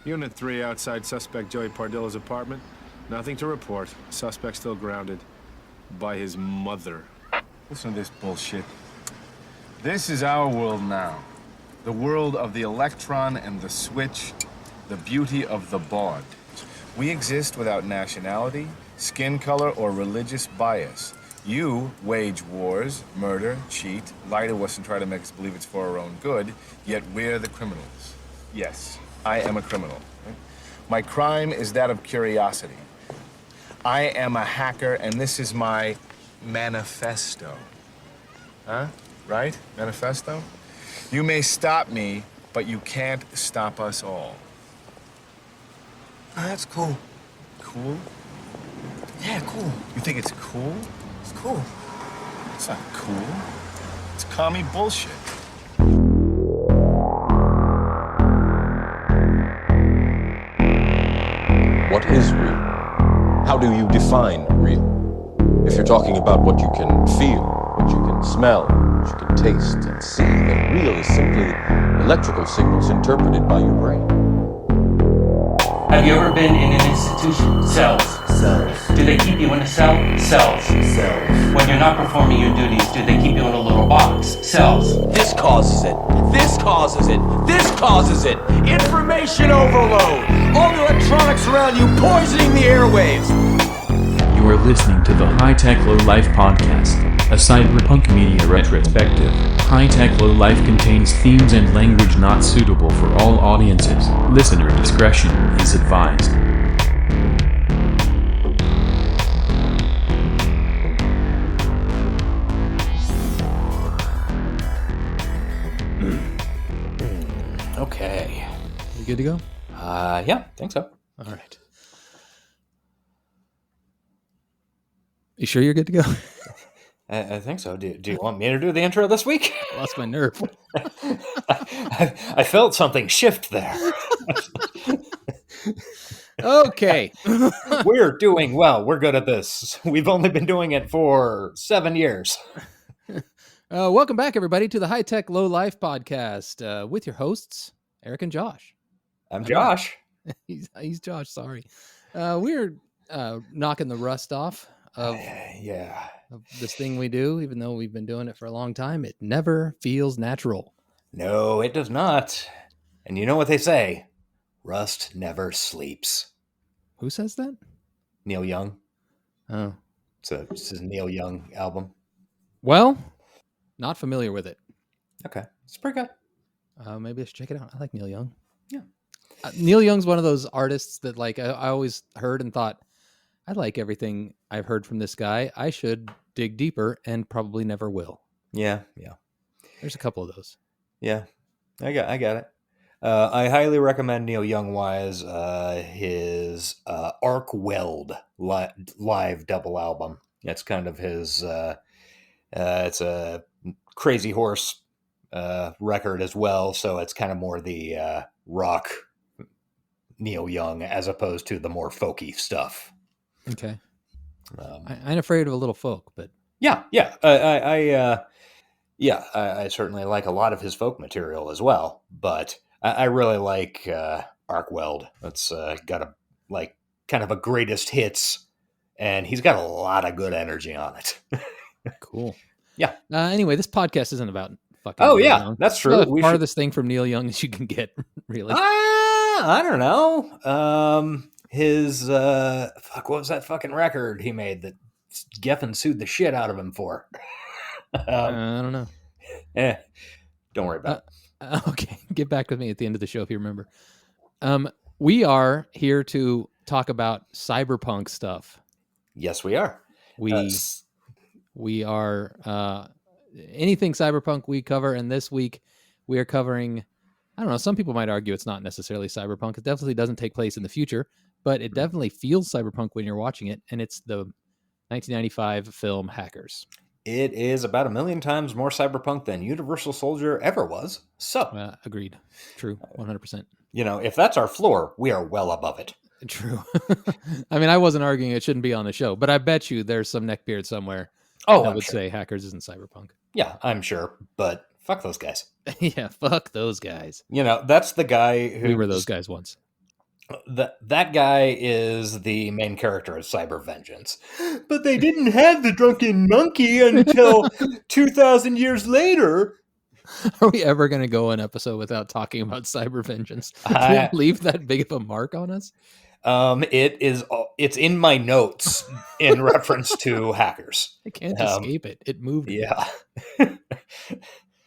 Unit 3 outside suspect Joey Pardilla's apartment. Nothing to report. Suspect still grounded. By his mother. Listen to this bullshit. This is our world now. The world of the electron and the switch. The beauty of the bard. We exist without nationality, skin color, or religious bias. You wage wars, murder, cheat, lie to us and try to make us believe it's for our own good, yet we're the criminals. Yes, I am a criminal. My crime is that of curiosity. I am a hacker, and this is my manifesto. Huh? Right? Manifesto? You may stop me, but you can't stop us all. Oh, that's cool. Cool? Yeah, cool. You think it's cool? It's cool. It's not cool. It's commie bullshit. What is real? How do you define real? If you're talking about what you can feel, what you can smell, what you can taste and see, then real is simply electrical signals interpreted by your brain. Have you ever been in an institution? Cells. Cells. Do they keep you in a cell? Cells. Cells. When you're not performing your duties, do they keep you in a little box? Cells. This causes it. This causes it. This causes it. Information overload. All the electronics around you poisoning the airwaves. You are listening to the High Tech Low Life podcast, a cyberpunk media retrospective. High Tech Low Life contains themes and language not suitable for all audiences. Listener discretion is advised. Okay. You good to go? Yeah, think so. All right. You sure you're good to go? I think so. Do you want me to do the intro this week? I lost my nerve. I felt something shift there. Okay. We're doing well. We're good at this. We've only been doing it for 7 years. Welcome back, everybody, to the High Tech Low Life podcast with your hosts, Eric and Josh. I'm Josh. He's Josh, sorry. We're knocking the rust off of this thing we do, even though we've been doing it for a long time. It never feels natural. No, it does not. And you know what they say? Rust never sleeps. Who says that? Neil Young. Oh. It's his Neil Young album. Well, not familiar with it. Okay. It's pretty good. Maybe I should check it out. I like Neil Young. Yeah. Neil Young's one of those artists that I always heard and thought, I like everything I've heard from this guy. I should dig deeper and probably never will. Yeah. There's a couple of those. Yeah. I got it. I highly recommend Neil Young wise his Arc Weld live double album. That's kind of his it's a Crazy Horse record as well, so it's kind of more the rock Neil Young as opposed to the more folky stuff. Okay. I'm afraid of a little folk, but I certainly like a lot of his folk material as well, but I really like Arc Weld. That's got a kind of a greatest hits, and he's got a lot of good energy on it. Cool. Yeah. Anyway, this podcast isn't about fucking. Oh Neil yeah, Young. that's true. We farthest thing from Neil Young as you can get, really. I don't know. His what was that fucking record he made that Geffen sued the shit out of him for? I don't know. Don't worry about it. Okay, get back with me at the end of the show if you remember. We are here to talk about cyberpunk stuff. Yes, we are. We are anything cyberpunk we cover, and this week we are covering, I don't know, some people might argue it's not necessarily cyberpunk. It definitely doesn't take place in the future, but it definitely feels cyberpunk when you're watching it, and it's the 1995 film Hackers. It is about 1 million times more cyberpunk than Universal Soldier ever was. So, agreed. True. 100%. If that's our floor, we are well above it. True. I mean, I wasn't arguing it shouldn't be on the show, but I bet you there's some neckbeard somewhere that would say Hackers isn't cyberpunk. Yeah, I'm sure, but fuck those guys. Yeah, fuck those guys. That's the guy who... We were those guys once. That guy is the main character of Cyber Vengeance. But they didn't have the drunken monkey until 2,000 years later. Are we ever going to go an episode without talking about Cyber Vengeance? Did it leave that big of a mark on us? It's in my notes in reference to hackers. I can't escape it. It moved. Yeah.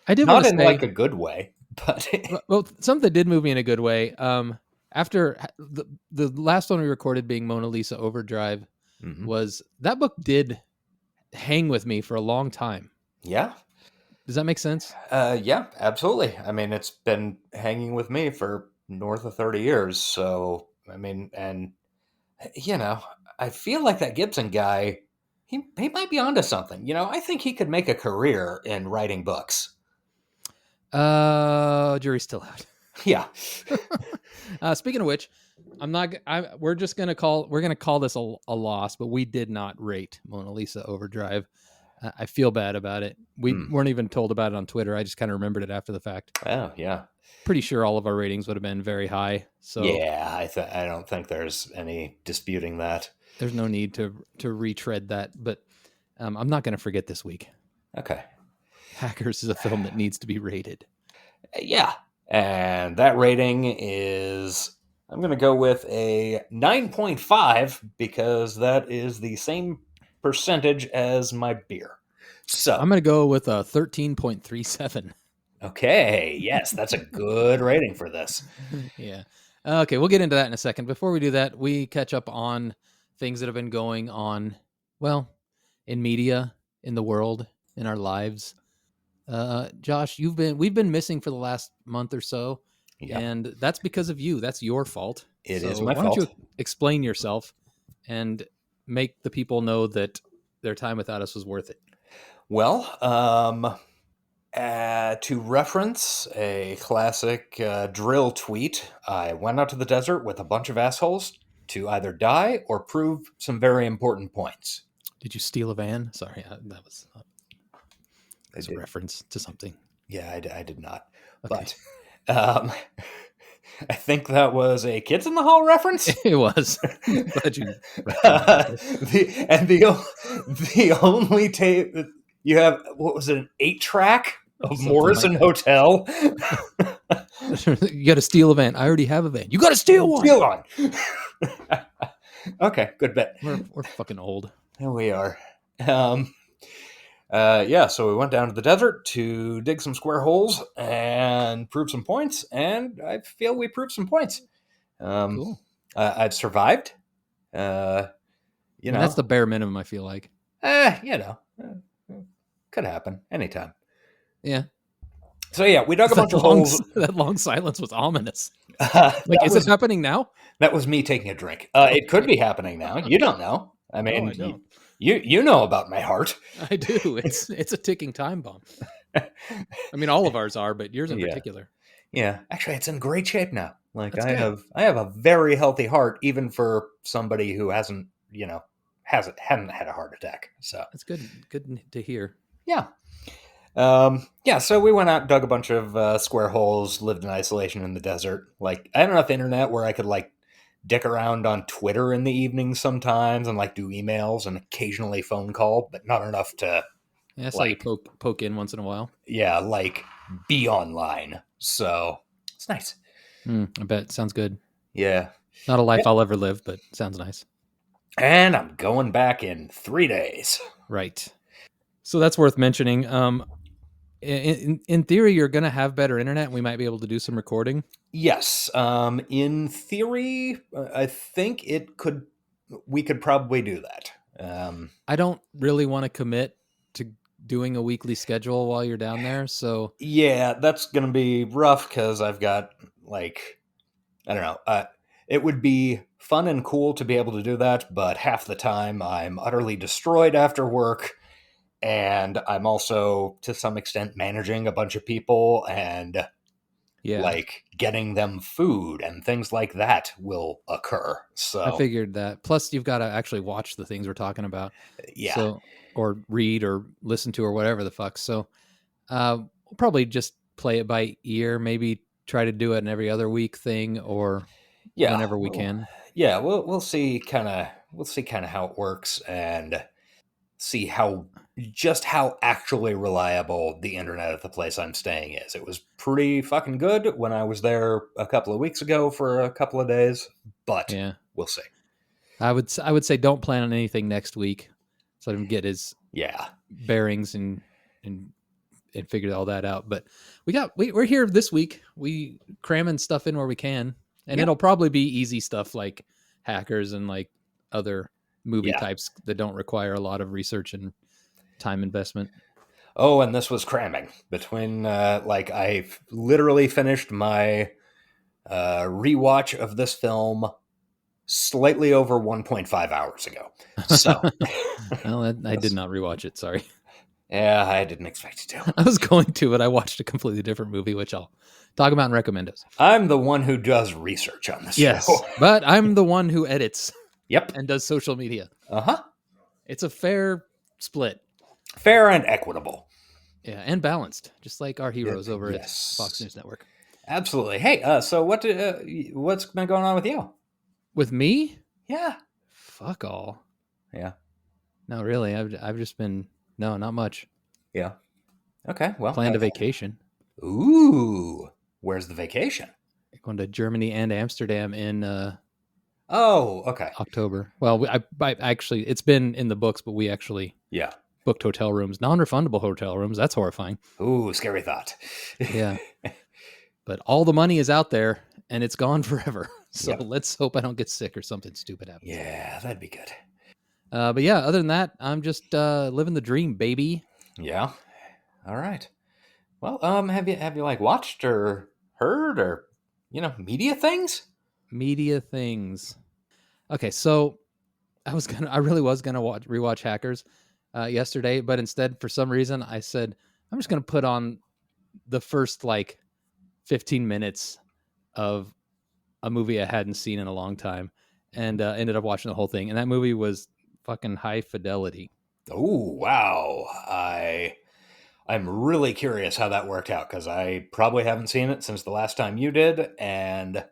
I did not want to in say, like a good way, but well, something did move me in a good way. After the last one we recorded being Mona Lisa Overdrive, was that book did hang with me for a long time. Yeah. Does that make sense? Yeah, absolutely. I mean, it's been hanging with me for north of 30 years. So, I mean, and, I feel like that Gibson guy, he might be onto something. I think he could make a career in writing books. Jury's still out. Yeah. Speaking of which, we're going to call this a loss, but we did not rate Mona Lisa Overdrive. I feel bad about it. We weren't even told about it on Twitter. I just kind of remembered it after the fact. Oh, yeah. Pretty sure all of our ratings would have been very high. So yeah, I don't think there's any disputing that. There's no need to retread that, but I'm not going to forget this week. Okay. Hackers is a film that needs to be rated. Yeah. And that rating is, I'm going to go with a 9.5 because that is the same percentage as my beer. So I'm going to go with a 13.37. Okay. Yes, that's a good rating for this. Yeah. Okay, we'll get into that in a second. Before we do that, we catch up on things that have been going on, well, in media, in the world, in our lives. Josh, we've been missing for the last month or so, and that's because of you. That's your fault. It is my fault. Why don't you explain yourself and make the people know that their time without us was worth it? Well, to reference a classic drill tweet, I went out to the desert with a bunch of assholes to either die or prove some very important points. Did you steal a van? Sorry, that was a reference to something. Yeah, I did not. Okay. But I think that was a Kids in the Hall reference. It was. Glad you. The only tape you have, what was it, an 8-track of something Morrison like Hotel? You got to steal a van. I already have a van. You got to steal one. Steal one. Okay, good bet. We're fucking old. Here we are. So we went down to the desert to dig some square holes and prove some points, and I feel we proved some points. Cool. I've survived. That's the bare minimum, I feel like. Could happen anytime. Yeah. So yeah, we dug a bunch of holes. That long silence was ominous. Is it happening now? That was me taking a drink. It could be happening now. You don't know. I mean, no, I don't. You know about my heart. I do. It's a ticking time bomb. I mean, all of ours are, but yours in particular. Yeah, actually, it's in great shape now. That's I good. have a very healthy heart, even for somebody who hadn't had a heart attack. So that's good. Good to hear. Yeah. So we went out, dug a bunch of square holes, lived in isolation in the desert. I had enough internet where I could dick around on Twitter in the evenings sometimes and do emails and occasionally phone call, but not enough to. Yeah, I saw you poke in once in a while. Yeah, be online. So it's nice. I bet. Sounds good. Yeah. Not a life I'll ever live, but sounds nice. And I'm going back in 3 days. Right. So that's worth mentioning. In theory, you're going to have better internet, and we might be able to do some recording. Yes. In theory, I think we could probably do that. I don't really want to commit to doing a weekly schedule while you're down there. So yeah, that's going to be rough because I've got I don't know. It would be fun and cool to be able to do that, but half the time I'm utterly destroyed after work. And I'm also, to some extent, managing a bunch of people and getting them food and things like that will occur. So I figured that. Plus, you've got to actually watch the things we're talking about. Yeah. So, or read or listen to or whatever the fuck. So we'll probably just play it by ear. Maybe try to do it an every other week thing or Yeah, whenever we can. Yeah, we'll see kind of how it works and see how actually reliable the internet at the place I'm staying is. It was pretty fucking good when I was there a couple of weeks ago for a couple of days, but Yeah, we'll see. I would say don't plan on anything next week. So let him get his bearings and figure all that out. But we're here this week. We cramming stuff in where we can, and it'll probably be easy stuff like hackers and like other movie types that don't require a lot of research and time investment. Oh, and this was cramming between I've literally finished my rewatch of this film slightly over 1.5 hours ago. So, well, I did not rewatch it. Sorry. Yeah, I didn't expect you to. I was going to, but I watched a completely different movie, which I'll talk about and recommend us. I'm the one who does research on this show. But I'm the one who edits. Yep. And does social media. Uh-huh. It's a fair split. Fair and equitable. Yeah, and balanced, just like our heroes over at Fox News Network. Absolutely. Hey, so what's been going on with you? With me? Yeah. Fuck all. Yeah. No, really. I've just been not much. Yeah. Okay. Well, planned a vacation. Ooh, where's the vacation? Going to Germany and Amsterdam in okay, October. Well, I actually it's been in the books, but we actually booked hotel rooms, non-refundable hotel rooms. That's horrifying. Ooh, scary thought. Yeah. But all the money is out there and it's gone forever. So let's hope I don't get sick or something stupid happens. Yeah, that'd be good. But yeah, other than that, I'm just living the dream, baby. Yeah. All right. Well, have you like watched or heard or media things? Media things. Okay, so I really was gonna rewatch Hackers yesterday, but instead, for some reason, I said I'm just gonna put on the first 15 minutes of a movie I hadn't seen in a long time, and ended up watching the whole thing. And that movie was fucking High Fidelity. Oh wow! I'm really curious how that worked out because I probably haven't seen it since the last time you did, and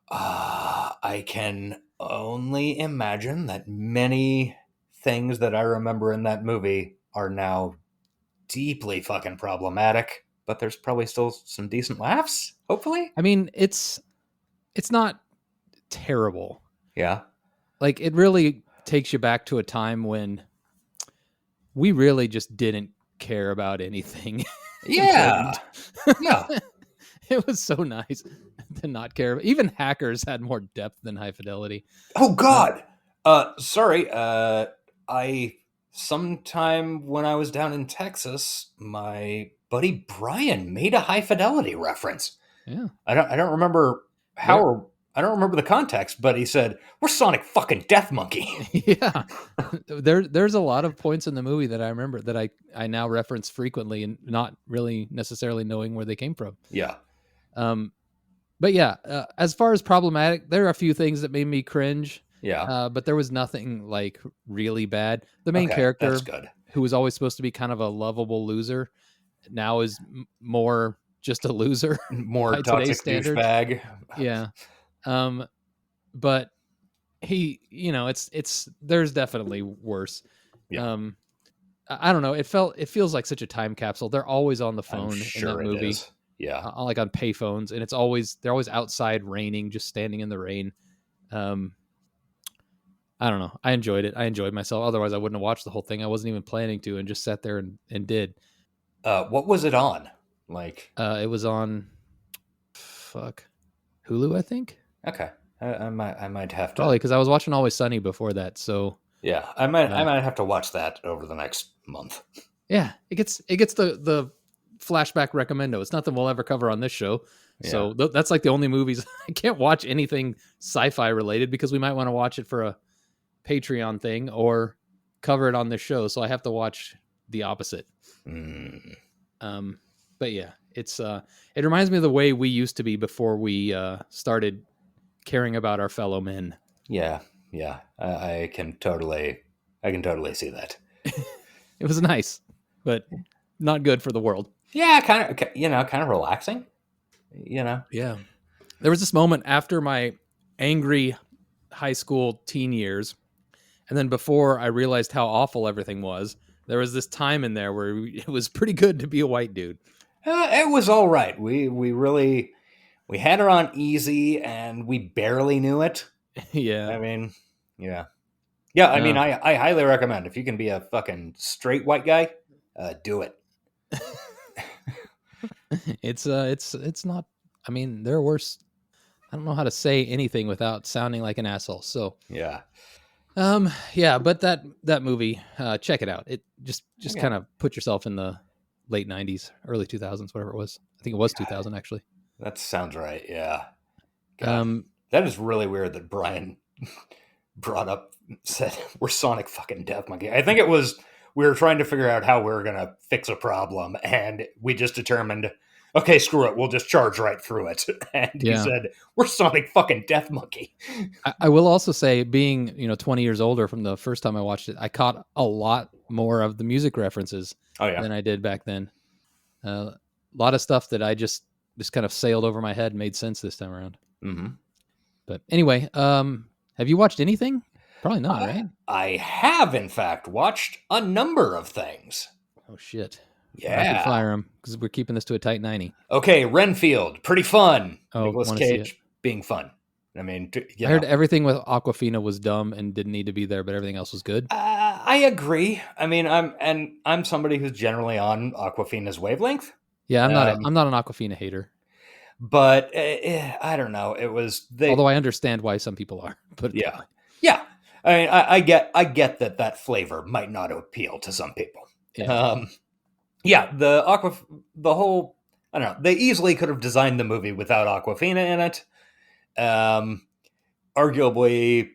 I can only imagine that many things that I remember in that movie are now deeply fucking problematic. But there's probably still some decent laughs, hopefully. I mean, it's not terrible. Yeah. It really takes you back to a time when we really just didn't care about anything. Yeah. Yeah. It was so nice to not care. Even Hackers had more depth than High Fidelity. Oh God. Sorry. Sometime when I was down in Texas, my buddy Brian made a High Fidelity reference. Yeah. I don't remember how or I don't remember the context, but he said, "We're Sonic fucking Death Monkey." Yeah. There's a lot of points in the movie that I remember that I now reference frequently and not really necessarily knowing where they came from. Yeah. But yeah, as far as problematic, there are a few things that made me cringe. Yeah. But there was nothing really bad. The main character, that's good, who was always supposed to be kind of a lovable loser, now is more just a loser. More by toxic douchebag. Yeah. But he, it's there's definitely worse. Yeah. I don't know. It feels like such a time capsule. They're always on the phone in that movie. Yeah. On pay phones, and they're always outside raining, just standing in the rain. I don't know. I enjoyed it. I enjoyed myself. Otherwise, I wouldn't have watched the whole thing. I wasn't even planning to, and just sat there and did. What was it on? It was on, Hulu, I think. Okay, I might have to. Probably because I was watching Always Sunny before that. So yeah, I might have to watch that over the next month. Yeah, it gets the flashback recommendo. It's nothing we'll ever cover on this show. Yeah. So that's the only movies I can't watch anything sci-fi related because we might want to watch it for a Patreon thing or cover it on this show. So I have to watch the opposite. But yeah, it reminds me of the way we used to be before we started caring about our fellow men. Yeah. I can totally see that. It was nice, but not good for the world. Yeah, kind of relaxing. Yeah. There was this moment after my angry high school teen years. And then before I realized how awful everything was, there was this time in there where it was pretty good to be a white dude. It was all right. We had her on easy, and we barely knew it. Yeah. I mean, yeah. Yeah, I mean, I highly recommend, if you can be a fucking straight white guy, do it. It's not, I mean, there are worse. I don't know how to say anything without sounding like an asshole. So, Yeah. yeah, but that movie, check it out. It just Okay. kind of put yourself in the late 90s, early 2000s, whatever it was. I think it was 2000 actually. That sounds right, yeah. God, that is really weird that Brian said we're Sonic fucking Death Monkey. I think it was, we were trying to figure out how we were going to fix a problem, and we just determined, okay, screw it, we'll just charge right through it. And he said, we're Sonic fucking Death Monkey. I will also say, being 20 years older from the first time I watched it, I caught a lot more of the music references than I did back then. A lot of stuff that I just kind of sailed over my head and made sense this time around. Mm-hmm. But anyway, have you watched anything? Probably not, right? I have, in fact, watched a number of things. Oh, shit. Yeah. Rapid fire them, because we're keeping this to a tight 90. Okay, Renfield, pretty fun. Oh, Nicolas Cage being fun. I mean, I heard everything with Aquafina was dumb and didn't need to be there, but everything else was good. I agree. I mean, I'm somebody who's generally on Aquafina's wavelength. Yeah, I'm not an Aquafina hater. But I don't know. It was although I understand why some people are. But yeah. I mean, I get that flavor might not appeal to some people. Yeah. The whole, I don't know. They easily could have designed the movie without Aquafina in it. Arguably,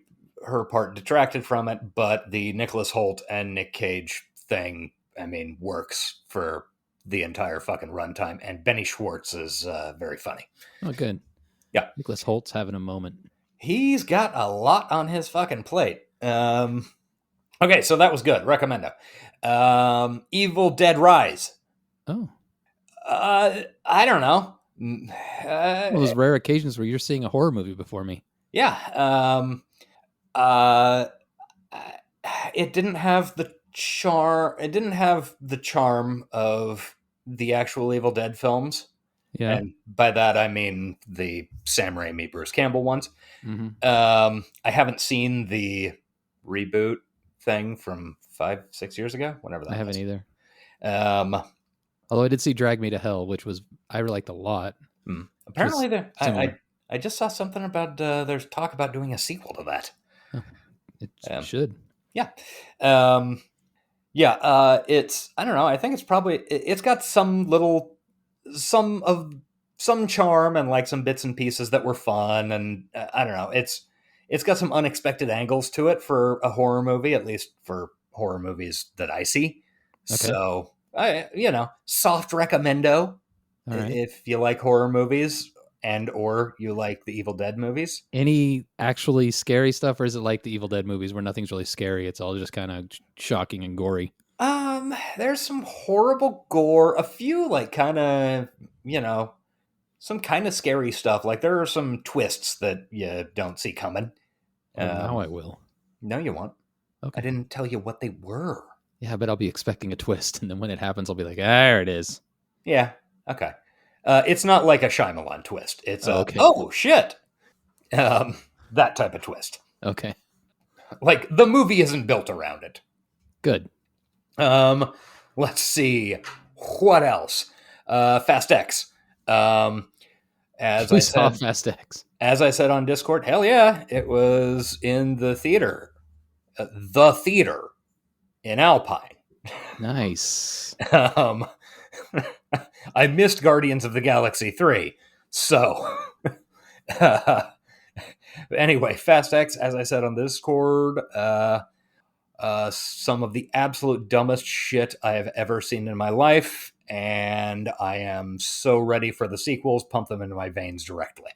her part detracted from it, but the Nicholas Hoult and Nick Cage thing, I mean, works for the entire fucking runtime. And Benny Schwartz is very funny. Oh, good. Yeah. Nicholas Holt's having a moment. He's got a lot on his fucking plate. Okay, so that was good. Recommendo. Evil Dead Rise. Oh. I don't know. Those rare occasions where you're seeing a horror movie before me. Yeah. It didn't have the charm. It didn't have the charm of the actual Evil Dead films. Yeah. And by that, I mean the Sam Raimi, Bruce Campbell ones. Mm-hmm. I haven't seen the reboot thing from 5-6 years ago, whenever that was. I haven't either. Although I did see Drag Me to Hell, which I liked a lot. Apparently, I just saw something about there's talk about doing a sequel to that. It should. Yeah. It's, I don't know. I think it's probably, it's got some charm and like some bits and pieces that were fun. And I don't know. It's got some unexpected angles to it for a horror movie, at least for horror movies that I see. Okay. So, soft recommendo if you like horror movies and or you like the Evil Dead movies. Any actually scary stuff, or is it like the Evil Dead movies where nothing's really scary? It's all just kind of shocking and gory. There's some horrible gore, a few like kind of, some kind of scary stuff. Like there are some twists that you don't see coming. Now I will. No, you won't. Okay. I didn't tell you what they were. Yeah, but I'll be expecting a twist, and then when it happens, I'll be like, there it is. Yeah. Okay. It's not like a Shyamalan twist. It's okay. Oh shit. That type of twist. Okay. Like the movie isn't built around it. Good. Let's see. What else? Fast X. We saw Fast X. As I said on Discord, hell yeah, it was in the theater. The theater in Alpine. Nice. I missed Guardians of the Galaxy 3. So, anyway, Fast X, as I said on Discord, some of the absolute dumbest shit I have ever seen in my life, and I am so ready for the sequels. Pump them into my veins directly.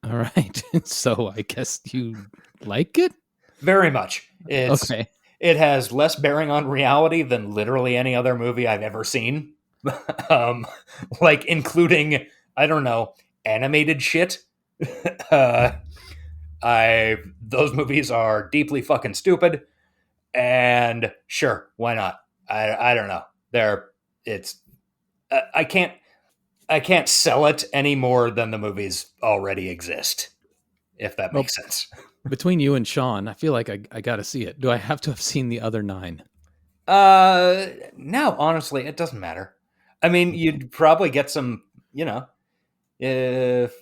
All right. So I guess you like it? Very much. Okay. It has less bearing on reality than literally any other movie I've ever seen. Like including, I don't know, animated shit. Those movies are deeply fucking stupid, and sure, why not? I don't know. I can't sell it any more than the movies already exist, if that Well, makes sense. Between you and Sean, I feel like I got to see it. Do I have to have seen the other 9? No, honestly, it doesn't matter. I mean, you'd probably get some, if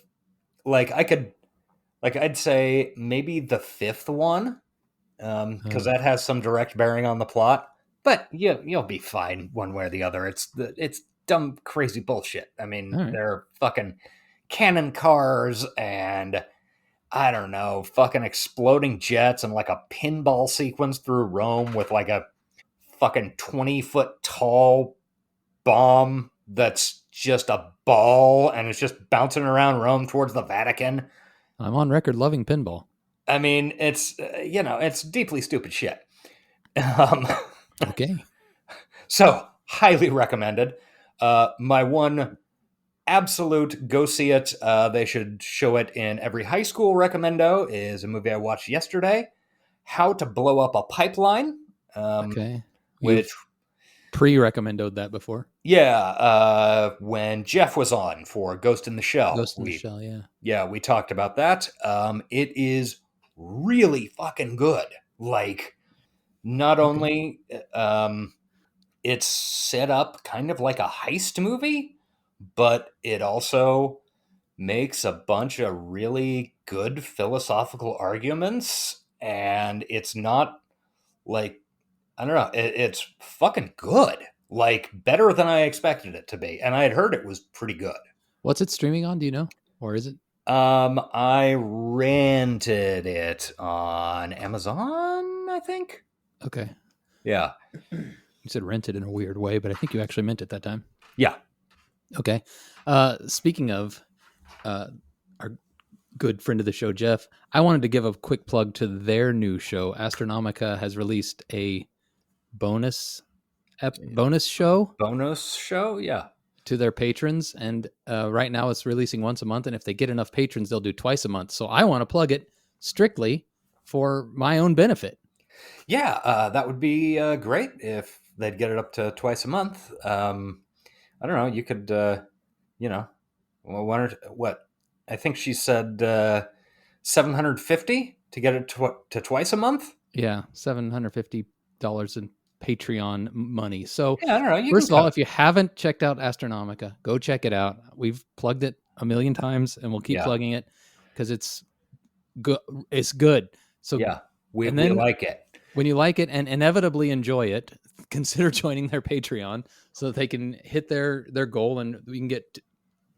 I'd say maybe the 5th one, because that has some direct bearing on the plot. But you'll be fine one way or the other. It's dumb, crazy bullshit. I mean, All right. they're fucking cannon cars and I don't know, fucking exploding jets and like a pinball sequence through Rome with like a fucking 20-foot tall bomb that's just a ball and it's just bouncing around Rome towards the Vatican. I'm on record loving pinball. I mean, it's it's deeply stupid shit. Okay. So highly recommended. My one absolute go see it. They should show it in every high school recommendo is a movie I watched yesterday. How to Blow Up a Pipeline. Okay. Which pre-recommendoed that before. Yeah, when Jeff was on for Ghost in the Shell. Ghost in the Shell, yeah. Yeah, we talked about that. It is really fucking good. Like, not only it's set up kind of like a heist movie, but it also makes a bunch of really good philosophical arguments, and it's not like, I don't know, it's fucking good. Like, better than I expected it to be. And I had heard it was pretty good. What's it streaming on? Do you know? Or is it? I rented it on Amazon, I think. Okay. Yeah. You said rented in a weird way, but I think you actually meant it that time. Yeah. Okay. Speaking of our good friend of the show, Jeff, I wanted to give a quick plug to their new show. Astronomica has released a bonus show. Bonus show? Yeah. To their patrons. And right now it's releasing once a month. And if they get enough patrons, they'll do twice a month. So I want to plug it strictly for my own benefit. Yeah, that would be great if they'd get it up to twice a month. I don't know. You could, what? I think she said $750 to get it to twice a month. Yeah, $750 in Patreon money. So yeah, I don't know. First of all, if you haven't checked out Astronomica, go check it out. We've plugged it a million times, and we'll keep plugging it because it's good. It's good. So yeah, we like it. When you like it and inevitably enjoy it, consider joining their Patreon so that they can hit their goal and we can get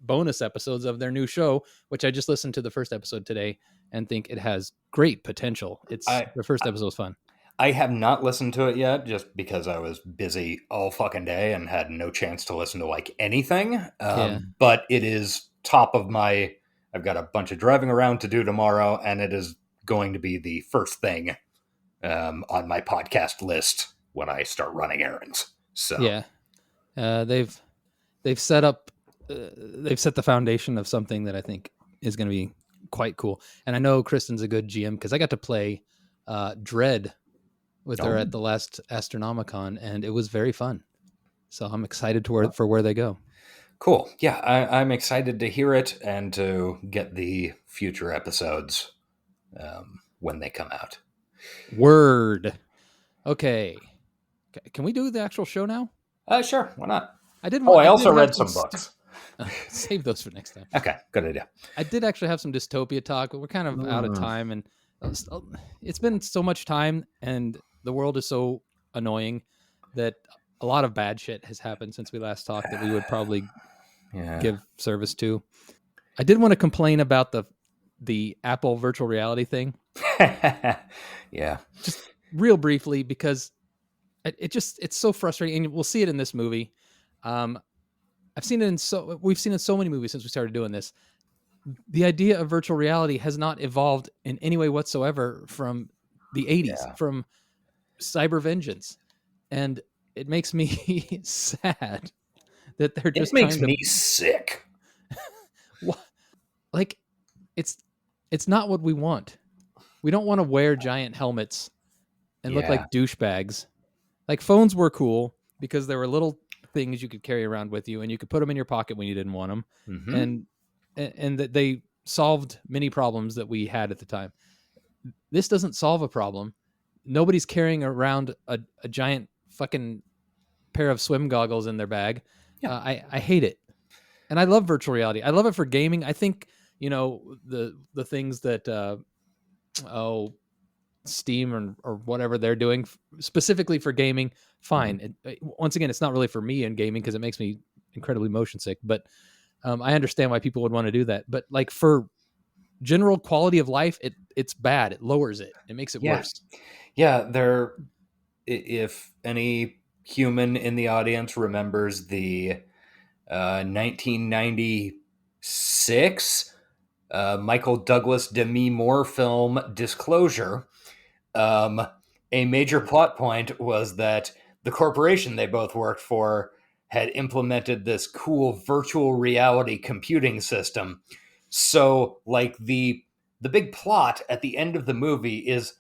bonus episodes of their new show, which I just listened to the first episode today and think it has great potential. The first episode was fun. I have not listened to it yet just because I was busy all fucking day and had no chance to listen to like anything. But it is top of I've got a bunch of driving around to do tomorrow, and it is going to be the first thing on my podcast list when I start running errands. So yeah, they've set up, they've set the foundation of something that I think is going to be quite cool. And I know Kristen's a good GM because I got to play Dread with her at the last Astronomicon, and it was very fun. So I'm excited for where they go. Cool. Yeah, I'm excited to hear it and to get the future episodes when they come out. Word. Okay. Can we do the actual show now? Sure. Why not? I also read some books. Save those for next time. Okay. Good idea. I did actually have some dystopia talk, but we're kind of out of time, and it's been so much time, and the world is so annoying that a lot of bad shit has happened since we last talked that we would probably give service to. I did want to complain about the Apple virtual reality thing. Yeah. Just real briefly, because it's so frustrating, and we'll see it in this movie. We've seen it in so many movies since we started doing this. The idea of virtual reality has not evolved in any way whatsoever from the 80s, from Cyber Vengeance. And it makes me sad that they're just me sick. Like, it's not what we want. We don't want to wear giant helmets and look Yeah. like douchebags. Like phones were cool because there were little things you could carry around with you, and you could put them in your pocket when you didn't want them, and that they solved many problems that we had at the time. This doesn't solve a problem. Nobody's carrying around a giant fucking pair of swim goggles in their bag. Yeah. I hate it, and I love virtual reality. I love it for gaming. I think the things that Steam or whatever they're doing specifically for gaming, fine. Once again, it's not really for me in gaming because it makes me incredibly motion sick. But I understand why people would want to do that. But like for general quality of life, it's bad. It lowers it. It makes it worse. Yeah, if any human in the audience remembers the 1996 Michael Douglas Demi Moore film Disclosure, a major plot point was that the corporation they both worked for had implemented this cool virtual reality computing system. So, like, the big plot at the end of the movie is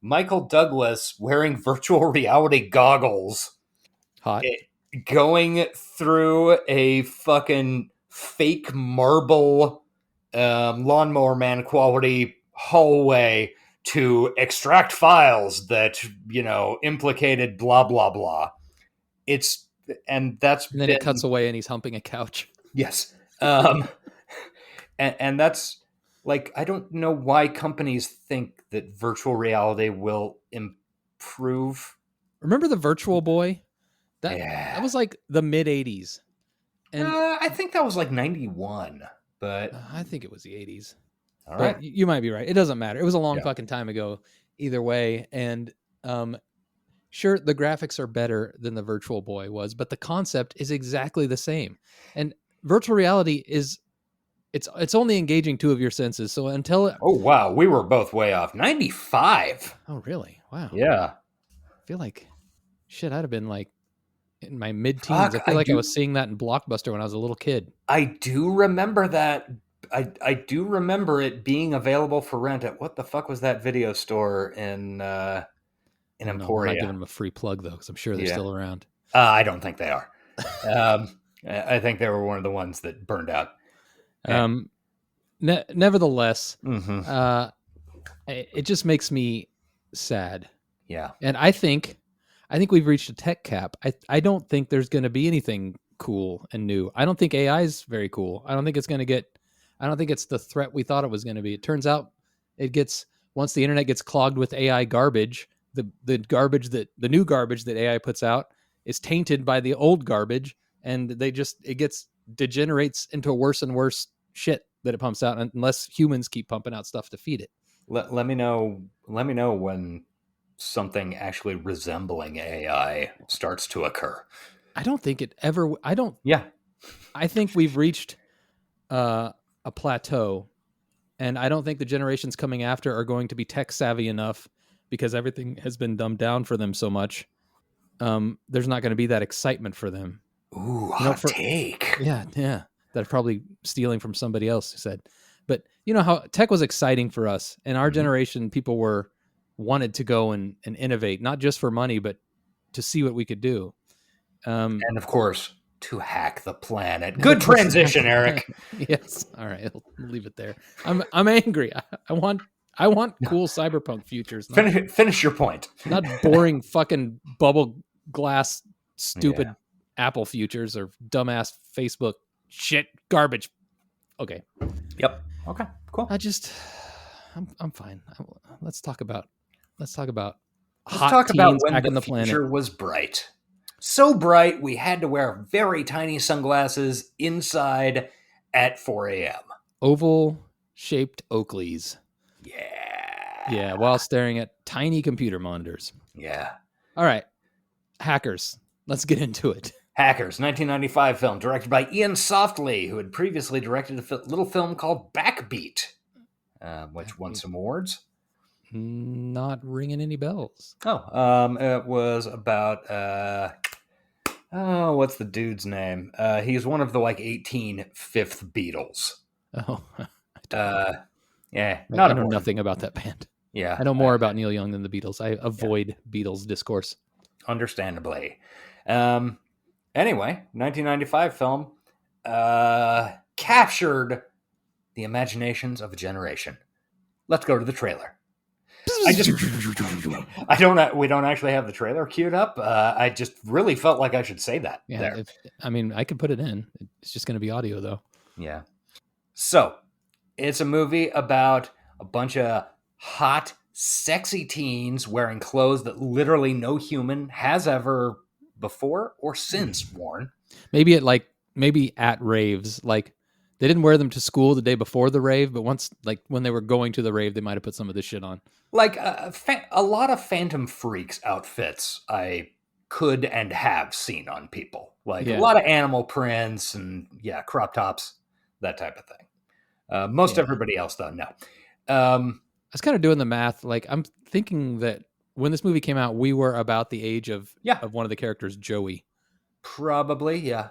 Michael Douglas wearing virtual reality goggles, Hot. going through a fucking fake marble Lawnmower Man quality hallway to extract files that, implicated blah, blah, blah. And then it cuts away and he's humping a couch. Yes. And that's like, I don't know why companies think that virtual reality will improve. Remember the Virtual Boy? That was like the mid 80s. And I think that was like 91, but I think it was the 80s. All right. But you might be right. It doesn't matter. It was a long fucking time ago either way. And sure, the graphics are better than the Virtual Boy was, but the concept is exactly the same. And virtual reality it's only engaging two of your senses. So until Oh wow, we were both way off. 95. Oh really? Wow. Yeah. I feel like shit, I'd have been like in my mid-teens. I feel like I was seeing that in Blockbuster when I was a little kid. I do remember that. I do remember it being available for rent at what the fuck was that video store in Emporia? I'm not giving them a free plug though, because I'm sure they're still around. I don't think they are. I think they were one of the ones that burned out. Nevertheless, it just makes me sad. Yeah, and I think we've reached a tech cap. I don't think there's going to be anything cool and new. I don't think AI is very cool. I don't think it's the threat we thought it was going to be. It turns out once the internet gets clogged with AI garbage, the new garbage that AI puts out is tainted by the old garbage, and it degenerates into worse and worse shit that it pumps out unless humans keep pumping out stuff to feed it. Let me know when something actually resembling AI starts to occur. I don't think it ever. Yeah. I think we've reached a plateau, and I don't think the generations coming after are going to be tech savvy enough because everything has been dumbed down for them so much. There's not going to be that excitement for them. Ooh, hot take. Yeah. That's probably stealing from somebody else who said. But you know how tech was exciting for us. In our generation, people wanted to go and innovate, not just for money, but to see what we could do. And of course, to hack the planet. Good transition, Eric. Yes. All right. I'll leave it there. I'm angry. I want cool cyberpunk futures. Finish your point. Not boring fucking bubble glass, stupid Apple futures or dumbass Facebook shit garbage. Okay. Yep. Okay. Cool. I'm fine. Let's talk about when hacking the planet. Future was bright. So bright we had to wear very tiny sunglasses inside at 4 a.m. Oval shaped Oakleys. Yeah. Yeah, while staring at tiny computer monitors. Yeah. All right. Hackers. Let's get into it. Hackers, 1995 film, directed by Ian Softley, who had previously directed a little film called Backbeat, which won some awards. Not ringing any bells. It was about, what's the dude's name? He's one of the 18 Fifth Beatles. Oh. Yeah, I know nothing about that band. Yeah. I know more about Neil Young than the Beatles. I avoid Beatles discourse. Understandably. Anyway, 1995 film captured the imaginations of a generation. Let's go to the trailer. We don't actually have the trailer queued up. I just really felt like I should say that. Yeah, I could put it in. It's just going to be audio though. Yeah. So, it's a movie about a bunch of hot, sexy teens wearing clothes that literally no human has ever before or since worn. Maybe at raves, like they didn't wear them to school the day before the rave, but once, like when they were going to the rave, they might have put some of this shit on. Like a lot of Phantom Freaks outfits I could and have seen on people. Like a lot of animal prints and crop tops, that type of thing. Most everybody else though, no. I was kind of doing the math. Like I'm thinking that when this movie came out, we were about the age of one of the characters, Joey. Probably, yeah.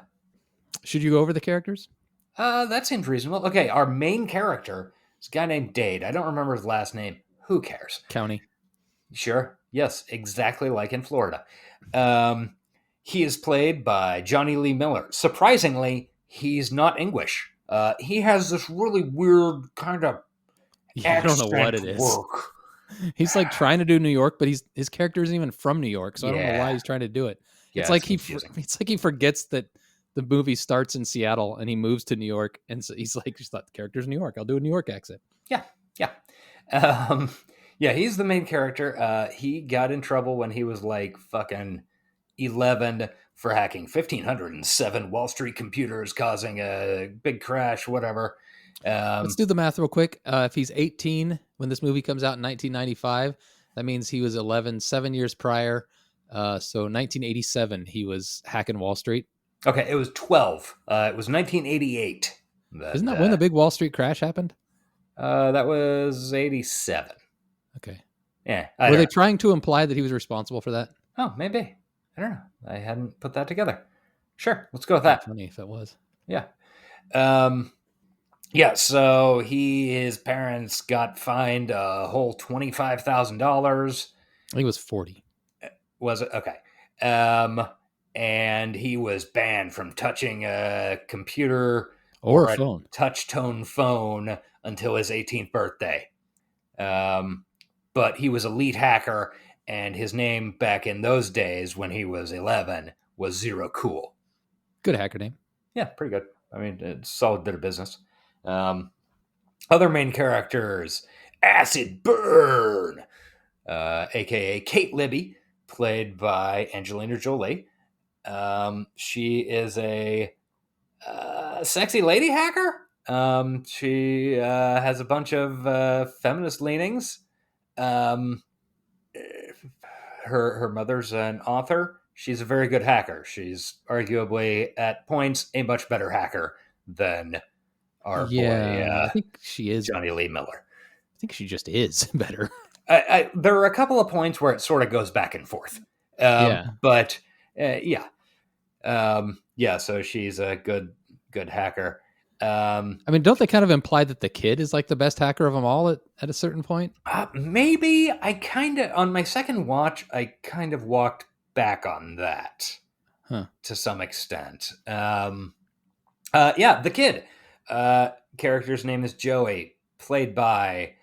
Should you go over the characters? That seems reasonable. Okay, our main character is a guy named Dade. I don't remember his last name. Who cares? County. Sure. Yes, exactly like in Florida. He is played by Johnny Lee Miller. Surprisingly, he's not English. He has this really weird kind of I don't know what it is. Work. He's like trying to do New York, but his character isn't even from New York, so I don't know why he's trying to do it. Yeah, it's like he forgets that the movie starts in Seattle and he moves to New York, and so he's like, just thought the character's New York. I'll do a New York accent. Yeah. He's the main character. He got in trouble when he was like fucking 11 for hacking 1,507 Wall Street computers, causing a big crash, whatever. Let's do the math real quick. If he's 18 when this movie comes out in 1995, that means he was 11, 7 years prior. So 1987, he was hacking Wall Street. Okay, it was 12. It was 1988. Isn't that when the big Wall Street crash happened? That was 87. Okay. Yeah. Were they trying to imply that he was responsible for that? Oh, maybe. I don't know. I hadn't put that together. Sure, let's go with that. Funny if it was. Yeah. So his parents got fined a whole $25,000. I think it was 40. Was it? Okay. And he was banned from touching a computer or a phone, touch-tone phone until his 18th birthday. But he was a lead hacker, and his name back in those days when he was 11 was Zero Cool. Good hacker name. Yeah, pretty good. I mean, it's a solid bit of business. Other main characters, Acid Burn, a.k.a. Kate Libby, played by Angelina Jolie. She is a sexy lady hacker. She has a bunch of feminist leanings. Her mother's an author. She's a very good hacker. She's arguably, at points, a much better hacker than our boy, I think she is. Johnny Lee Miller. I think she just is better. There are a couple of points where it sort of goes back and forth. But so she's a good hacker. I mean, don't they kind of imply that the kid is like the best hacker of them all at a certain point? Maybe. On my second watch, I kind of walked back on that to some extent. The kid. Character's name is Joey, played by,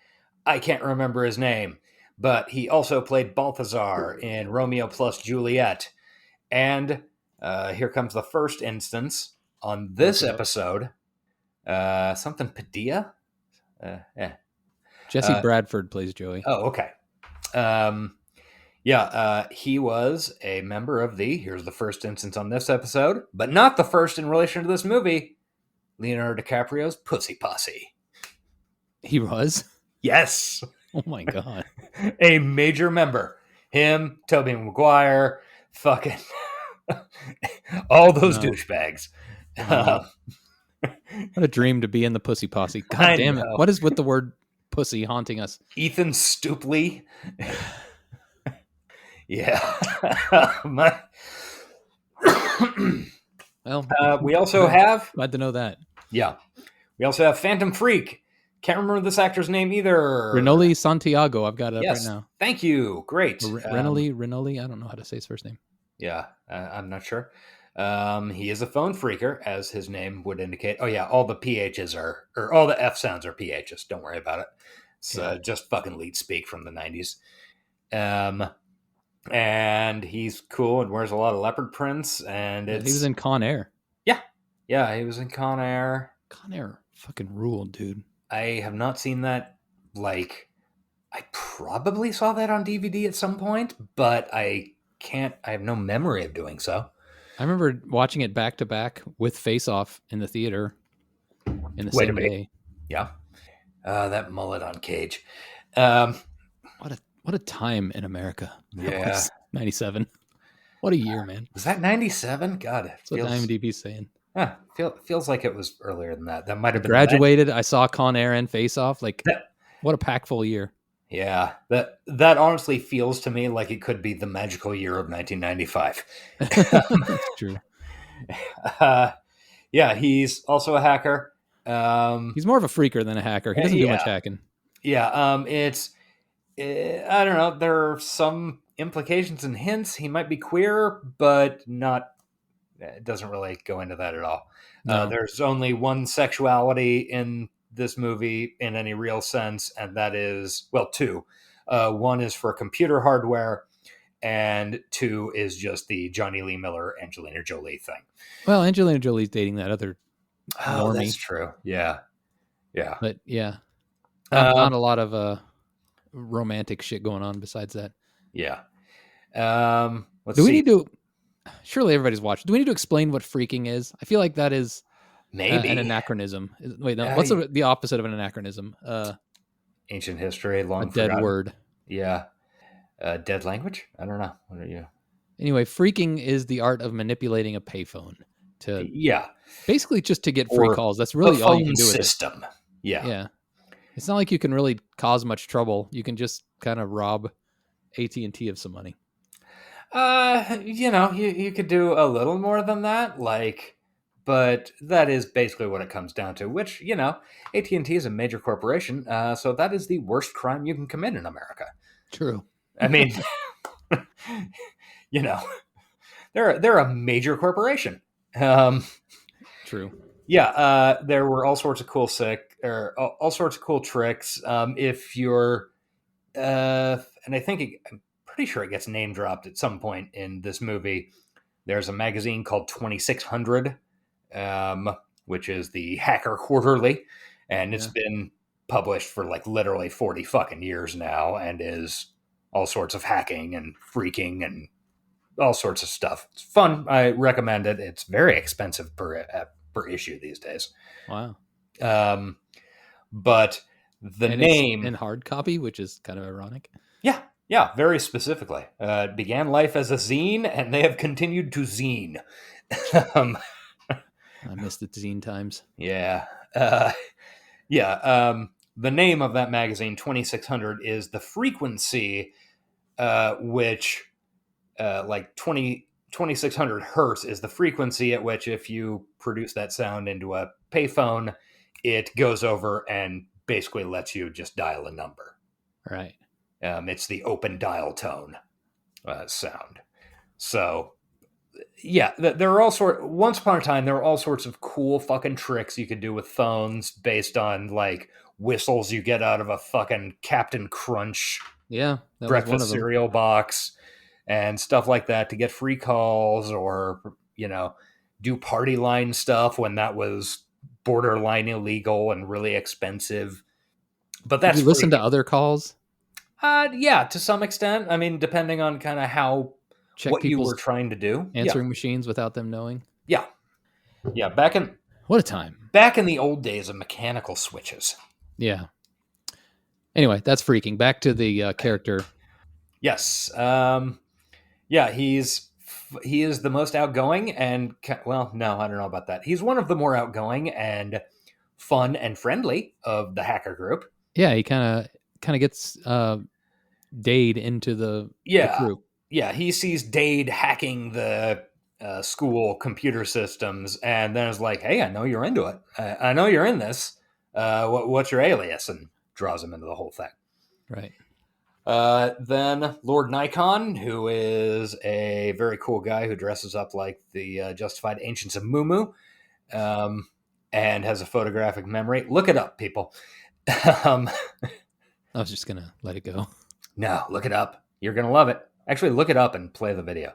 I can't remember his name, but he also played Balthazar in Romeo plus Juliet. And here comes the first instance on this episode. Something Padilla? Jesse Bradford plays Joey. Oh, okay. He was a member of here's the first instance on this episode, but not the first in relation to this movie, Leonardo DiCaprio's Pussy Posse. He was? Yes. Oh my God. A major member. Him, Tobey Maguire, fucking all those douchebags. What a dream to be in the Pussy Posse. God damn it. What is with the word pussy haunting us? Ethan Stupley. Yeah. Well, we also have... Glad to know that. Yeah. We also have Phantom Freak, Can't remember this actor's name either. Renoli Santiago. I've got it up Yes. right now. Thank you. Great. Renoli. I don't know how to say his first name. Yeah, I'm not sure. He is a phone freaker, as his name would indicate. Oh yeah, all the PHs or all the F sounds are PHs. Don't worry about it. It's just fucking lead speak from the 90s. And he's cool and wears a lot of leopard prints. And he was in Con Air. Yeah, he was in Con Air. Con Air fucking ruled, dude. I have not seen that. Like, I probably saw that on DVD at some point, but I have no memory of doing so. I remember watching it back to back with Face Off in the theater in the same day. Yeah. That mullet on Cage. What a time in America. Yeah. 97. What a year, man. Was that 97? God. That's what IMDb's saying. Feels like it was earlier than that. That might have been graduated. I saw Con Air and Face Off. Like, what a packful year. Yeah, that honestly feels to me like it could be the magical year of 1995. That's true. Yeah, he's also a hacker. He's more of a freaker than a hacker. He doesn't do much hacking. Yeah, I don't know. There are some implications and hints. He might be queer, but not. It doesn't really go into that at all. No. There's only one sexuality in this movie in any real sense, and that is, well, two. One is for computer hardware, and two is just the Johnny Lee Miller, Angelina Jolie thing. Well, Angelina Jolie's dating that other normie. That's true. Yeah. But yeah, not a lot of romantic shit going on besides that. Yeah. Do we need to? Surely everybody's watched. Do we need to explain what freaking is? I feel like that is maybe an anachronism. Wait, no. What's the opposite of an anachronism? Ancient history, long a dead forgotten. word. Yeah. Dead language? I don't know. What are you? Anyway, freaking is the art of manipulating a payphone to basically just to get free calls. That's really all you can do with system. Yeah. It's not like you can really cause much trouble. You can just kind of rob AT&T of some money. You could do a little more than that, but that is basically what it comes down to, which, AT&T is a major corporation, so that is the worst crime you can commit in America. True. I mean, they're a major corporation. True. Yeah, there were all sorts of cool all sorts of cool tricks. If you're, and I'm pretty sure it gets name dropped at some point in this movie. There's a magazine called 2600, which is the Hacker Quarterly, and it's been published for literally 40 fucking years now, and is all sorts of hacking and freaking and all sorts of stuff. It's fun. I recommend it. It's very expensive per issue these days. Wow. But the name in hard copy, which is kind of ironic. Yeah, very specifically. It began life as a zine, and they have continued to zine. I missed the zine times. Yeah. The name of that magazine, 2600, is the frequency, which, 2600 hertz is the frequency at which, if you produce that sound into a payphone, it goes over and basically lets you just dial a number. Right. It's the open dial tone sound. So, yeah, there are once upon a time, there were all sorts of cool fucking tricks you could do with phones based on, whistles you get out of a fucking Captain Crunch breakfast cereal box and stuff like that to get free calls, or, do party line stuff when that was borderline illegal and really expensive. But that's Did you listen to other calls? Yeah, to some extent. I mean, depending on kind of what you were trying to do. Answering machines without them knowing. Yeah. Yeah, what a time. Back in the old days of mechanical switches. Yeah. Anyway, that's freaking. Back to the character. Yes. He is the most outgoing and, well, no, I don't know about that. He's one of the more outgoing and fun and friendly of the hacker group. Yeah, he kind of gets Dade into the group. Yeah, he sees Dade hacking the school computer systems, and then is like, hey, I know you're into it. I know you're in this. what's your alias? And draws him into the whole thing. Right. Then Lord Nikon, who is a very cool guy who dresses up like the justified ancients of Mumu, and has a photographic memory. Look it up, people. I was just going to let it go. No, look it up. You're going to love it. Actually, look it up and play the video.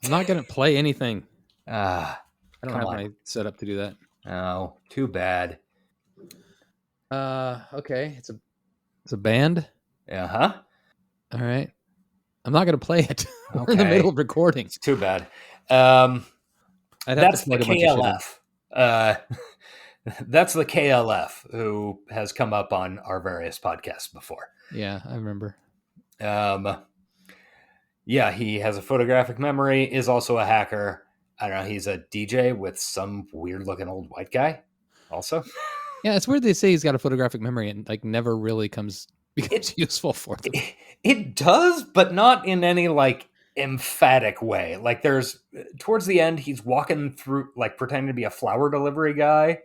I'm not going to play anything. I I don't have my setup to do that. Oh, too bad. Okay. It's a band. Uh-huh. All right. I'm not going to play it. We're in the Okay. middle of recording. It's too bad. I'd have That's to the plug a bunch of shit KLF. That's the KLF who has come up on our various podcasts before. in. Yeah, I remember. Yeah, he has a photographic memory, is also a hacker. I don't know, he's a DJ with some weird looking old white guy also. Yeah, it's weird they say he's got a photographic memory and like never really becomes useful for them. It does, but not in any like emphatic way. Like there's towards the end, he's walking through like pretending to be a flower delivery guy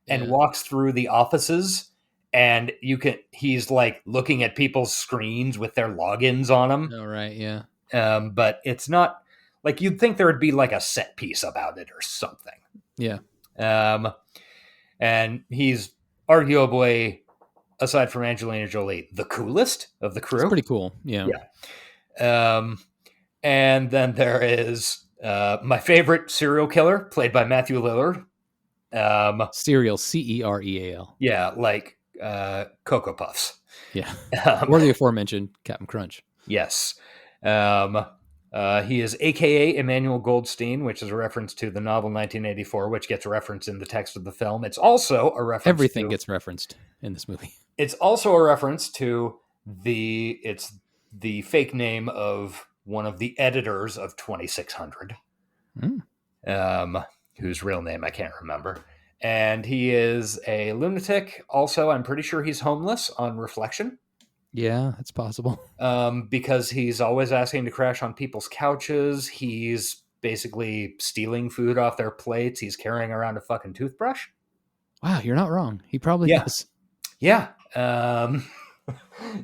and Yeah. walks through the offices, and he's like looking at people's screens with their logins on them. Oh, right. Yeah. But it's not like you'd think there would be like a set piece about it or something. Yeah. And he's arguably, aside from Angelina Jolie, the coolest of the crew. It's pretty cool. Yeah. And then there is my favorite serial killer, played by Matthew Lillard. Cereal, Cereal. Yeah, like Cocoa Puffs. Yeah. Or the aforementioned Captain Crunch. Yes. He is AKA Emmanuel Goldstein, which is a reference to the novel 1984, which gets referenced in the text of the film. It's also a reference Everything gets referenced in this movie. It's also a reference to the fake name of one of the editors of 2600, whose real name I can't remember. And he is a lunatic. Also, I'm pretty sure he's homeless on reflection. Yeah, it's possible. Because he's always asking to crash on people's couches. He's basically stealing food off their plates. He's carrying around a fucking toothbrush. Wow, you're not wrong. He probably does. Yeah.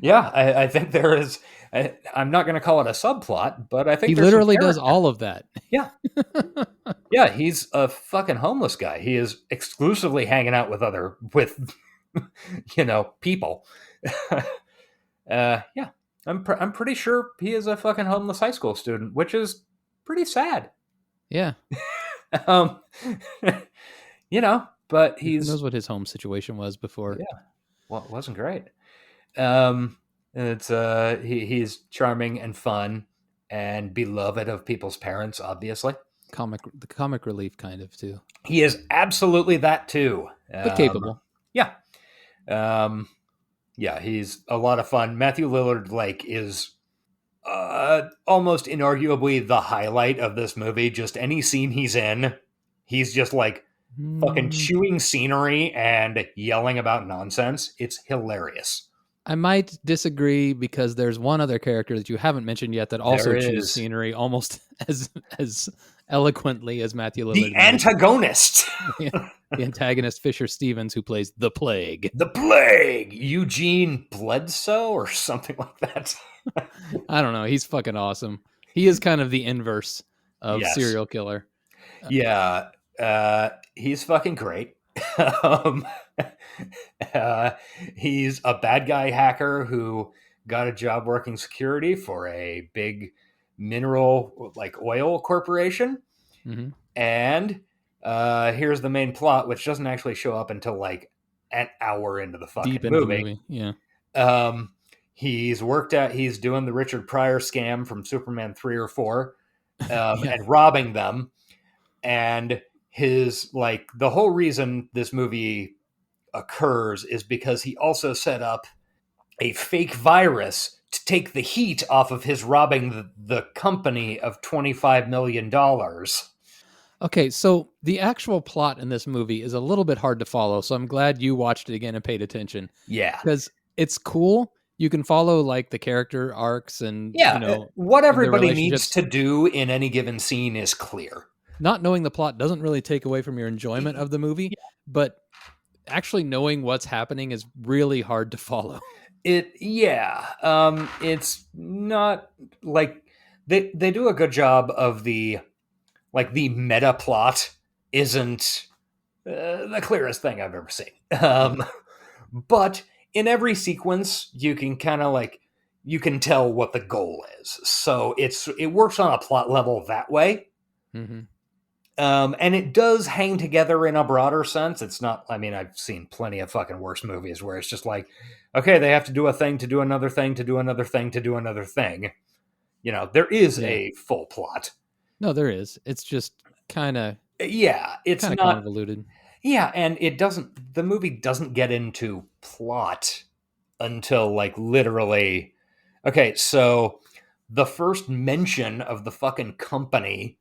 Yeah, I think there is. I'm not going to call it a subplot, but I think He there's literally some does character. all of that. Yeah. Yeah, he's a fucking homeless guy. He is exclusively hanging out with people. Yeah, I'm pretty sure he is a fucking homeless high school student, which is pretty sad. Yeah. But Who knows what his home situation was before. Yeah. Well, it wasn't great. It's he's charming and fun and beloved of people's parents, obviously. The comic relief kind of too. He is absolutely that too. But capable. Yeah. Yeah, he's a lot of fun. Matthew Lillard is almost inarguably the highlight of this movie. Just any scene he's in, he's just fucking chewing scenery and yelling about nonsense. It's hilarious. I might disagree because there's one other character that you haven't mentioned yet that also chews scenery almost as eloquently as Matthew Lillard. The antagonist. Yeah, the antagonist, Fisher Stevens, who plays the Plague. The Plague! Eugene Bledsoe or something like that. I don't know. He's fucking awesome. He is kind of the inverse of serial killer. Yeah. He's fucking great. He's a bad guy hacker who got a job working security for a big mineral oil corporation. Mm-hmm. And here's the main plot, which doesn't actually show up until an hour into the fucking movie. Yeah. He's doing the Richard Pryor scam from Superman 3 or 4 and robbing them. And his the whole reason this movie occurs is because he also set up a fake virus to take the heat off of his robbing the company of $25 million. Okay, so the actual plot in this movie is a little bit hard to follow, so I'm glad you watched it again and paid attention. Yeah. Because it's cool. You can follow the character arcs and what everybody needs to do in any given scene is clear. Not knowing the plot doesn't really take away from your enjoyment of the movie, but actually knowing what's happening is really hard to follow. It's not like they do a good job of the meta plot isn't the clearest thing I've ever seen. But in every sequence, you can kind of you can tell what the goal is. So it works on a plot level that way. Mm-hmm. And it does hang together in a broader sense. It's not, I mean, I've seen plenty of fucking worse movies where it's just like, okay, they have to do a thing to do another thing to do another thing to do another thing. There is a full plot. No, there is. It's just kind of it's not convoluted. Yeah, and the movie doesn't get into plot until literally, okay, so the first mention of the fucking company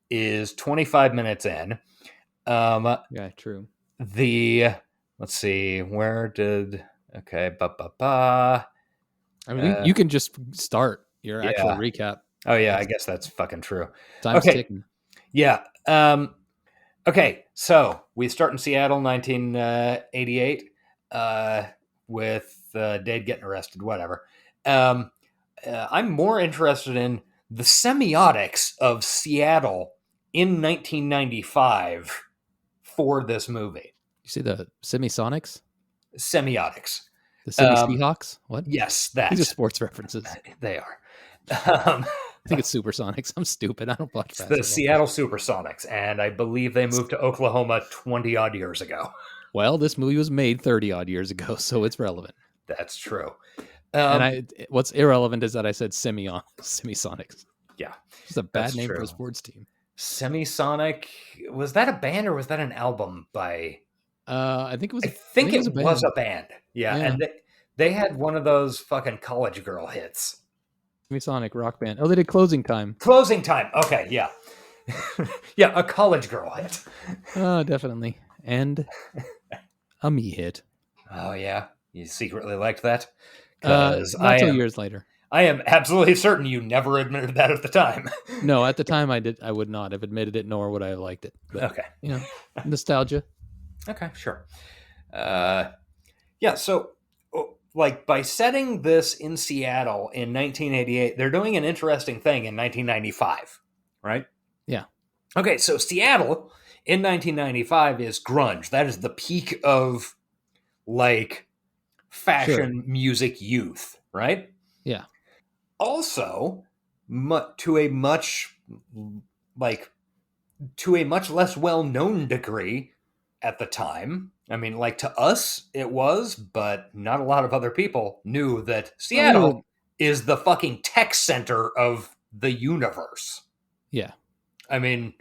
is 25 minutes in. Yeah, true. Let's see, I mean, you can just start your actual recap. Oh yeah, I guess that's fucking true. Time's ticking. Yeah. Okay, so we start in Seattle, 1988, with Dade getting arrested, whatever. I'm more interested in the semiotics of Seattle in 1995 for this movie. You see the Semisonics? Semiotics. The Semi Seahawks? What? Yes, these are sports references. They are. I think it's Supersonics. I'm stupid. I don't watch basketball. The Seattle Supersonics, and I believe they moved to Oklahoma 20-odd years ago. Well, this movie was made 30-odd years ago, so it's relevant. That's true. And what's irrelevant is that I said Semisonics. Yeah. It's a bad name for a sports team. Semisonic, was that a band or was that an album by... I think it was. I think it was a band. Yeah, and they had one of those fucking college girl hits. Semisonic rock band. Oh, they did Closing Time. Closing Time. Okay, yeah. Yeah, a college girl hit. Oh, definitely. And a me hit. Oh, yeah. You secretly liked that? Not until years later. I am absolutely certain you never admitted that at the time. No, at the time I would not have admitted it, nor would I have liked it. But, okay. Nostalgia. Okay, sure. So by setting this in Seattle in 1988, they're doing an interesting thing in 1995, right? Yeah. Okay, so Seattle in 1995 is grunge. That is the peak of fashion, music, youth, right? Yeah. Also, to a much less well-known degree at the time. I mean, to us, it was, but not a lot of other people knew that Seattle is the fucking tech center of the universe. Yeah. I mean,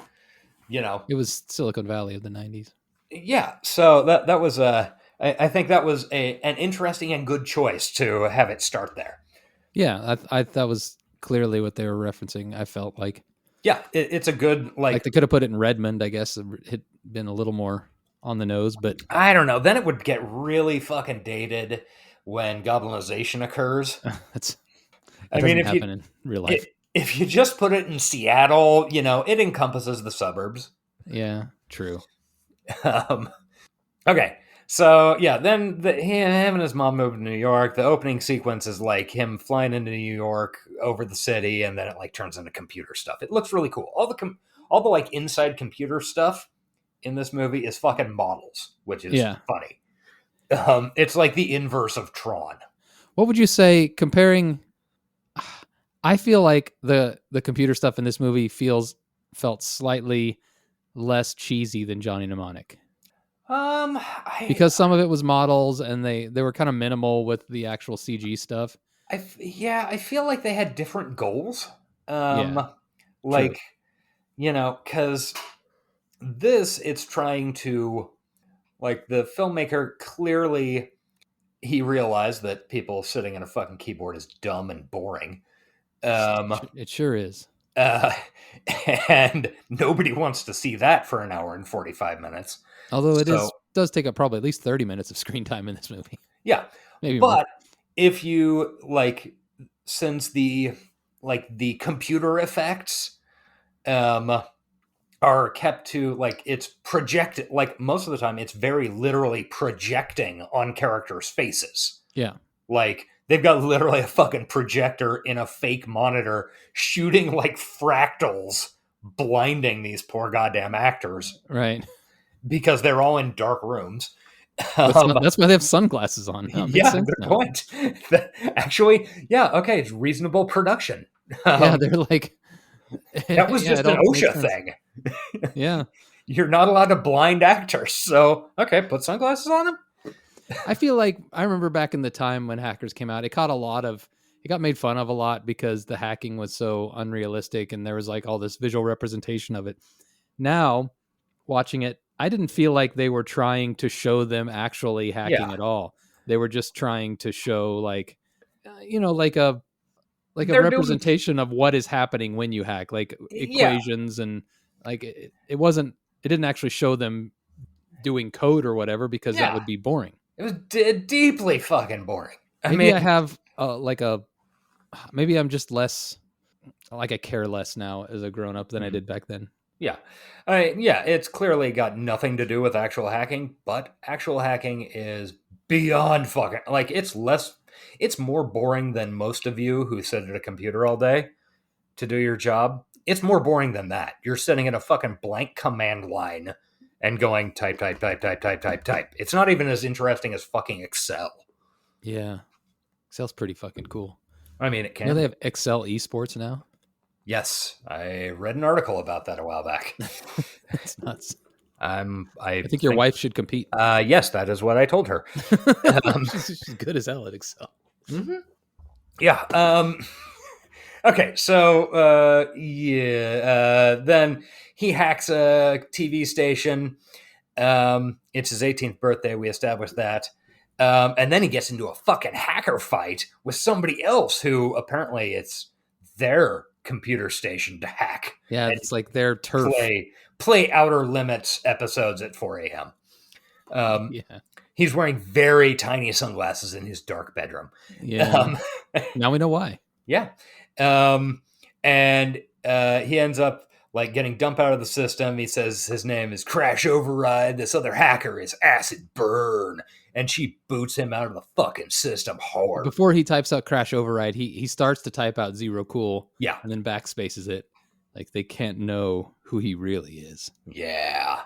it was Silicon Valley of the 90s. Yeah. So that was I think that was an interesting and good choice to have it start there. Yeah, I that was clearly what they were referencing. I felt like. Yeah, it's a good they could have put it in Redmond. I guess it had been a little more on the nose, but I don't know. Then it would get really fucking dated when goblinization occurs. I mean, if happen in real life. If you just put it in Seattle, it encompasses the suburbs. Yeah, true. Okay, so yeah, then him and his mom moved to New York. The opening sequence is him flying into New York over the city, and then it turns into computer stuff. It looks really cool. All the inside computer stuff in this movie is fucking models, which is funny. It's the inverse of Tron. What would you say comparing? I feel like the computer stuff in this movie felt slightly less cheesy than Johnny Mnemonic. Because some of it was models and they were kind of minimal with the actual CG stuff. I feel like they had different goals. Because it's trying to, the filmmaker clearly, he realized that people sitting at a fucking keyboard is dumb and boring. It sure is. And nobody wants to see that for an hour and 45 minutes. Although it does take up probably at least 30 minutes of screen time in this movie. Yeah. Maybe but more. If you since the computer effects are kept to like it's projected. Like most of the time, it's very literally projecting on characters' faces. Yeah. Like they've got literally a fucking projector in a fake monitor shooting like fractals, blinding these poor goddamn actors Right. because they're all in dark rooms. That's why they have sunglasses on. No, it makes Yeah, sense good now. point. Actually, yeah, okay, it's reasonable production. Yeah, they're like that was yeah, just it an all makes OSHA sense. thing. Yeah. You're not allowed to blind actors, so okay, put sunglasses on them. I feel like I remember back in the time when hackers came out, it got made fun of a lot because the hacking was so unrealistic and there was like all this visual representation of it. Now, watching it, I didn't feel like they were trying to show them actually hacking at all. They were just trying to show like, like a They're doing- representation of what is happening when you hack, like equations and like it didn't actually show them doing code or whatever because that would be boring. It was deeply fucking boring. Maybe I have maybe I'm just less like I care less now as a grown up than I did back then. Yeah. It's clearly got nothing to do with actual hacking, but actual hacking is beyond fucking like it's more boring than most of you who sit at a computer all day to do your job. It's more boring than that. You're sitting in a fucking blank command line and going type, type, type, type, type, type, type. It's not even as interesting as fucking Excel. Yeah. Excel's pretty fucking cool. I mean, it can. You know they have Excel esports now? Yes. I read an article about that a while back. That's nuts. I think your wife should compete. Yes, that is what I told her. She's good as hell at Excel. Mm-hmm. Yeah. Okay, so then he hacks a TV station. It's his 18th birthday. We established that. And then he gets into a fucking hacker fight with somebody else who apparently it's their computer station to hack. Yeah, it's like their turf. Play Outer Limits episodes at 4 a.m. Yeah. He's wearing very tiny sunglasses in his dark bedroom. Yeah. Now we know why. Yeah. And he ends up like getting dumped out of the system. He says his name is Crash Override. This other hacker is Acid Burn. And she boots him out of the fucking system hard. Before he types out Crash Override, he starts to type out Zero Cool. Yeah. And then backspaces it. Like they can't know who he really is. Yeah.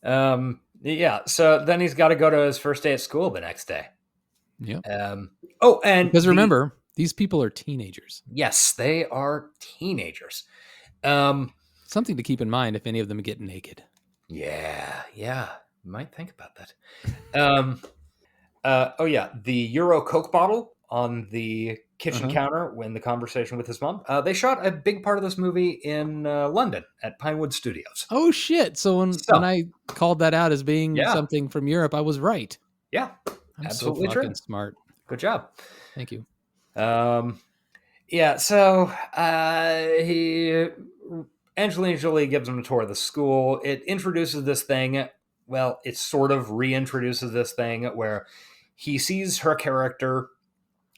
Yeah. So then he's got to go to his first day at school the next day. Yeah. And because remember, these people are teenagers. Yes, they are teenagers. Something to keep in mind if any of them get naked. Yeah. You might think about that. The Euro Coke bottle on the kitchen counter when the conversation with his mom. They shot a big part of this movie in London at Pinewood Studios. Oh shit! So when I called that out as being something from Europe, I was right. Yeah, I'm absolutely so fucking true. smart. Good job. Thank you. Angelina Jolie gives him a tour of the school. It introduces this thing. Well, it sort of reintroduces this thing where he sees her character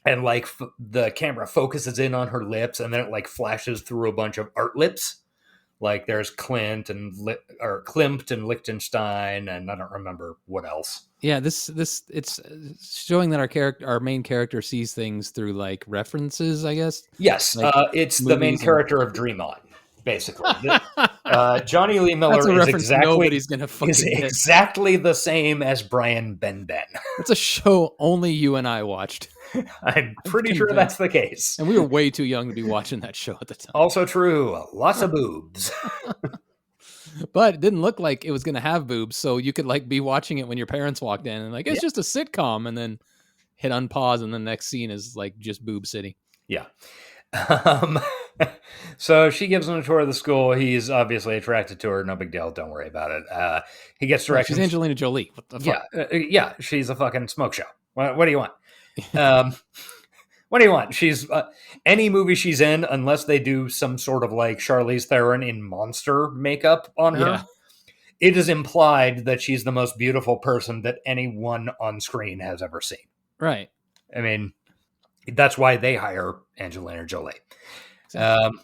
and like the camera focuses in on her lips and then it like flashes through a bunch of art lips. Like there's Klimt and Liechtenstein and I don't remember what else. Yeah, this it's showing that our main character sees things through like references, I guess. Yes, like it's the main character of Dream On, basically. Johnny Lee Miller is exactly the same as Brian Ben. It's a show only you and I watched. I'm pretty sure that's the case. And we were way too young to be watching that show at the time. Also true. Lots of boobs. But it didn't look like it was going to have boobs, so you could like be watching it when your parents walked in and like, it's just a sitcom, and then hit unpause, and the next scene is like just boob city. Yeah. So she gives him a tour of the school. He's obviously attracted to her. No big deal. Don't worry about it. He gets directions. She's Angelina Jolie. What the fuck? Yeah. She's a fucking smoke show. What do you want? What do you want? She's any movie she's in, unless they do some sort of like Charlize Theron in monster makeup on her, it is implied that she's the most beautiful person that anyone on screen has ever seen. Right. I mean, that's why they hire Angelina Jolie. Exactly.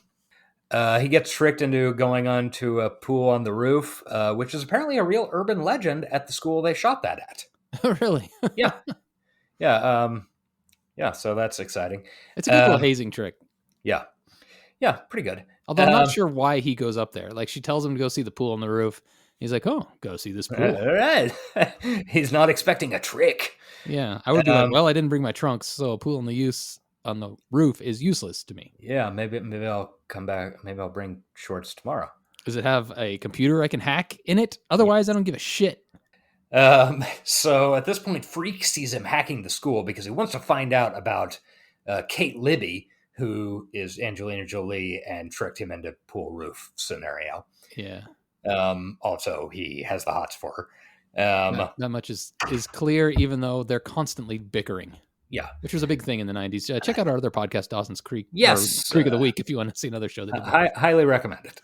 He gets tricked into going onto a pool on the roof, which is apparently a real urban legend at the school they shot that at. Really? Yeah. Yeah. Yeah. So that's exciting. It's a good little hazing trick. Yeah. Yeah. Pretty good. Although I'm not sure why he goes up there. Like, she tells him to go see the pool on the roof. He's like, "Oh, go see this pool." All right. He's not expecting a trick. Yeah. I would be like, well, I didn't bring my trunks, so a pool on the roof is useless to me. Yeah. Maybe I'll come back. Maybe I'll bring shorts tomorrow. Does it have a computer I can hack in it? Otherwise, I don't give a shit. So at this point, Freak sees him hacking the school because he wants to find out about Kate Libby, who is Angelina Jolie and tricked him into pool roof scenario. Yeah. Also, he has the hots for her. That much is clear, even though they're constantly bickering. Yeah. Which was a big thing in the 90s. Check out our other podcast, Dawson's Creek. Yes. Creek of the Week, if you want to see another show. That highly recommend it.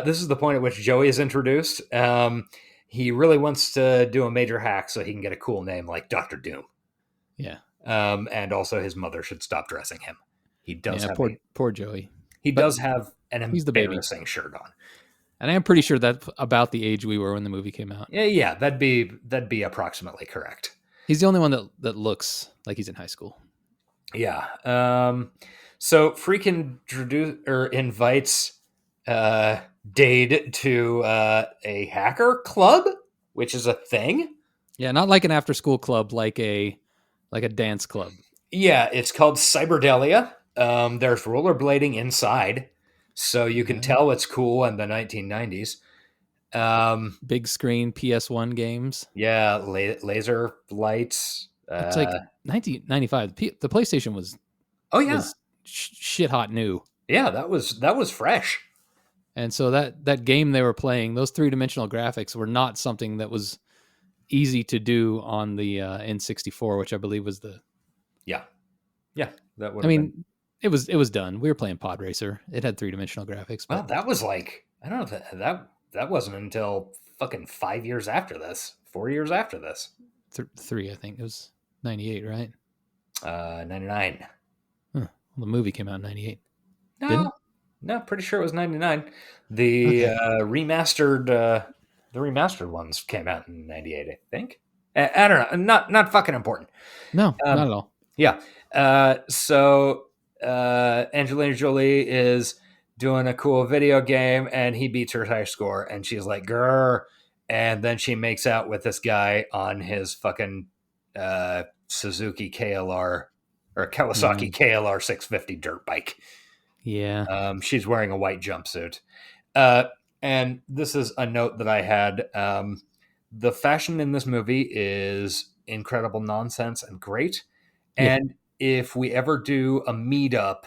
This is the point at which Joey is introduced. He really wants to do a major hack so he can get a cool name like Dr. Doom. Yeah. And also his mother should stop dressing him. He does have poor Joey. He does have an he's the baby. embarrassing shirt on. And I am pretty sure that's about the age we were when the movie came out. Yeah, that'd be approximately correct. He's the only one that looks like he's in high school. Yeah. So Freak invites Dade to a hacker club, which is a thing. Yeah, not like an after school club, like a dance club. Yeah, it's called Cyberdelia. There's rollerblading inside, so you can tell it's cool in the 1990s. Big screen PS1 games. Yeah, laser lights. It's like 1995. The PlayStation was shit hot new. Yeah, that was fresh. And so that game they were playing, those 3-dimensional graphics were not something that was easy to do on the N64, which I believe was the that would. I mean, it was done. We were playing Pod Racer. It had 3-dimensional graphics. Well, that was like, I don't know, that wasn't until fucking 5 years after this, 4 years after this. 3, I think it was 98, right? 99. Huh. Well, the movie came out in 98. No, pretty sure it was 99. The remastered ones came out in 98, I think. I don't know. Not fucking important. No, not at all. Yeah. So Angelina Jolie is doing a cool video game, and he beats her high score, and she's like, grr. And then she makes out with this guy on his fucking Suzuki KLR or Kawasaki KLR 650 dirt bike. Yeah. She's wearing a white jumpsuit. And this is a note that I had. The fashion in this movie is incredible nonsense and great. Yeah. And if we ever do a meetup,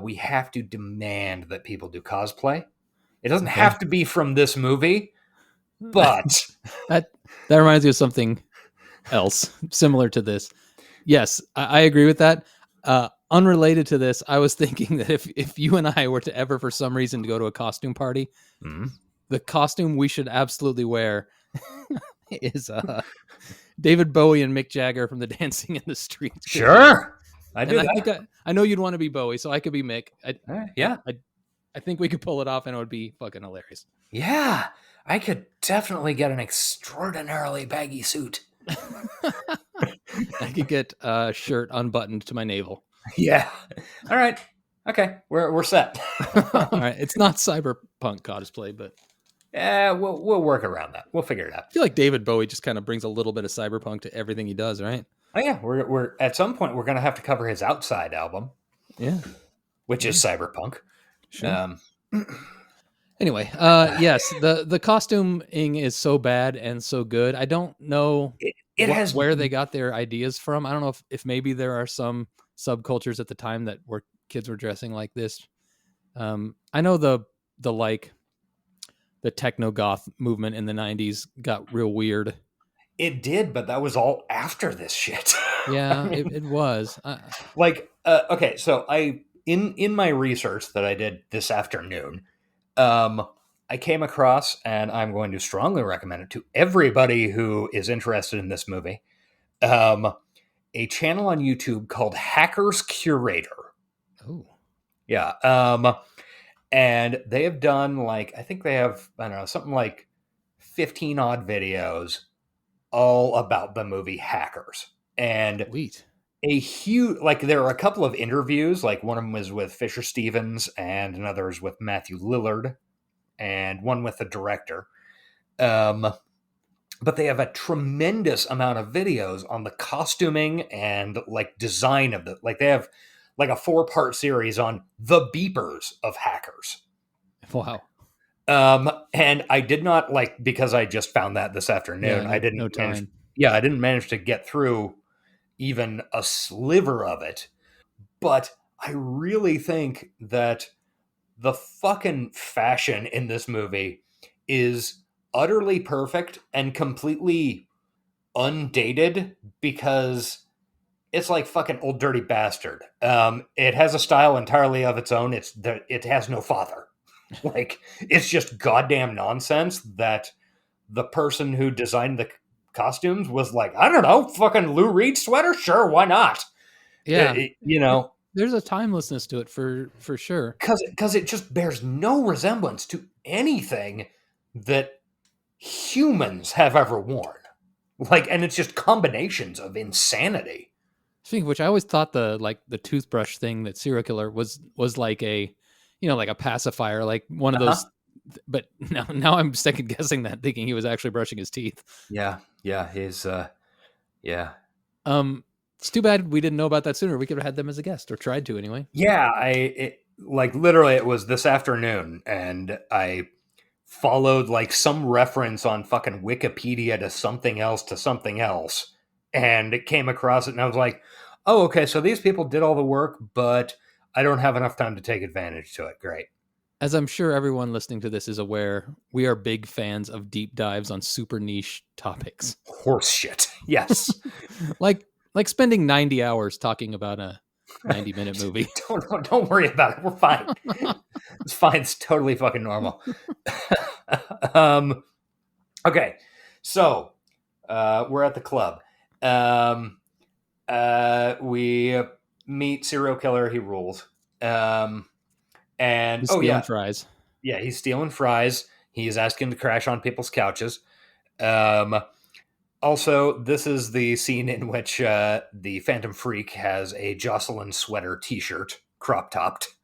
we have to demand that people do cosplay. It doesn't have to be from this movie, but that reminds me of something else similar to this. Yes, I agree with that. Unrelated to this, I was thinking that if you and I were to ever, for some reason, to go to a costume party, the costume we should absolutely wear is David Bowie and Mick Jagger from the Dancing in the Streets. Sure. I know you'd want to be Bowie, so I could be Mick. Yeah. I think we could pull it off, and it would be fucking hilarious. Yeah. I could definitely get an extraordinarily baggy suit. I could get a shirt unbuttoned to my navel. Yeah. All right. Okay. We're set. All right. It's not cyberpunk cosplay, but yeah, we'll work around that. We'll figure it out. I feel like David Bowie just kind of brings a little bit of cyberpunk to everything he does, right? Oh yeah. We're at some point we're gonna have to cover his Outside album. Yeah. Which is cyberpunk. Sure. Anyway, yes, the costuming is so bad and so good. I don't know where they got their ideas from. I don't know if maybe there are some subcultures at the time that where kids were dressing like this. I know the techno goth movement in the 90s got real weird. It did, but that was all after this shit. Yeah, I mean, it was. Okay, so in my research that I did this afternoon, I came across, and I'm going to strongly recommend it to everybody who is interested in this movie, a channel on YouTube called Hackers Curator. Oh. Yeah. And they have done like, I think they have, I don't know, something like 15 odd videos all about the movie Hackers. And Sweet. a huge, like, there are a couple of interviews, like one of them was with Fisher Stevens and another is with Matthew Lillard and one with the director. But they have a tremendous amount of videos on the costuming and like design of the, like they have like a 4-part series on the beepers of Hackers. Wow. And I did not like, because I just found that this afternoon. Yeah, I didn't no manage, time. I didn't manage to get through even a sliver of it. But I really think that the fucking fashion in this movie is utterly perfect and completely undated, because it's like fucking Old Dirty Bastard. It has a style entirely of its own. It has no father. Like, it's just goddamn nonsense that the person who designed the costumes was like, I don't know, fucking Lou Reed sweater? Sure, why not? Yeah. You know, There's a timelessness to it for sure. because it just bears no resemblance to anything that humans have ever worn. Like, and it's just combinations of insanity. Speaking of which, I always thought the toothbrush thing that serial killer was like a, like a pacifier, like one of those. But now I'm second guessing that, thinking he was actually brushing his teeth. Yeah, he's yeah. It's too bad we didn't know about that sooner. We could have had them as a guest, or tried to anyway. Yeah, like literally it was this afternoon, and I followed like some reference on fucking Wikipedia to something else, and it came across it, and I was like, oh, okay, so these people did all the work, but I don't have enough time to take advantage to it. Great. As I'm sure everyone listening to this is aware, we are big fans of deep dives on super niche topics. Horse shit. Yes. like spending 90 hours talking about a 90-minute movie. Don't worry about it. We're fine. It's fine. It's totally fucking normal. Okay. So, we're at the club. We meet serial killer. He rules. And He's stealing fries. Yeah, he's stealing fries. He's asking to crash on people's couches. Also, this is the scene in which the Phantom Freak has a Jocelyn sweater t-shirt, crop-topped,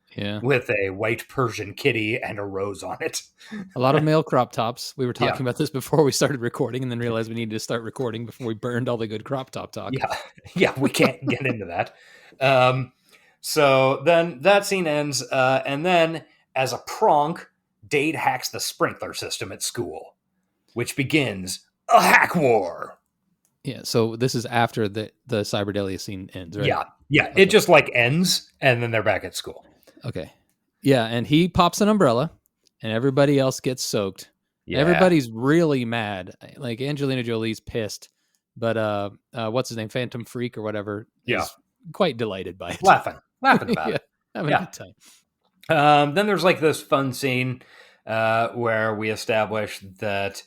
with a white Persian kitty and a rose on it. A lot of male crop tops. We were talking about this before we started recording, and then realized we needed to start recording before we burned all the good crop top talk. Yeah, we can't get into that. So then that scene ends, and then, as a prank, Dade hacks the sprinkler system at school, which begins a hack war. Yeah, so this is after the Cyberdelia scene ends, right? Yeah. Okay. It just like ends, and then they're back at school. Okay. Yeah, and he pops an umbrella, and everybody else gets soaked. Yeah. Everybody's really mad. Like, Angelina Jolie's pissed, but what's his name, Phantom Freak or whatever, is quite delighted by it. Laughing about it. Having a good time. Then there's like this fun scene where we establish that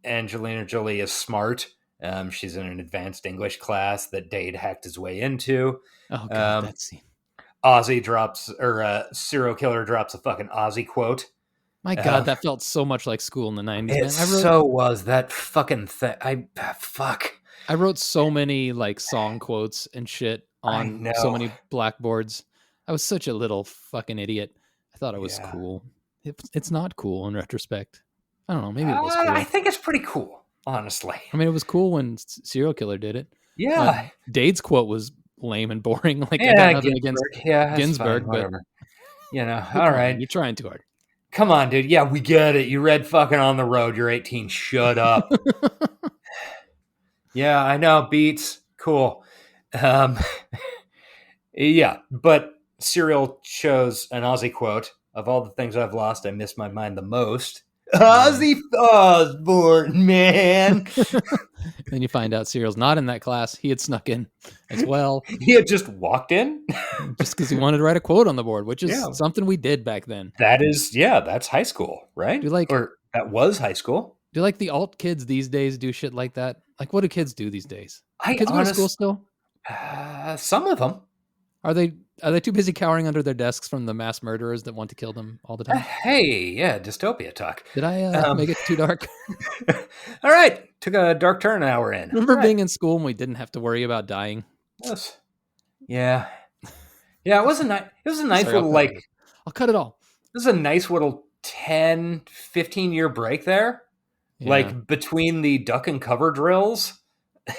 Angelina Jolie is smart. She's in an advanced English class that Dade hacked his way into. Oh god, that scene. Serial killer drops a fucking Aussie quote. My god, that felt so much like school in the 90s. It was that fucking thing. I wrote so many like song quotes and shit on so many blackboards. I was such a little fucking idiot. I thought it was cool. It's not cool in retrospect. I don't know. Maybe it was cool. I think it's pretty cool, honestly. I mean, it was cool when Serial Killer did it. Yeah. Dade's quote was lame and boring. Like, I got nothing against Ginsburg, fine, whatever. But all right. You're trying too hard. Come on, dude. Yeah, we get it. You read fucking On the Road. You're 18. Shut up. Yeah, I know. Beats. Cool. Yeah, but Serial chose an Aussie quote. Of all the things I've lost, I miss my mind the most. Ozzy Osbourne, man. Then you find out Serial's not in that class. He had snuck in as well. He had just walked in? Just because he wanted to write a quote on the board, which is something we did back then. That's high school, right? That was high school. Do like the alt kids these days do shit like that? Like, what do kids do these days? Kids go to school still? Some of them. Are they too busy cowering under their desks from the mass murderers that want to kill them all the time? Hey, yeah, dystopia talk. Did I make it too dark? All right, took a dark turn an hour in. Remember All right. being in school and we didn't have to worry about dying? Yes. Yeah. Yeah, it was a nice Sorry, little like I'll cut it all. this is a nice little 10, 15 year break there. Yeah. Like between the duck and cover drills.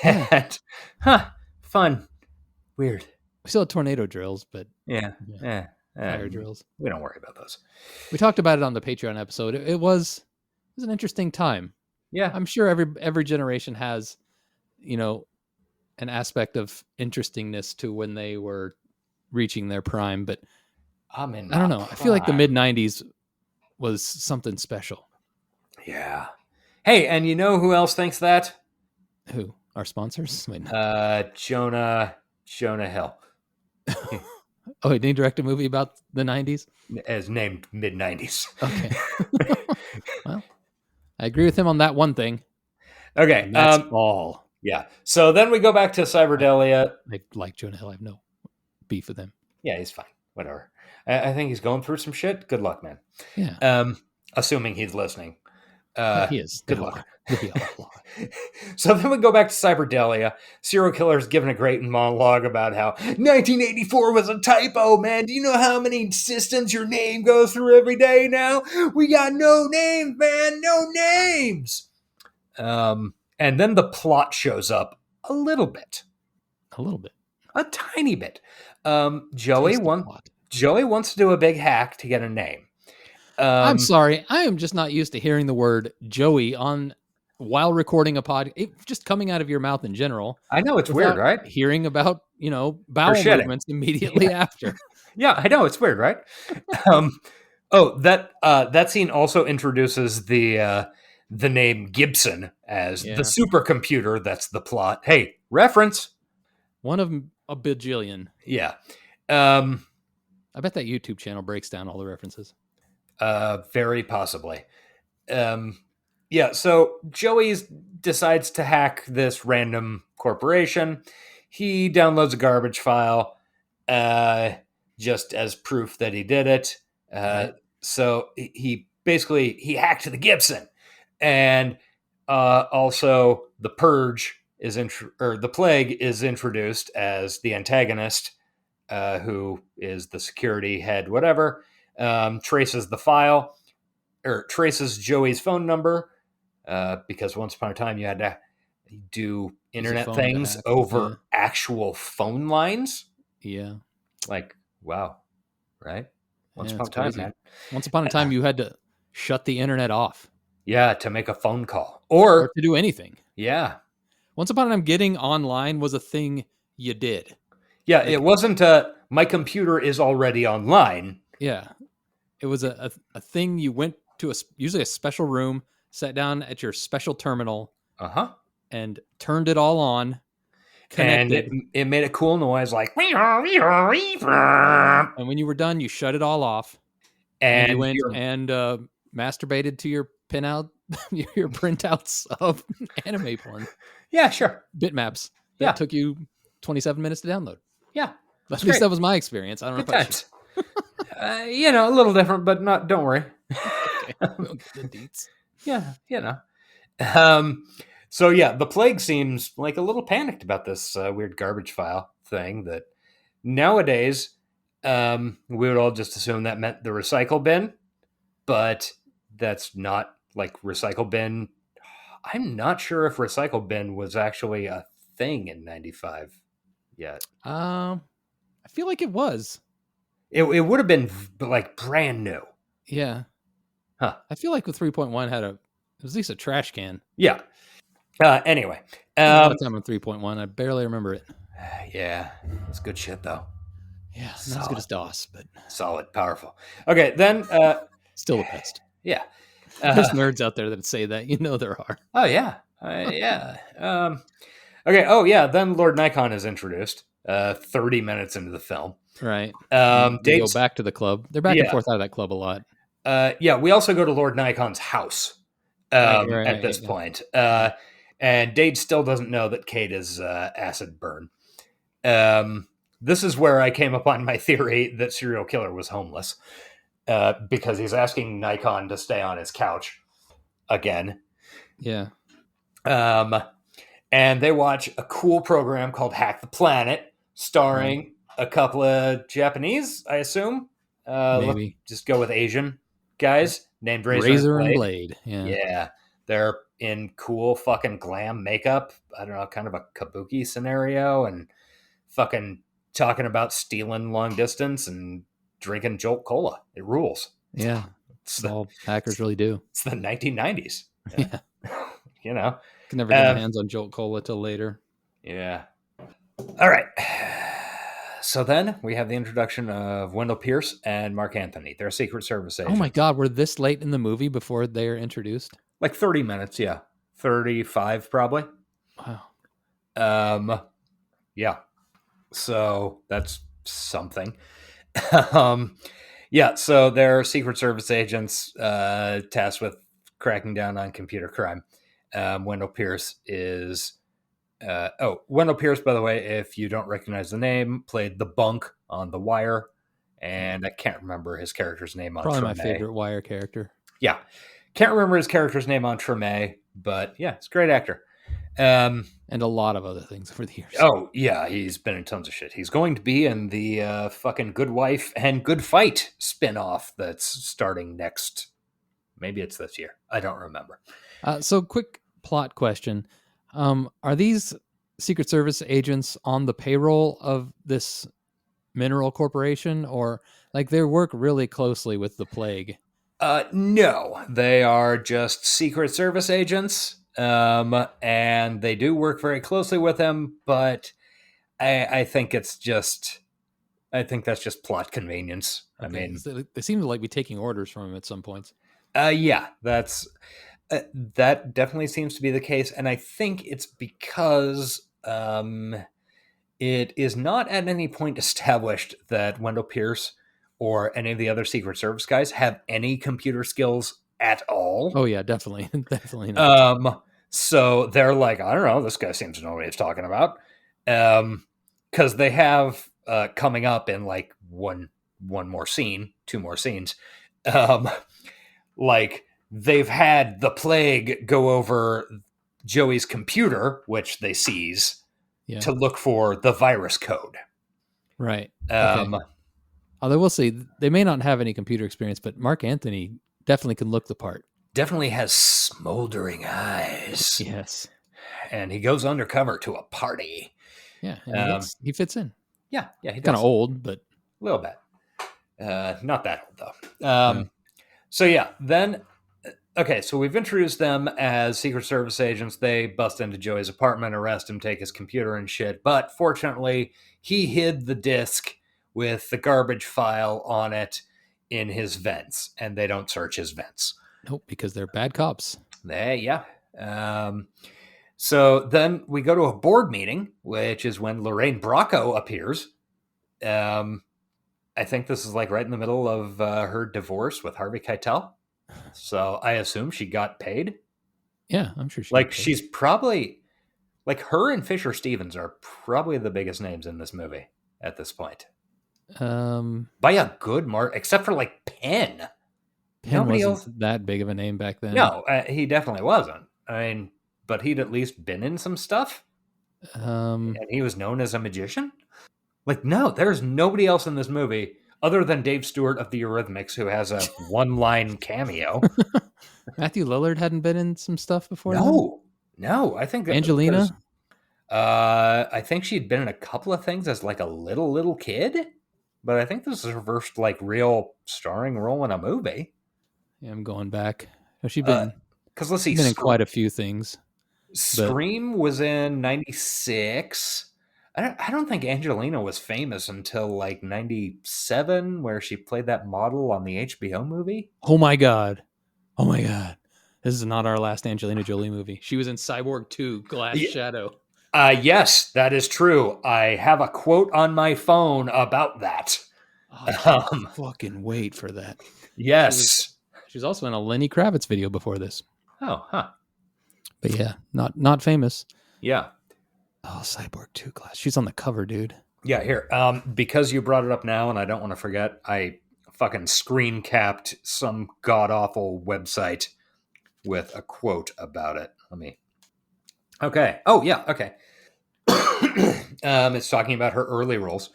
Yeah. And fun. Weird. We still had tornado drills, but Yeah. fire drills. We don't worry about those. We talked about it on the Patreon episode. It was an interesting time. Yeah. I'm sure every generation has, an aspect of interestingness to when they were reaching their prime, but I don't know. I feel like the mid 90s was something special. Yeah. Hey, and you know who else thinks that? Who? Our sponsors? Wait, no. Jonah Hill. Oh, did he direct a movie about the 90s? As named mid 90s. Okay. Well, I agree with him on that one thing. Okay. And that's all. Yeah. So then we go back to Cyberdelia. I like Jonah Hill. I have no beef with him. Yeah, he's fine. Whatever. I think he's going through some shit. Good luck, man. Yeah. Assuming he's listening. He is. Good luck. Luck. So then we go back to Cyberdelia. Serial killer's giving a great monologue about how 1984 was a typo, man. Do you know how many systems your name goes through every day now? We got no names, man. No names. And then the plot shows up a little bit. A little bit. A tiny bit. Joey wants to do a big hack to get a name. I'm sorry. I am just not used to hearing the word Joey while recording a pod. Just coming out of your mouth in general. I know it's weird, right? Hearing about bowel movements immediately after. Yeah, I know it's weird, right? That scene also introduces the name Gibson as the supercomputer. That's the plot. Hey, reference. One of a bajillion. Yeah. I bet that YouTube channel breaks down all the references. Very possibly. So Joey decides to hack this random corporation. He downloads a garbage file just as proof that he did it. So he hacked the Gibson. And also the Purge the Plague is introduced as the antagonist, who is the security head, whatever. Traces the file, or traces Joey's phone number, because once upon a time you had to do internet things over actual phone lines. Yeah. Like, wow. Right? Once upon a time, man. Once upon a time you had to shut the internet off. Yeah, to make a phone call. Or to do anything. Yeah. Once upon a time, getting online was a thing you did. Yeah, it wasn't my computer is already online. Yeah. It was a thing you went to usually a special room, sat down at your special terminal, and turned it all on, connected. And it made a cool noise like... And when you were done, you shut it all off. And you went and masturbated to your your printouts of anime porn. Yeah, sure. Bitmaps. That took you 27 minutes to download. Yeah. At least that was my experience. I don't know about you. A little different, but don't worry. Okay. We'll get the deets. Yeah, So the Plague seems like a little panicked about this weird garbage file thing that nowadays we would all just assume that meant the recycle bin, but that's not like recycle bin. I'm not sure if recycle bin was actually a thing in 95 yet. I feel like it was. It would have been like brand new. Yeah. Huh. I feel like the 3.1 it was at least a trash can. Yeah. Anyway. A lot of time on 3.1. I barely remember it. Yeah. It's good shit, though. Yeah. Not as good as DOS, but... Solid. Powerful. Okay, then... Still the best. Yeah. There's nerds out there that say that. There are. Oh, yeah. Yeah. Okay. Oh, yeah. Then Lord Nikon is introduced 30 minutes into the film. Right. They go back to the club. They're back and forth out of that club a lot. We also go to Lord Nikon's house at this point. And Dade still doesn't know that Kate is acid burn. this is where I came upon my theory that serial killer was homeless, because he's asking Nikon to stay on his couch again. Yeah. And they watch a cool program called Hack the Planet, starring a couple of Japanese, I assume. Maybe. Just go with Asian guys named Razor and Blade. Yeah. Yeah. They're in cool fucking glam makeup. I don't know, kind of a kabuki scenario, and fucking talking about stealing long distance and drinking Jolt Cola. It rules. Yeah. All hackers really do. It's the 1990s. Yeah. You know? Can never get my hands on Jolt Cola till later. Yeah. All right. So then we have the introduction of Wendell Pierce and Mark Anthony. They're Secret Service agents. Oh my God, we're this late in the movie before they're introduced? Like 30 minutes, yeah. 35 probably. Wow. Yeah. So that's something. Yeah, so they're Secret Service agents tasked with cracking down on computer crime. Wendell Pierce is... Wendell Pierce, by the way, if you don't recognize the name, played the Bunk on The Wire, and I can't remember his character's name on Probably Treme. my favorite Wire character. Yeah. Can't remember his character's name on Treme, but yeah, it's a great actor. And a lot of other things over the years. Oh, yeah, he's been in tons of shit. He's going to be in the fucking Good Wife and Good Fight spinoff that's starting next. Maybe it's this year. I don't remember. So quick plot question. Are these Secret Service agents on the payroll of this mineral corporation, or like they work really closely with the Plague? No, they are just Secret Service agents. And they do work very closely with him, but I think that's just plot convenience. Okay. I mean, they seem to like be taking orders from him at some points. Yeah, that definitely seems to be the case. And I think it's because, it is not at any point established that Wendell Pierce or any of the other Secret Service guys have any computer skills at all. Oh yeah, definitely. Definitely not. So they're like, I don't know, this guy seems to know what he's talking about. Because they have coming up in like one more scene, 2 more scenes. Like they've had the Plague go over Joey's computer, which they seize, to look for the virus code. Right. Okay. Although we'll see, they may not have any computer experience, but Mark Anthony definitely can look the part. Definitely has smoldering eyes. Yes. And he goes undercover to a party. Yeah. And he fits in. Yeah. Yeah. He does. Kind of old, but a little bit. Not that old though. So yeah, then, okay. So we've introduced them as Secret Service agents. They bust into Joey's apartment, arrest him, take his computer and shit. But fortunately he hid the disc with the garbage file on it in his vents, and they don't search his vents. Nope, because they're bad cops. Yeah. So then we go to a board meeting, which is when Lorraine Bracco appears. I think this is like right in the middle of her divorce with Harvey Keitel. So I assume she got paid. Yeah, I'm sure she like she's probably like her and Fisher Stevens are probably the biggest names in this movie at this point. By a good mark, except for like Penn. Nobody wasn't that big of a name back then. No, he definitely wasn't. I mean, but he'd at least been in some stuff. And he was known as a magician. Like, no, there's nobody else in this movie other than Dave Stewart of the Eurythmics, who has a one-line cameo. Matthew Lillard hadn't been in some stuff before. No, I think Angelina. I think she'd been in a couple of things as like a little kid, but I think this is her first like real starring role in a movie. Yeah, I'm going back. Has she been? Because let's see, been in quite a few things. Scream was in '96. I don't think Angelina was famous until like '97, where she played that model on the HBO movie. Oh my god! This is not our last Angelina Jolie movie. She was in Cyborg 2: Glass Shadow. Yes, that is true. I have a quote on my phone about that. Oh, fucking wait for that. Yes. She was also in a Lenny Kravitz video before this. Oh, huh. But yeah, not famous. Yeah. Oh, Cyborg 2 Glass. She's on the cover, dude. Yeah, here. Because you brought it up now, and I don't want to forget, I fucking screen capped some god awful website with a quote about it. Let me. Okay. Oh yeah. Okay. It's talking about her early roles.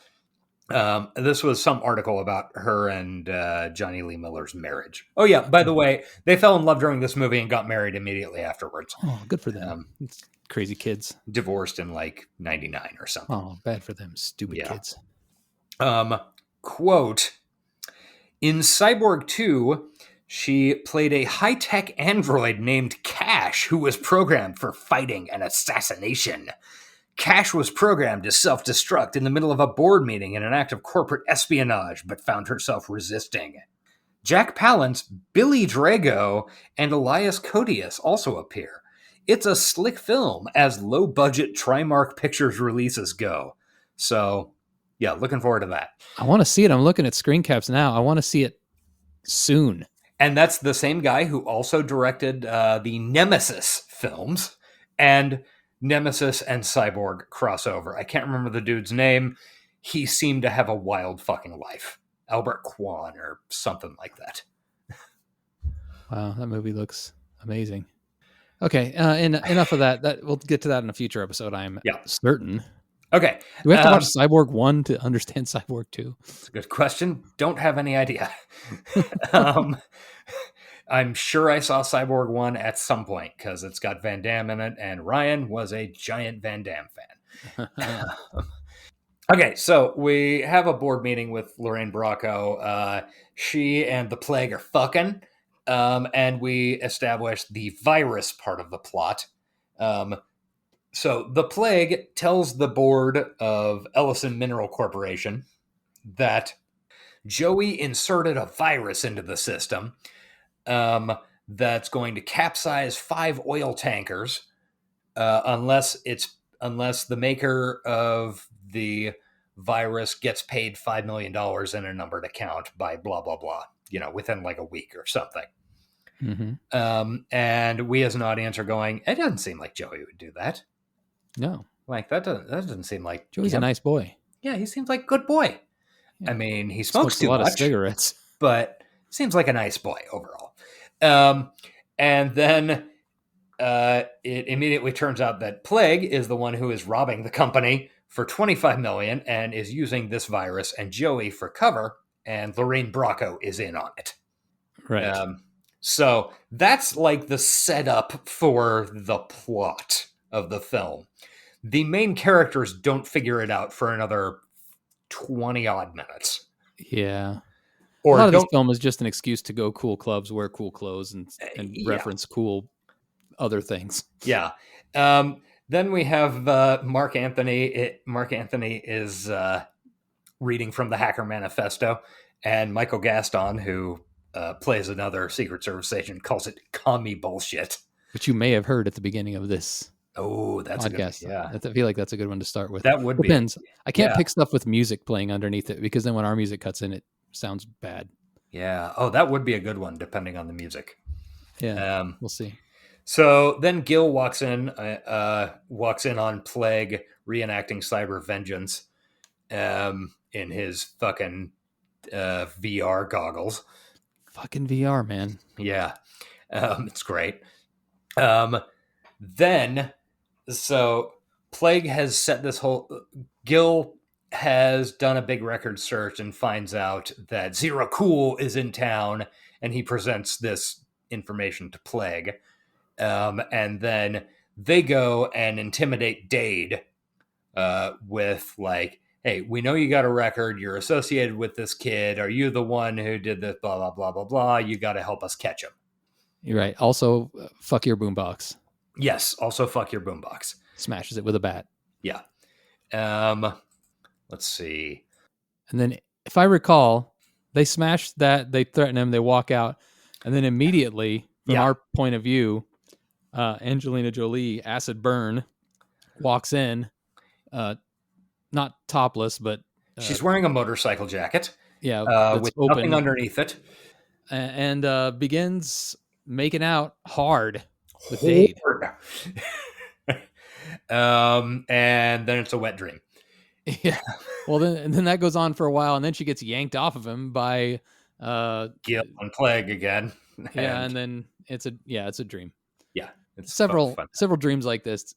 This was some article about her and Johnny Lee Miller's marriage. Oh yeah. By the way, they fell in love during this movie and got married immediately afterwards. Oh, good for them. It's crazy kids. Divorced in like '99 or something. Oh, bad for them. Stupid kids. Quote, in Cyborg 2, she played a high-tech android named Cash who was programmed for fighting and assassination. Cash was programmed to self-destruct in the middle of a board meeting in an act of corporate espionage, but found herself resisting. Jack Palance, Billy Drago, and Elias Koteas also appear. It's a slick film as low-budget Trimark Pictures releases go. So, yeah, looking forward to that. I want to see it. I'm looking at screen caps now. I want to see it soon. And that's the same guy who also directed the Nemesis films and Nemesis and Cyborg crossover. I can't remember the dude's name. He seemed to have a wild fucking life. Albert Kwan or something like that. Wow, that movie looks amazing. Okay, enough of that. We'll get to that in a future episode, I'm certain. Okay. Do we have to watch Cyborg 1 to understand Cyborg 2? That's a good question. Don't have any idea. I'm sure I saw Cyborg 1 at some point because it's got Van Damme in it, and Ryan was a giant Van Damme fan. Okay, so we have a board meeting with Lorraine Bracco. She and the Plague are fucking, and we establish the virus part of the plot. So the Plague tells the board of Ellison Mineral Corporation that Joey inserted a virus into the system that's going to capsize 5 oil tankers unless the maker of the virus gets paid $5 million in a numbered account by blah, blah, blah, within like a week or something. Mm-hmm. And we as an audience are going, it doesn't seem like Joey would do that. No. Like, that doesn't seem like... Joey's a nice boy. Yeah, he seems like a good boy. Yeah. I mean, he smokes too a lot much, of cigarettes, but seems like a nice boy overall. And then it immediately turns out that Plague is the one who is robbing the company for $25 million and is using this virus and Joey for cover, and Lorraine Bracco is in on it. Right. So that's like the setup for the plot of the film. The main characters don't figure it out for another 20 odd minutes. Yeah. Or a lot of this film is just an excuse to go cool clubs, wear cool clothes, and reference cool other things. Yeah. Then we have Mark Anthony. Mark Anthony is reading from the Hacker Manifesto, and Michael Gaston, who plays another Secret Service agent, calls it commie bullshit. Which you may have heard at the beginning of this. Oh, that's podcast. A good, yeah. I feel like that's a good one to start with. That would Depends. I can't pick stuff with music playing underneath it because then when our music cuts in, it sounds bad. Yeah. Oh, that would be a good one depending on the music. Yeah. We'll see. So then Gil walks in on Plague reenacting cyber vengeance in his fucking VR goggles. Fucking VR, man. Yeah. It's great. Then, so Plague has set this whole... Gil has done a big record search and finds out that Zero Cool is in town, and he presents this information to Plague. And then they go and intimidate Dade with like, hey, we know you got a record. You're associated with this kid. Are you the one who did this? Blah, blah, blah, blah, blah. You got to help us catch him. You're right. Also, fuck your boombox. Yes. Also, fuck your boombox. Smashes it with a bat. Yeah. Let's see. And then, if I recall, they smash that. They threaten him. They walk out. And then immediately, from our point of view, Angelina Jolie, acid burn, walks in, not topless, but she's wearing a motorcycle jacket. Yeah, with nothing underneath it, and begins making out hard with Dade. And then it's a wet dream. Yeah. Well, then that goes on for a while, and then she gets yanked off of him by Guilt and plague again. yeah, and then it's a dream. Yeah, it's Several fun. dreams like this.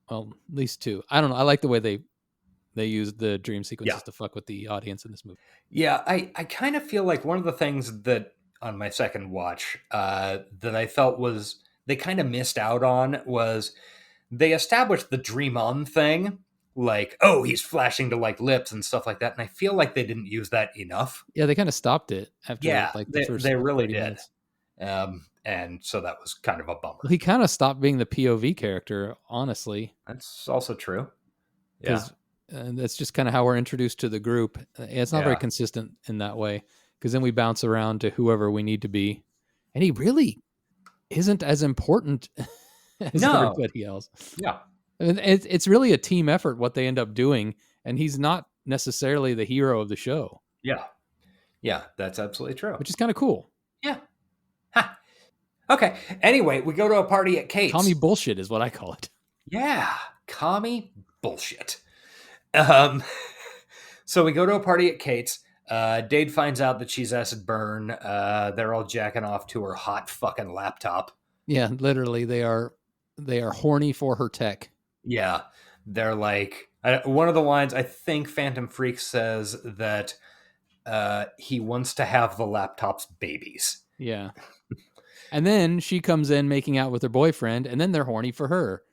Well, at least two. I don't know. I like the way they use the dream sequences to fuck with the audience in this movie. Yeah, I kind of feel like one of the things that on my second watch that I felt was they kind of missed out on was they established the dream on thing, like, oh, he's flashing to like lips and stuff like that, and I feel like they didn't use that enough. Yeah, they kind of stopped it after like the first. They really 30 did. minutes. And so that was kind of a bummer. Well, he kind of stopped being the POV character, honestly. That's also true. Yeah. And that's just kind of how we're introduced to the group. It's not very consistent in that way, because then we bounce around to whoever we need to be, and he really isn't as important as everybody else. Yeah, and it's really a team effort what they end up doing, and he's not necessarily the hero of the show. Yeah, that's absolutely true. Which is kind of cool. Yeah. Ha. Okay. Anyway, we go to a party at Kate's. Commie bullshit is what I call it. Yeah, commie bullshit. So we go to a party at Kate's. Dade finds out that she's acid burn. They're all jacking off to her hot fucking laptop. Yeah, literally, they are horny for her tech. Yeah, they're like one of the lines. I think Phantom Freak says that he wants to have the laptop's babies. Yeah, and then she comes in making out with her boyfriend, and then they're horny for her.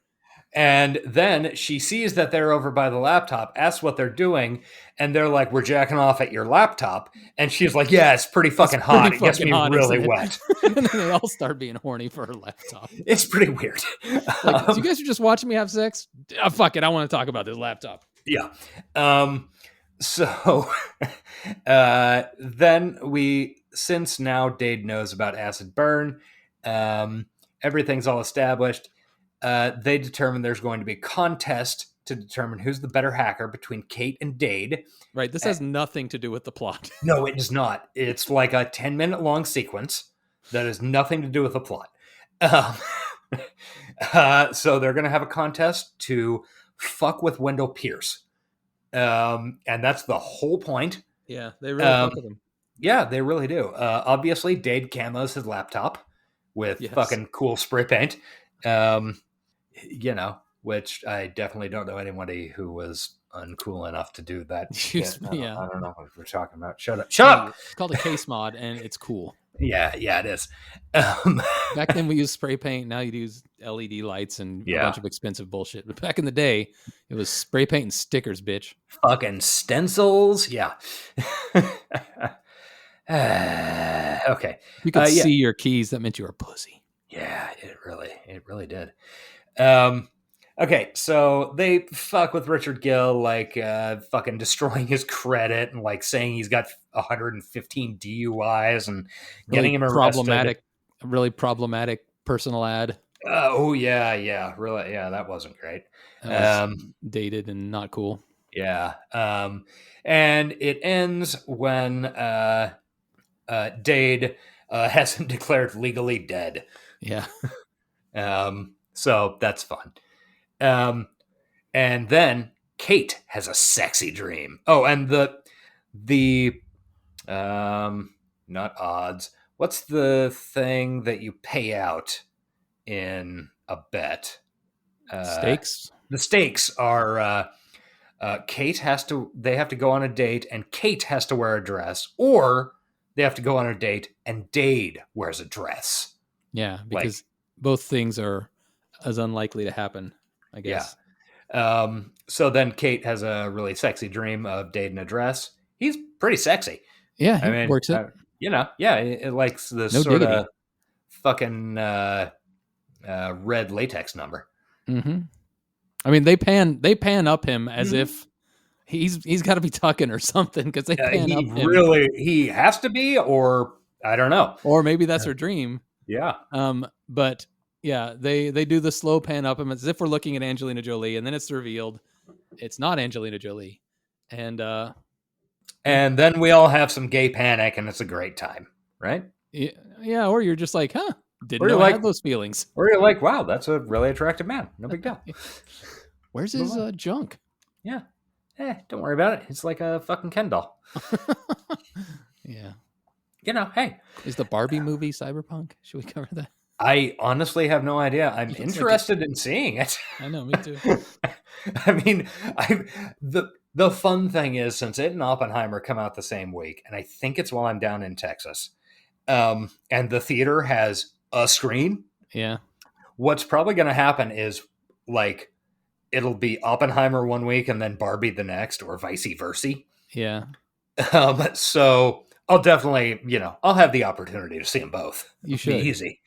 And then she sees that they're over by the laptop, asks what they're doing, and they're like, we're jacking off at your laptop. And she's like, yeah, it's pretty fucking hot. It gets me really wet. And then they all start being horny for her laptop. It's pretty weird. Like, you guys are just watching me have sex? Oh, fuck it. I want to talk about this laptop. Yeah. So then since now Dade knows about acid burn, everything's all established. They determine there's going to be a contest to determine who's the better hacker between Kate and Dade. Right. This has nothing to do with the plot. No, it does not. It's like a 10-minute long sequence that has nothing to do with the plot. So they're going to have a contest to fuck with Wendell Pierce. And that's the whole point. Yeah, they really fuck with him. Yeah, they really do. Obviously, Dade camos his laptop with fucking cool spray paint. Which I definitely don't know anybody who was uncool enough to do that. I don't know what we're talking about. Shut up. It's called a case mod, and it's cool. Yeah, it is. Back then we used spray paint. Now you use LED lights and a bunch of expensive bullshit. But back in the day, it was spray paint and stickers, bitch. Fucking stencils. Yeah. Okay. You could see your keys. That meant you were a pussy. Yeah, it really did. Okay, so they fuck with Richard Gill, like fucking destroying his credit and like saying he's got 115 DUIs and getting him arrested. Really problematic personal ad. Oh yeah, really, yeah, that wasn't great. Dated and not cool. Yeah, and it ends when Dade has him declared legally dead. Yeah. So that's fun. And then Kate has a sexy dream. Oh, and the not odds. What's the thing that you pay out in a bet? Stakes? The stakes are they have to go on a date and Kate has to wear a dress, or they have to go on a date and Dade wears a dress. Yeah, because both things are as unlikely to happen, I guess. Yeah. So then Kate has a really sexy dream of Dade in a dress. He's pretty sexy. Yeah, he works it. It likes the sort of fucking red latex number. Mm-hmm. I mean, they pan up him as if he's got to be tucking or something, because they pan up him. He has to be, or I don't know, or maybe that's her dream. Yeah. But yeah, they do the slow pan up him as if we're looking at Angelina Jolie, and then it's revealed it's not Angelina Jolie, and then we all have some gay panic, and it's a great time, right? Yeah, or you're just like, huh? Didn't know I had those feelings. Or you're like, wow, that's a really attractive man. No big deal. Where's his junk? Yeah. don't worry about it. It's like a fucking Ken doll. Yeah. Hey. Is the Barbie movie cyberpunk? Should we cover that? I honestly have no idea. I'm Looks like interested in seeing it. I know, me too. I mean, the fun thing is, since it and Oppenheimer come out the same week, and I think it's while I'm down in Texas, and the theater has a screen. Yeah. What's probably going to happen is, like, it'll be Oppenheimer one week and then Barbie the next, or vice versa. Yeah. So I'll definitely, I'll have the opportunity to see them both. You should. Be easy.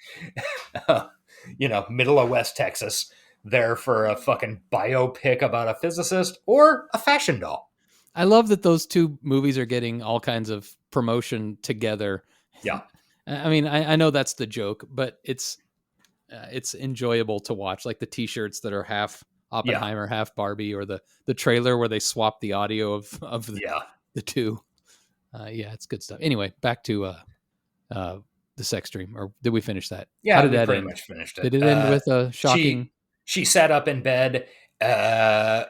Middle of West Texas, there for a fucking biopic about a physicist or a fashion doll. I love that those two movies are getting all kinds of promotion together. Yeah. I mean, I know that's the joke, but it's enjoyable to watch, like the T-shirts that are half Oppenheimer, half Barbie, or the trailer where they swap the audio of the two. It's good stuff. Anyway, back to the sex dream, or did we finish that? Yeah, how did we that pretty end? much finished it. Did it end with a shocking? She sat up in bed,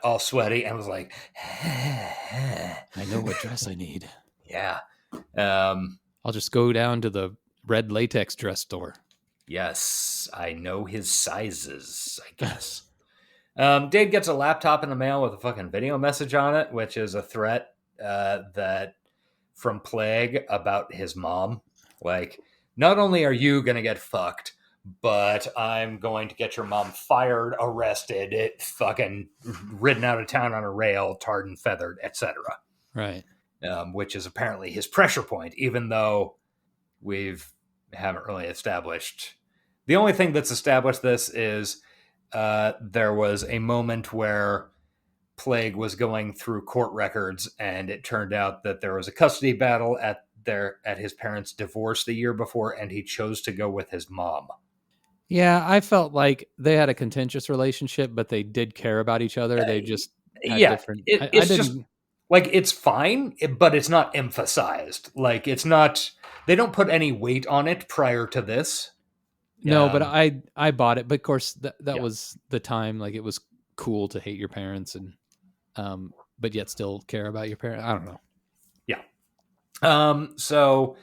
all sweaty, and was like, "I know what dress I need." Yeah. I'll just go down to the red latex dress store. Yes, I know his sizes, I guess. Dade gets a laptop in the mail with a fucking video message on it, which is a threat that from Plague about his mom. Like, not only are you going to get fucked, but I'm going to get your mom fired, arrested, fucking ridden out of town on a rail, tarred and feathered, etc. Right. Which is apparently his pressure point, even though haven't really established. The only thing that's established this is there was a moment where Plague was going through court records, and it turned out that there was a custody battle at his parents' divorce the year before, and he chose to go with his mom. Yeah, I felt like they had a contentious relationship, but they did care about each other. They just had different. It's just like, it's fine, but it's not emphasized. Like, it's not. They don't put any weight on it prior to this. No, but I bought it. But of course, that was the time. Like, it was cool to hate your parents, and but yet still care about your parents. I don't know. Yeah. So,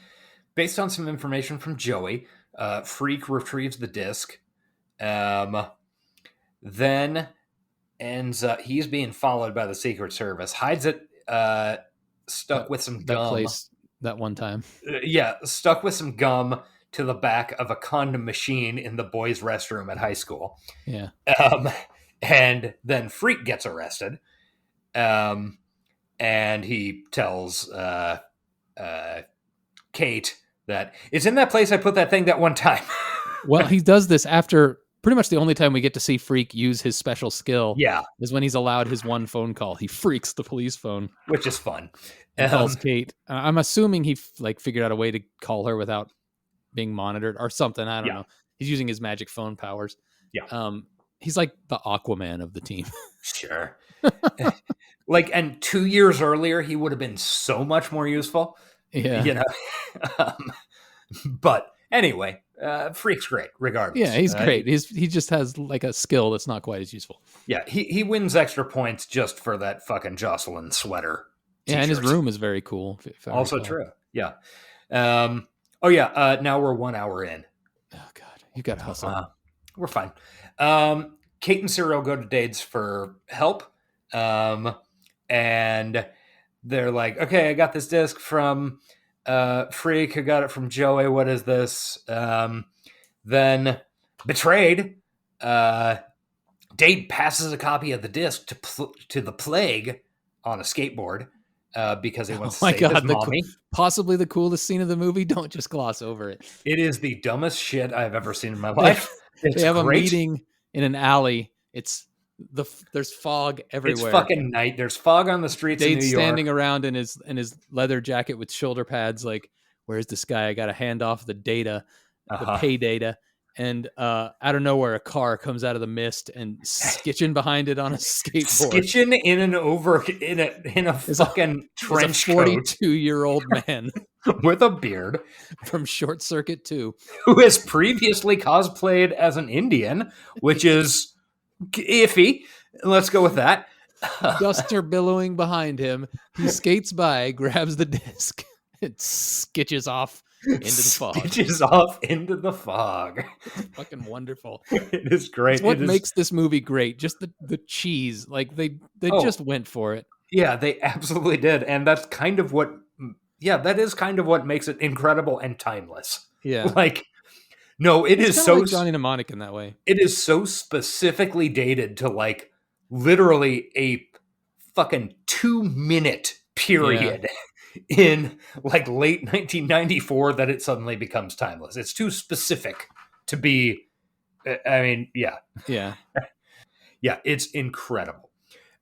based on some information from Joey, Freak retrieves the disc. Then ends up, he's being followed by the Secret Service. Hides it, stuck with some gum. That place that one time. Stuck with some gum to the back of a condom machine in the boys' restroom at high school. Yeah. And then Freak gets arrested. And he tells Kate that it's in that place I put that thing that one time. Well, he does this after pretty much the only time we get to see Freak use his special skill. Yeah. Is when he's allowed his one phone call. He freaks the police phone. Which is fun. And calls Kate. I'm assuming he figured out a way to call her without being monitored or something. I don't know. He's using his magic phone powers. Yeah. He's like the Aquaman of the team. Sure. And 2 years earlier, he would have been so much more useful. Yeah. But anyway, Freak's great, regardless. Yeah, he's great. He just has like a skill that's not quite as useful. Yeah, he wins extra points just for that fucking Jocelyn sweater. Yeah, and his room is very cool. Also true. Yeah. Now we're 1 hour in. Oh, God. You got to hustle. We're fine. Kate and Cyril go to Dade's for help. And they're like, okay, I got this disc from Freak. I got it from Joey. What is this? Then betrayed. Dade passes a copy of the disc to the Plague on a skateboard because he wants to save his mommy. Possibly the coolest scene of the movie. Don't just gloss over it. It is the dumbest shit I've ever seen in my life. They have great. A meeting in an alley. There's fog everywhere. It's fucking night. There's fog on the streets Dade's of New York. Standing around in his leather jacket with shoulder pads. Like, where's this guy? I got to hand off the data, the pay data. And out of nowhere, a car comes out of the mist and skitching behind it on a skateboard. Skitching in a fucking trench coat. 42-year-old man with a beard from Short Circuit 2, who has previously cosplayed as an Indian, which is iffy. Let's go with that. Dusts are billowing behind him. He skates by, grabs the disc, and skitches off into the fog. Skitches off into the fog. It's fucking wonderful. It is great. It's what makes this movie great. Just the cheese. Like they just went for it. Yeah, they absolutely did. And that's kind of what, that is kind of what makes it incredible and timeless. Yeah. Like, no, it is so like Johnny Mnemonic in that way. It is so specifically dated to like literally a fucking 2-minute period in like late 1994 that it suddenly becomes timeless. It's too specific to be, I mean, yeah. Yeah. Yeah, it's incredible.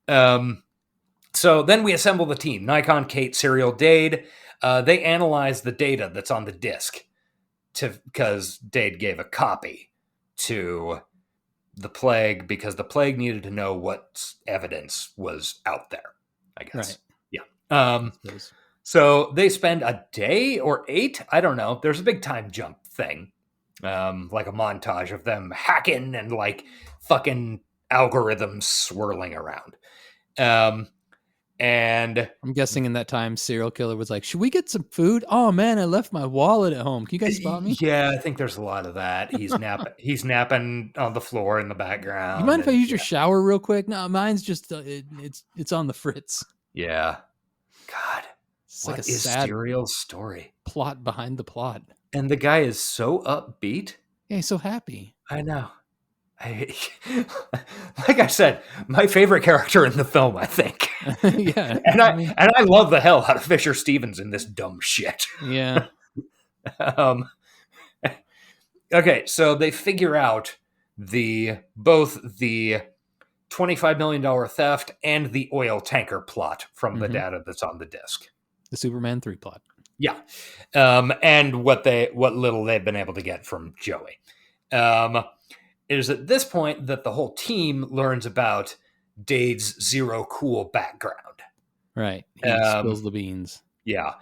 So then we assemble the team. Nikon, Kate, Serial, Dade. They analyze the data that's on the disc because Dade gave a copy to the Plague because the Plague needed to know what evidence was out there, I guess. Right. Yeah. So they spend a day or 8, I don't know. There's a big time jump thing, like a montage of them hacking and like fucking algorithms swirling around. And I'm guessing in that time, Serial Killer was like, should we get some food? Oh man, I left my wallet at home. Can you guys spot me? Yeah, I think there's a lot of that. He's napping on the floor in the background. You mind if I use your shower real quick? No, mine's just it's on the fritz. Yeah. God. It's What like a is sad Serial's story? plot behind the plot. And the guy is so upbeat. Yeah, he's so happy. I know. Like I said, my favorite character in the film, I think. Yeah. And I love the hell out of Fisher Stevens in this dumb shit. Yeah. Okay, so they figure out both the $25 million theft and the oil tanker plot from the data that's on the disc. The Superman 3 plot. Yeah. And what little they've been able to get from Joey. It is at this point that the whole team learns about Dade's zero cool background. Right. He spills the beans. Yeah.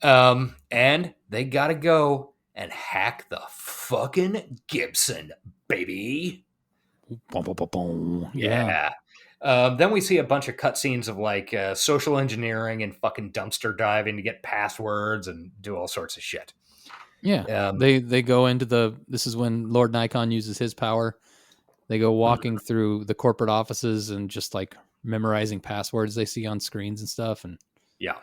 And they gotta go and hack the fucking Gibson, baby. Boom, boom, boom, boom. Yeah. Then we see a bunch of cutscenes of like social engineering and fucking dumpster diving to get passwords and do all sorts of shit. Yeah. They go into this is when Lord Nikon uses his power. They go walking through the corporate offices and just like memorizing passwords they see on screens and stuff. And yeah.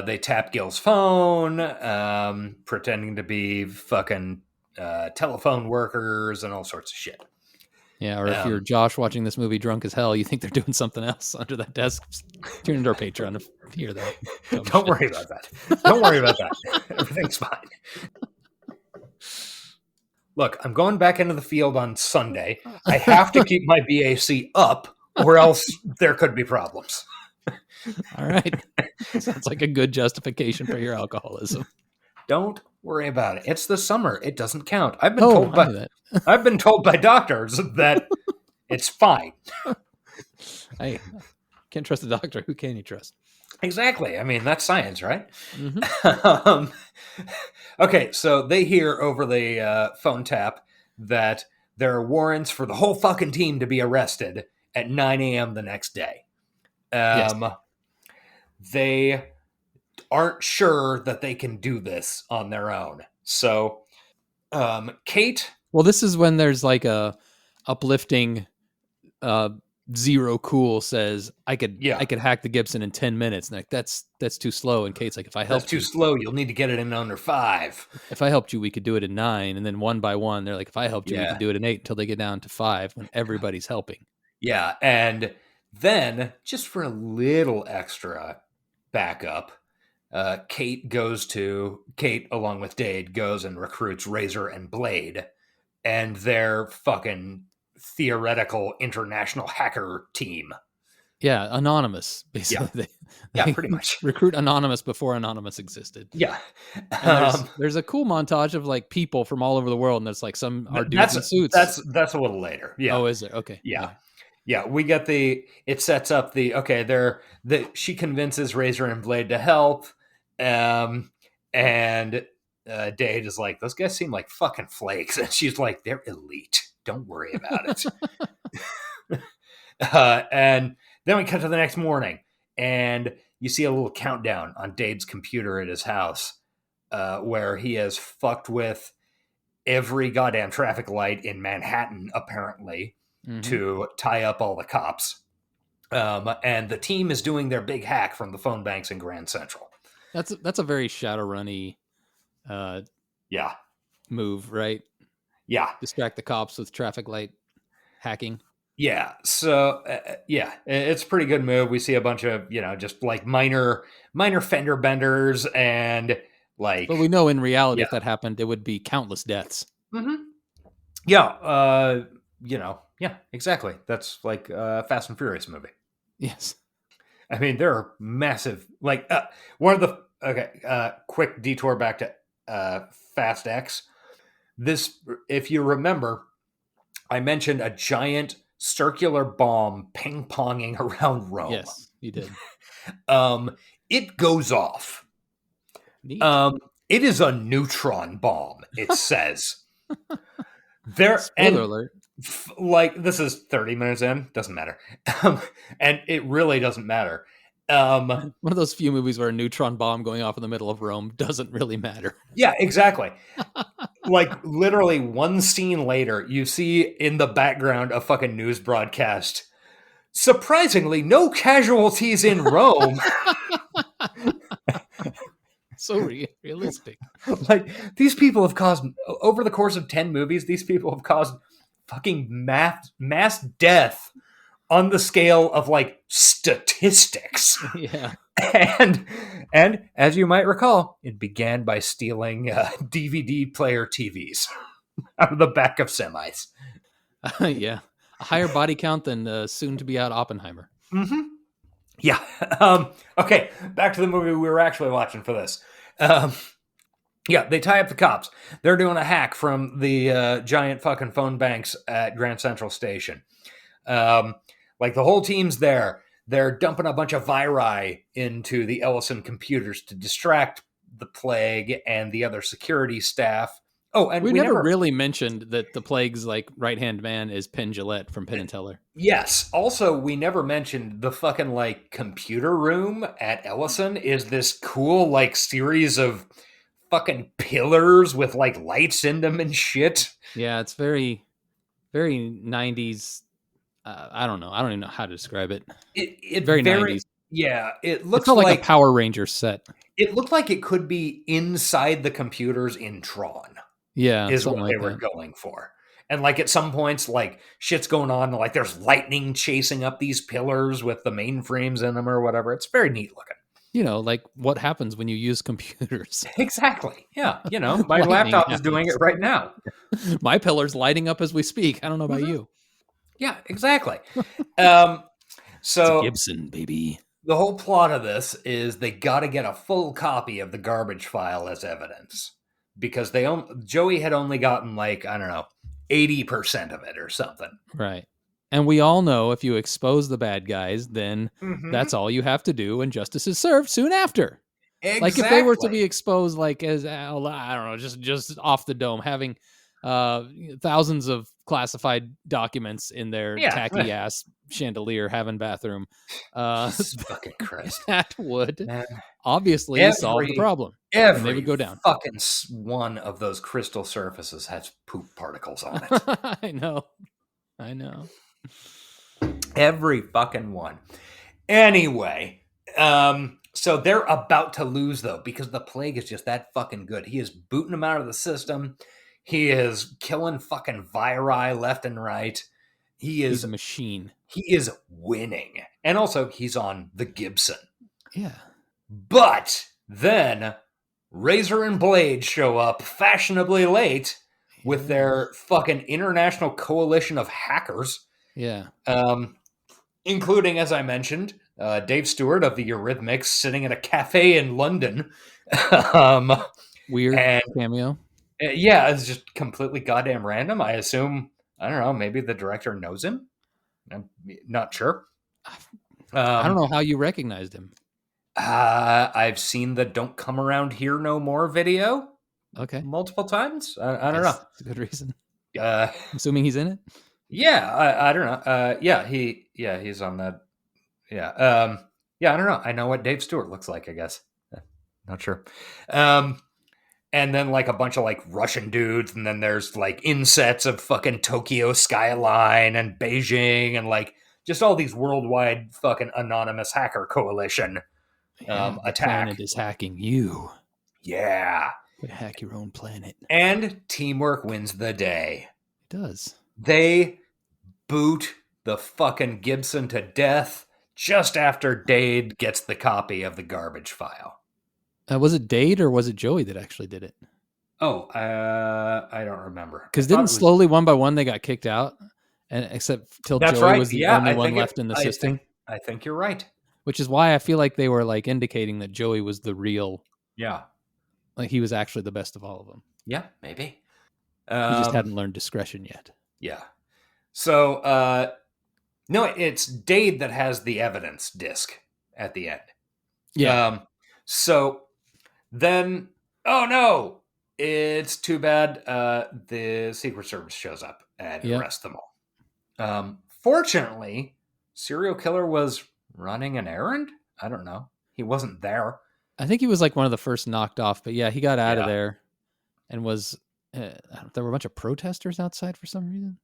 They tap Gil's phone, pretending to be fucking telephone workers and all sorts of shit. Yeah, or if you're Josh watching this movie drunk as hell, you think they're doing something else under that desk. Tune into our Patreon to hear that. Don't worry about that. Don't worry about that. Everything's fine. Look, I'm going back into the field on Sunday. I have to keep my BAC up, or else there could be problems. All right. Sounds like a good justification for your alcoholism. Don't worry about it. It's the summer. It doesn't count. I've been told by doctors that it's fine. Hey, can't trust a doctor. Who can you trust? Exactly. I mean, that's science, right? Okay, so they hear over the phone tap that there are warrants for the whole fucking team to be arrested at 9 a.m. the next day. Yes. They aren't sure that they can do this on their own. So, Kate... Well, this is when there's like a uplifting Zero Cool says, I could hack the Gibson in 10 minutes. And like, that's too slow. And Kate's like, if I help That's too slow. You'll need to get it in under 5. If I helped you, we could do it in 9. And then one by one, they're like, if I helped you, we could do it in 8 until they get down to 5 when everybody's helping. Yeah. And then just for a little extra backup, Kate along with Dade goes and recruits Razor and Blade and their fucking theoretical international hacker team. Yeah, Anonymous, basically. Yeah, pretty much. Recruit Anonymous before Anonymous existed. Yeah. There's a cool montage of like people from all over the world, and there's like some are dudes in suits. That's a little later. Yeah. Oh, is it? Okay. Yeah, we get it sets up she convinces Razor and Blade to help. And Dade is like, those guys seem like fucking flakes. And she's like, they're elite. Don't worry about it. And Then we cut to the next morning, and you see a little countdown on Dade's computer at his house, where he has fucked with every goddamn traffic light in Manhattan, apparently, to tie up all the cops. And the team is doing their big hack from the phone banks in Grand Central. That's a very Shadowrun-y move, right? Yeah. Distract the cops with traffic light hacking. Yeah. So, it's a pretty good move. We see a bunch of, just like minor fender benders and like... But we know in reality, if that happened, it would be countless deaths. Mm-hmm. Yeah. Yeah, exactly. That's like a Fast and Furious movie. Yes. I mean, there are massive, like, one of the, quick detour back to Fast X. This, if you remember, I mentioned a giant circular bomb ping-ponging around Rome. Yes, you did. It goes off. Neat. It is a neutron bomb, it says. Spoiler alert. Like, this is 30 minutes in, doesn't matter. And it really doesn't matter. One of those few movies where a neutron bomb going off in the middle of Rome doesn't really matter. Yeah, exactly. Like, literally one scene later, you see in the background a fucking news broadcast. Surprisingly, no casualties in Rome. So realistic. Like, these people have caused, over the course of 10 movies, these people have caused fucking mass death on the scale of, like, statistics. Yeah. And as you might recall, it began by stealing DVD player TVs out of the back of semis. Yeah. A higher body count than soon to be out Oppenheimer. Mm-hmm. Yeah. Okay, back to the movie we were actually watching for this. Yeah, they tie up the cops. They're doing a hack from the giant fucking phone banks at Grand Central Station. Like, the whole team's there. They're dumping a bunch of viri into the Ellison computers to distract the Plague and the other security staff. Oh, and we never really mentioned that the Plague's like right-hand man is Penn Jillette from Penn and Teller. Yes. Also, we never mentioned the fucking like computer room at Ellison is this cool like series of fucking pillars with like lights in them and shit. Yeah, it's very, very 90s. I don't know. I don't even know how to describe it. It very 90s. Yeah, it looks like a Power Ranger set. It looked like it could be inside the computers in Tron. Yeah, is what they were going for. And like at some points, like shit's going on, like there's lightning chasing up these pillars with the mainframes in them or whatever. It's very neat looking. You know, like what happens when you use computers. Exactly. Yeah. You know, my laptop is doing it right now. My pillar's lighting up as we speak. I don't know about you. Yeah, exactly. So it's a Gibson, baby. The whole plot of this is they got to get a full copy of the garbage file as evidence. Because Joey had only gotten like, I don't know, 80% of it or something. Right. And we all know if you expose the bad guys, then that's all you have to do and justice is served soon after. Exactly. Like if they were to be exposed like as, I don't know, just off the dome, having thousands of classified documents in their tacky ass chandelier having bathroom. Fucking Christ. That would obviously solve the problem. Every they would go down. Fucking one of those crystal surfaces has poop particles on it. I know. Every fucking one. Anyway, so they're about to lose though, because the Plague is just that fucking good. He is booting them out of the system. He is killing fucking viri left and right. He's a machine. He is winning. And also, he's on the Gibson. Yeah. But then Razor and Blade show up fashionably late with their fucking international coalition of hackers. Yeah. Including, as I mentioned, Dave Stewart of the Eurythmics sitting at a cafe in London. Weird cameo. Yeah, it's just completely goddamn random. I assume, I don't know, maybe the director knows him. I'm not sure. I don't know how you recognized him. I've seen the Don't Come Around Here No More video. Okay. Multiple times. I don't know. That's a good reason. Assuming he's in it? Yeah, I don't know. He's on that. Yeah. Yeah, I don't know. I know what Dave Stewart looks like, I guess. Not sure. And then like a bunch of like Russian dudes, and then there's like insets of fucking Tokyo skyline and Beijing and like just all these worldwide fucking anonymous hacker coalition The attack. planet is hacking you. Yeah. But hack your own planet. And teamwork wins the day. It does. They boot the fucking Gibson to death just after Dade gets the copy of the garbage file. Was it Dade or was it Joey that actually did it? Oh, I don't remember. Because didn't slowly one by one they got kicked out, and except till That's Joey right. was the Yeah, only I one think left in the system. I think you're right. Which is why I feel like they were like indicating that Joey was the real, Yeah. like he was actually the best of all of them. Yeah, maybe. He just hadn't learned discretion yet. Yeah. So, no, it's Dade that has the evidence disc at the end. Yeah. So then, oh no, it's too bad. The Secret Service shows up and arrests them all. Fortunately, serial killer was running an errand. I don't know. He wasn't there. I think he was like one of the first knocked off, but yeah, he got out of there and was. There were a bunch of protesters outside for some reason.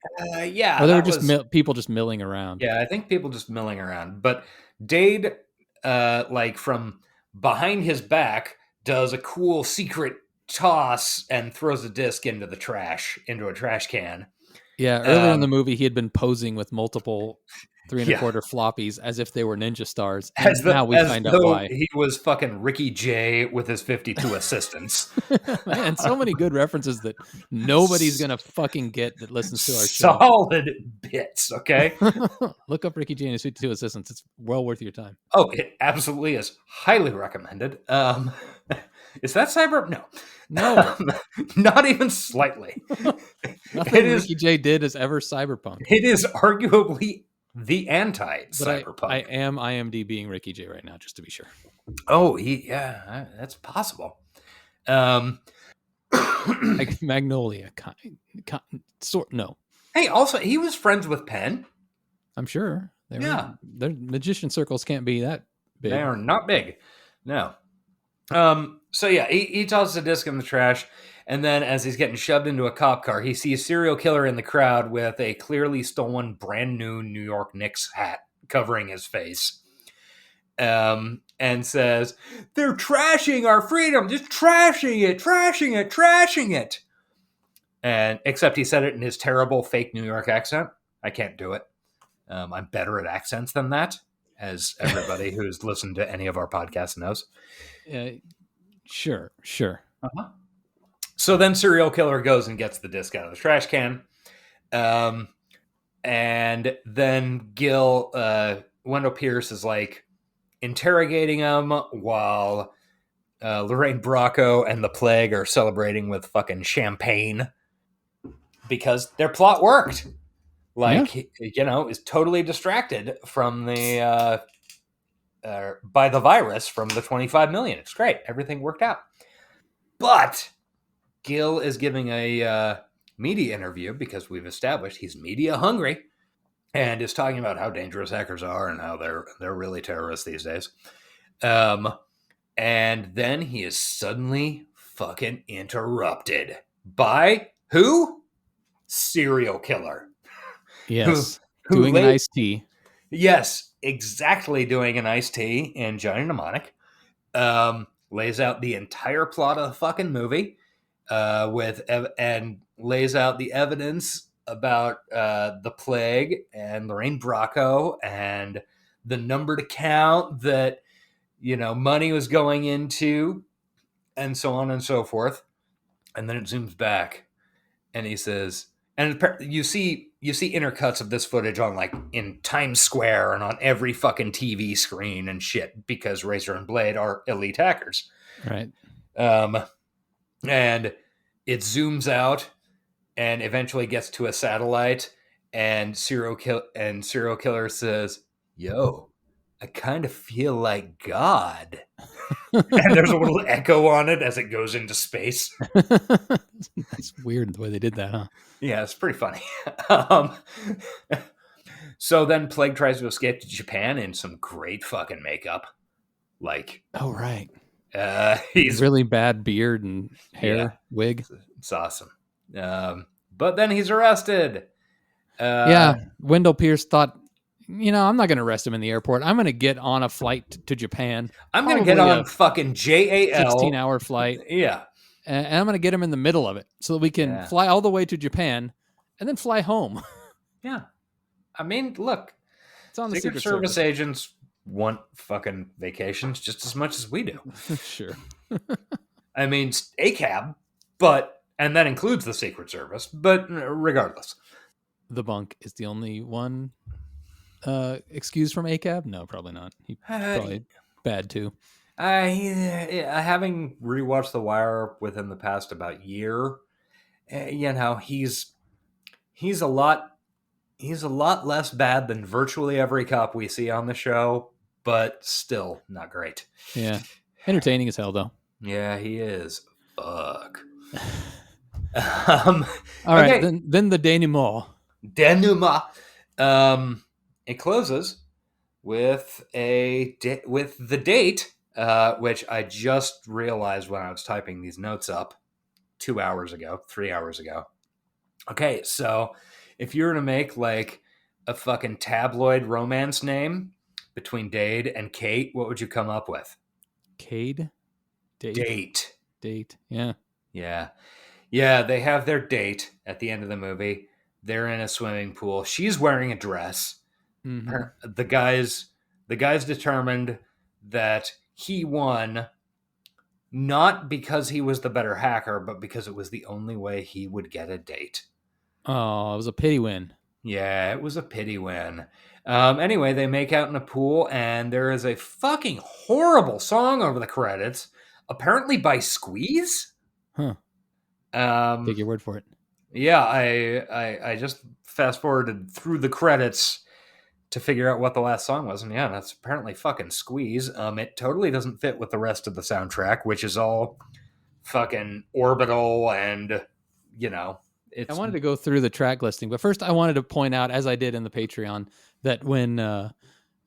Yeah, or they were just people just milling around. Yeah, I think people just milling around. But Dade, like from behind his back, does a cool secret toss and throws a disc into the trash, into a trash can. Yeah, earlier in the movie, he had been posing with multiple 3 1/4 floppies as if they were ninja stars. And now we find out why. He was fucking Ricky Jay with his 52 assistants. Man, so many good references that nobody's going to fucking get that listens to our show. Solid bits, okay? Look up Ricky Jay and his 52 assistants. It's well worth your time. Oh, it absolutely is. Highly recommended. Is that cyber? No. Not even slightly. Nothing Ricky Jay did is ever cyberpunk. It is arguably the anti-cyberpunk. I am IMDbing Ricky Jay right now, just to be sure. Oh, that's possible. Like Magnolia, no. Hey, also, he was friends with Penn. I'm sure. Their magician circles can't be that big. They are not big. No. So yeah, he tosses a disc in the trash, and then as he's getting shoved into a cop car, he sees a serial killer in the crowd with a clearly stolen brand new New York Knicks hat covering his face. And says, "They're trashing our freedom, just trashing it. And except he said it in his terrible fake New York accent. I can't do it. I'm better at accents than that, as everybody who's listened to any of our podcasts knows. Sure. Uh-huh. So then serial killer goes and gets the disc out of the trash can. And then Wendell Pierce is like interrogating him while Lorraine Bracco and the Plague are celebrating with fucking champagne because their plot worked. Is totally distracted from the by the virus from the 25 million. It's great. Everything worked out. But Gil is giving a media interview because we've established he's media hungry and is talking about how dangerous hackers are and how they're really terrorists these days. And then he is suddenly fucking interrupted by who? Serial killer. Yes. Doing an iced tea. Yes, exactly. Doing an iced tea in Johnny Mnemonic. Lays out the entire plot of the fucking movie and lays out the evidence about the Plague and Lorraine Bracco and the numbered account that, money was going into and so on and so forth. And then it zooms back and he says, and you see intercuts of this footage on in Times Square and on every fucking TV screen and shit because Razor and Blade are elite hackers. Right. And it zooms out and eventually gets to a satellite and serial killer says, "Yo, I kind of feel like God." And there's a little echo on it as it goes into space. It's weird the way they did that, huh? Yeah, it's pretty funny. So then Plague tries to escape to Japan in some great fucking makeup. Like, Oh, right. he's Really bad beard and hair Yeah. wig. it's awesome. But then he's arrested. Yeah. Wendell Pierce thought, I'm not going to arrest him in the airport. I'm going to get on a flight to Japan. I'm going to get Probably on a fucking JAL. 16-hour flight. Yeah. And I'm going to get him in the middle of it so that we can fly all the way to Japan and then fly home. Yeah. I mean, look, It's on the Secret Service agents want fucking vacations just as much as we do. Sure. I mean, ACAB, and that includes the Secret Service, but regardless. The bunk is the only one excused from ACAB? No, probably not. He probably bad too. Having rewatched The Wire within the past about year, he's a lot less bad than virtually every cop we see on the show, but still not great. Yeah, entertaining as hell though. Yeah, he is. Fuck. All right, then the denouement. Denouement. It closes with the date, which I just realized when I was typing these notes up 3 hours ago. Okay, so if you were to make like a fucking tabloid romance name between Dade and Kate, what would you come up with? Cade? Date. Yeah. Yeah, they have their date at the end of the movie. They're in a swimming pool. She's wearing a dress. Mm-hmm. The guy's determined that he won not because he was the better hacker, but because it was the only way he would get a date. Oh, it was a pity win. Yeah, it was a pity win. Anyway, they make out in a pool, and there is a fucking horrible song over the credits, apparently by Squeeze. Huh. Take your word for it. Yeah, I just fast forwarded through the credits to figure out what the last song was, and yeah, that's apparently fucking Squeeze. It totally doesn't fit with the rest of the soundtrack, which is all fucking orbital and, I wanted to go through the track listing, but first I wanted to point out, as I did in the Patreon, that when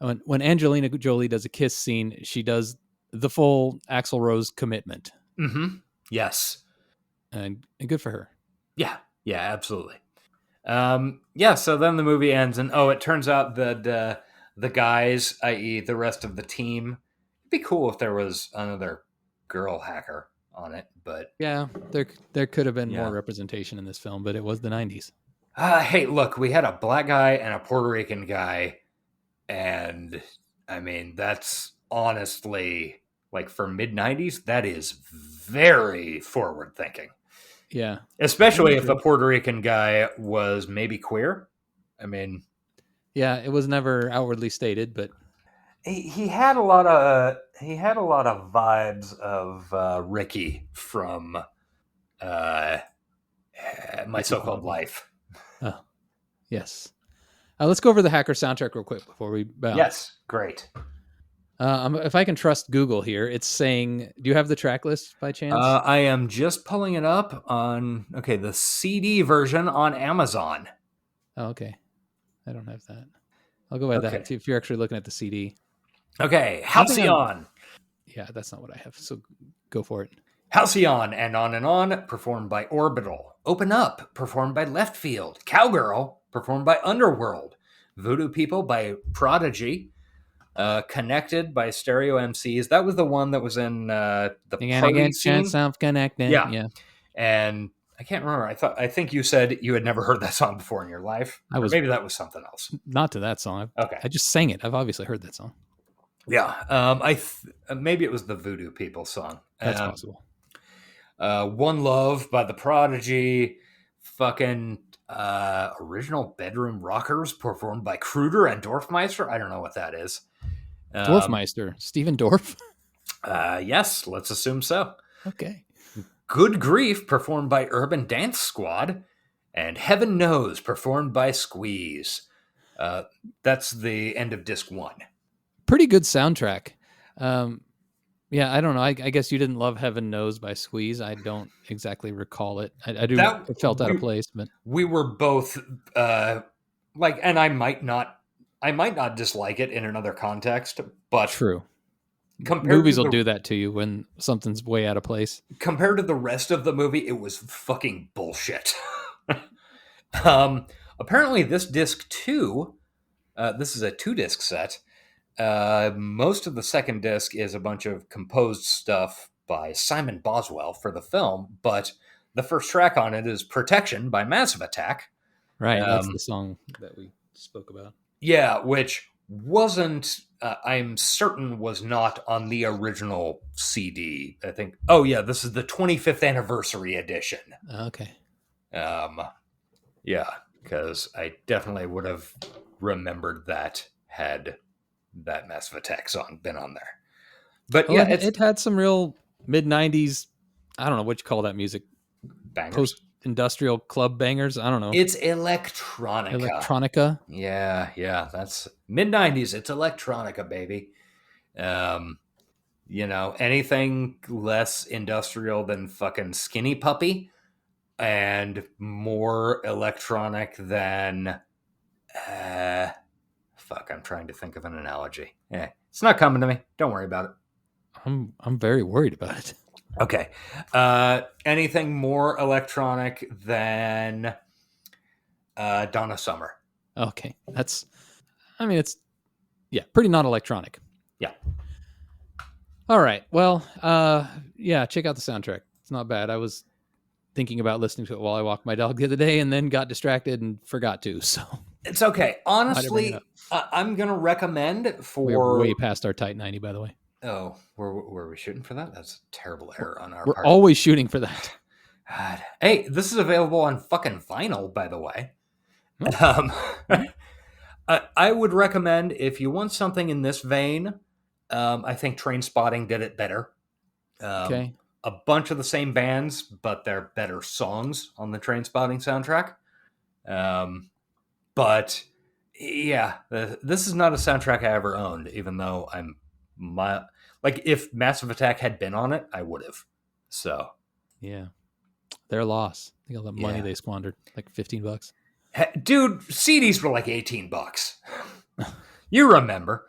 Angelina Jolie does a kiss scene, she does the full Axl Rose commitment. Mm-hmm. Yes. And good for her. Yeah, absolutely. So then the movie ends, and it turns out that the guys, i.e. the rest of the team, it'd be cool if there was another girl hacker on it, but yeah, there could have been more representation in this film, but it was the 90s. Hey, look, we had a black guy and a Puerto Rican guy, and I mean, that's honestly, like, for mid-90s, that is very forward thinking. Yeah. Especially if the Puerto Rican guy was maybe queer. I mean, yeah, it was never outwardly stated, but he had a lot of vibes of Ricky from My So-Called Life. Oh, yes. Let's go over the hacker soundtrack real quick before we bounce. Yes, great. If I can trust Google here, it's saying, do you have the track list by chance? I am just pulling it up on, the CD version on Amazon. Oh, okay. I don't have that. I'll go by that if you're actually looking at the CD. Okay, Halcyon. Yeah, that's not what I have, so go for it. Halcyon and On, performed by Orbital. Open Up, performed by Left Field. Cowgirl, performed by Underworld. Voodoo People by Prodigy. Connected by Stereo MCs. That was the one that was in the party scene. Self-connected. Yeah. And I can't remember. I think you said you had never heard that song before in your life. Maybe that was something else. Not to that song. Okay. I just sang it. I've obviously heard that song. Yeah. Maybe it was the Voodoo People song. That's possible. One Love by the Prodigy. Fucking original bedroom rockers performed by Kruder and Dorfmeister. I don't know what that is. Dorfmeister, Steven Dorff. Yes, let's assume so. Okay. Good Grief, performed by Urban Dance Squad, and Heaven Knows, performed by Squeeze. That's the end of disc 1. Pretty good soundtrack. Yeah, I don't know. I guess you didn't love Heaven Knows by Squeeze. I don't exactly recall it. I do. It felt out of place, but we were both and I might not I might not dislike it in another context, but True. compared Movies to will the, do that to you when something's way out of place. compared to the rest of the movie, it was fucking bullshit. um, apparently, this disc too. This is a 2-disc set. Most of the second disc is a bunch of composed stuff by Simon Boswell for the film, but the first track on it is "Protection" by Massive Attack. Right. That's the song that we spoke about. Yeah, which wasn't, I'm certain was not on the original CD. I think, oh yeah, this is the 25th anniversary edition. Okay. Yeah, because I definitely would have remembered that had that Massive Attack song been on there. But Well, yeah, it had some real mid-90s, I don't know what you call that music, bangers. post-industrial club bangers. I don't know. It's electronica. Electronica. Yeah, that's mid-90s. It's electronica, baby. Anything less industrial than fucking Skinny Puppy and more electronic than I'm trying to think of an analogy. Yeah, it's not coming to me. Don't worry about it. I'm very worried about it. Okay. Anything more electronic than Donna Summer. Okay. It's pretty non-electronic. Yeah. All right. Well, check out the soundtrack. It's not bad. I was thinking about listening to it while I walked my dog the other day and then got distracted and forgot to. So it's okay. Honestly, I'm going to recommend for... We're way past our tight 90, by the way. Oh, were we shooting for that? That's a terrible error on our We're part. always shooting for that. God. Hey, this is available on fucking vinyl, by the way. I would recommend, if you want something in this vein, I think Trainspotting did it better. Okay. A bunch of the same bands, but they're better songs on the Trainspotting soundtrack. But yeah, this is not a soundtrack I ever owned, even though if Massive Attack had been on it, I would have. So yeah, their loss. Think all the money they squandered, like $15. Dude, CDs were like $18. You remember?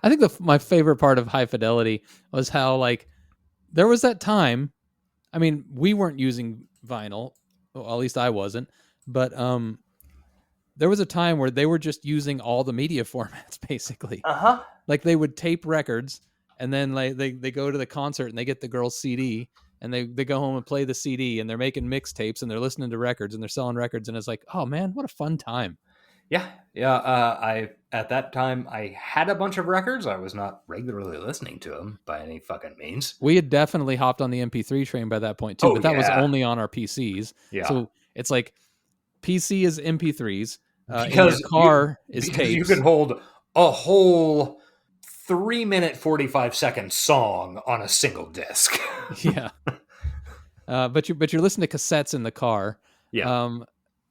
I think my favorite part of High Fidelity was how there was that time. I mean, we weren't using vinyl, well, at least I wasn't, but there was a time where they were just using all the media formats, basically. Like they would tape records, and then they go to the concert and they get the girl's CD, and they go home and play the CD, and they're making mixtapes and they're listening to records and they're selling records, and it's like, oh man, what a fun time. Yeah. I at that time I had a bunch of records. I was not regularly listening to them by any fucking means. We had definitely hopped on the MP3 train by that point too, but that was only on our PCs. Yeah. So it's like PC is MP3s. Because your car is tapes. You could hold a whole 3-minute 45-second song on a single disc. Yeah. But you're listening to cassettes in the car. Yeah.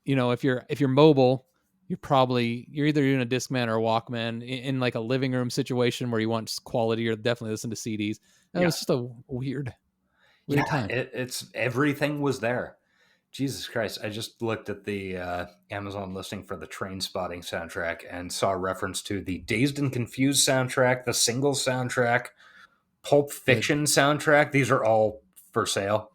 If you're mobile, you're either doing a Discman or a Walkman in like a living room situation where you want quality, or definitely listen to CDs. That was just a weird time. It's everything was there. Jesus Christ. I just looked at the Amazon listing for the Trainspotting soundtrack and saw a reference to the Dazed and Confused soundtrack, the Singles soundtrack, Pulp Fiction soundtrack. These are all for sale.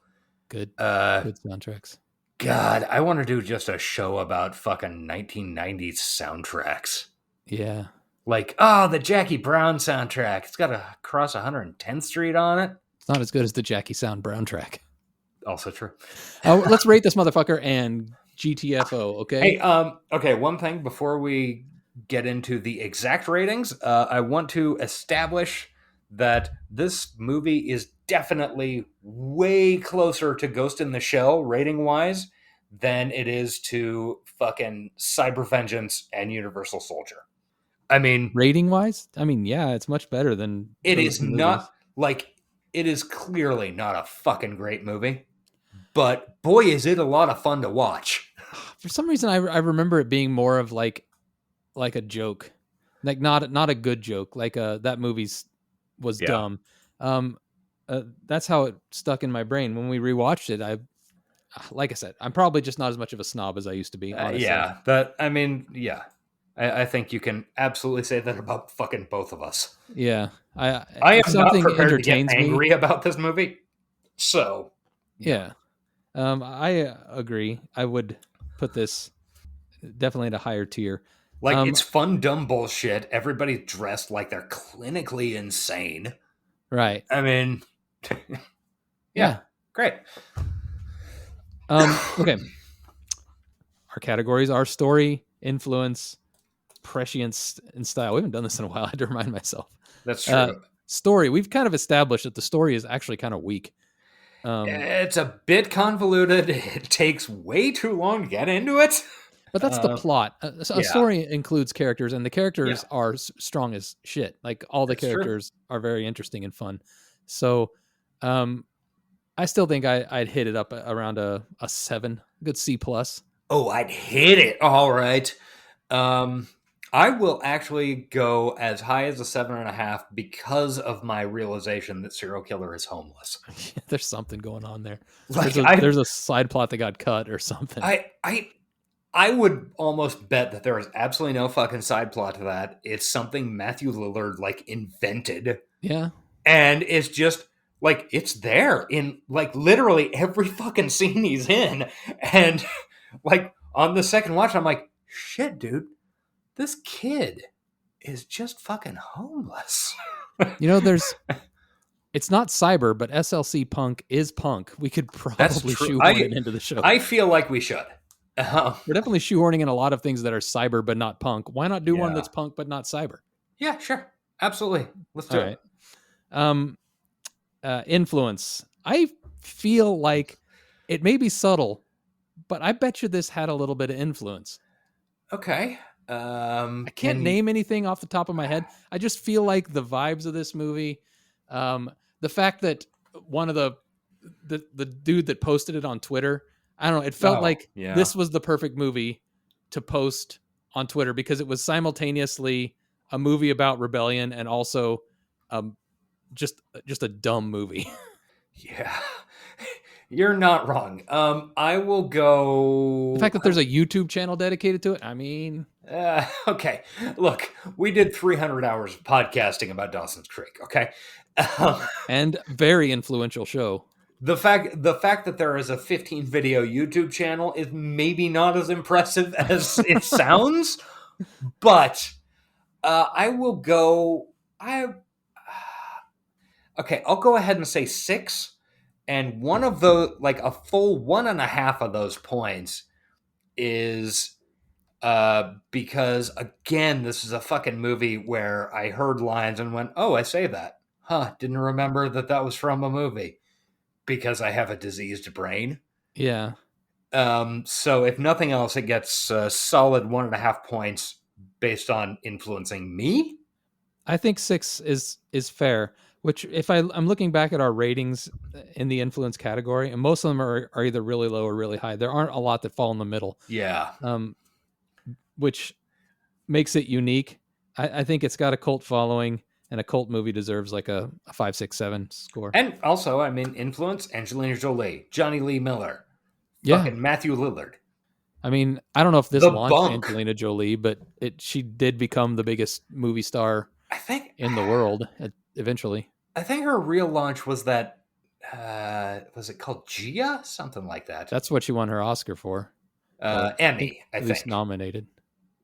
Good soundtracks. God, I want to do just a show about fucking 1990s soundtracks. Yeah. Like, the Jackie Brown soundtrack. It's got a Cross 110th Street on it. It's not as good as the Jackie Sound Brown track. Also true. Let's rate this motherfucker and GTFO, okay? Hey, okay, one thing before we get into the exact ratings, I want to establish that this movie is definitely way closer to Ghost in the Shell rating-wise than it is to fucking Cyber Vengeance and Universal Soldier. I mean... Rating-wise? I mean, yeah, it's much better than... It is not... it is clearly not a fucking great movie, but boy, is it a lot of fun to watch. For some reason, I remember it being more of like a joke, like not a good joke. Like that movie was dumb. That's how it stuck in my brain when we rewatched it. Like I said, I'm probably just not as much of a snob as I used to be. Honestly. I think you can absolutely say that about fucking both of us. Yeah, I if am not something prepared to get entertains me. angry about this movie. So, Yeah, I agree. I would put this definitely at a higher tier. like, it's fun, dumb bullshit. Everybody dressed like they're clinically insane. Right. I mean, Yeah. great. Okay. Our categories are story, influence, prescience, and style. We haven't done this in a while. I had to remind myself. That's true. Story. We've kind of established that the story is actually kind of weak. It's a bit convoluted. It takes way too long to get into it. But that's the plot. A story includes characters, and the characters are strong as shit. Like, all the characters are very interesting and fun. So, I still think I'd hit it up around a 7, good C+. Oh, I'd hit it. All right. I will actually go as high as a 7.5 because of my realization that serial killer is homeless. There's something going on there. Like, there's a side plot that got cut or something. I would almost bet that there is absolutely no fucking side plot to that. It's something Matthew Lillard like invented. Yeah. And it's just like, it's there in like literally every fucking scene he's in. And like on the second watch, I'm like, shit, dude, this kid is just fucking homeless. You know, it's not cyber, but SLC punk is punk. We could probably shoehorn it into the show. I feel like we should. We're definitely shoehorning in a lot of things that are cyber but not punk. Why not do one that's punk but not cyber? Yeah, sure. Absolutely. Let's do it. Influence. I feel like it may be subtle, but I bet you this had a little bit of influence. Okay. I can't name anything off the top of my head. I just feel like the vibes of this movie, the fact that one of the dude that posted it on Twitter, I don't know, it felt like this was the perfect movie to post on Twitter because it was simultaneously a movie about rebellion and also just a dumb movie. Yeah. You're not wrong. I will go... The fact that there's a YouTube channel dedicated to it, I mean... okay. Look, we did 300 hours of podcasting about Dawson's Creek, okay? And very influential show. The fact that there is a 15 video YouTube channel is maybe not as impressive as it sounds, but I will go... Okay, I'll go ahead and say 6. And one of those, like a full 1.5 of those points is because, again, this is a fucking movie where I heard lines and went, oh, I say that. Huh, didn't remember that was from a movie because I have a diseased brain. Yeah. So if nothing else, it gets a solid 1.5 points based on influencing me. I think 6 is fair. Which, if I'm looking back at our ratings in the influence category, and most of them are either really low or really high. There aren't a lot that fall in the middle. Yeah. Which makes it unique. I think it's got a cult following, and a cult movie deserves like a 5, 6, 7 score. And also, I mean, influence, Angelina Jolie, Johnny Lee Miller, fucking Matthew Lillard. I mean, I don't know if this The launched Bunk. Angelina Jolie, but she did become the biggest movie star in the world eventually. I think her real launch was that, was it called Gia? Something like that. That's what she won her Oscar for. Emmy, I at think. least nominated.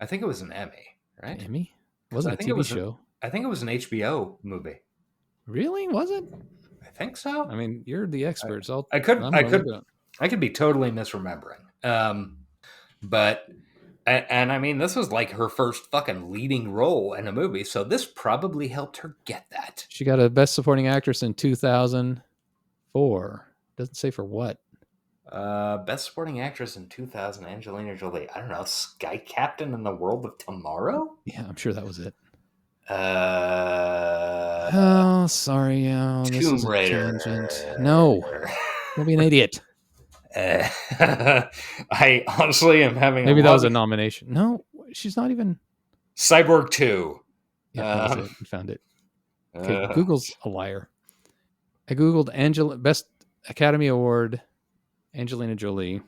I think it was an Emmy, right? Emmy? Wasn't a TV show. I think it was an HBO movie. Really? Was it? I think so. I mean, you're the expert. I could be totally misremembering. But I mean, this was like her first fucking leading role in a movie, so this probably helped her get that. She got a Best Supporting Actress in 2004. Doesn't say for what. Best Supporting Actress in 2000, Angelina Jolie. I don't know, Sky Captain in the World of Tomorrow? Yeah, I'm sure that was it. Oh, sorry. Tomb Raider. No, don't be an idiot. I honestly am having maybe that was a nomination. No, she's not even. Cyborg 2. Yeah, that was it. We found it. Okay, Google's a liar. I googled Best Academy Award Angelina Jolie.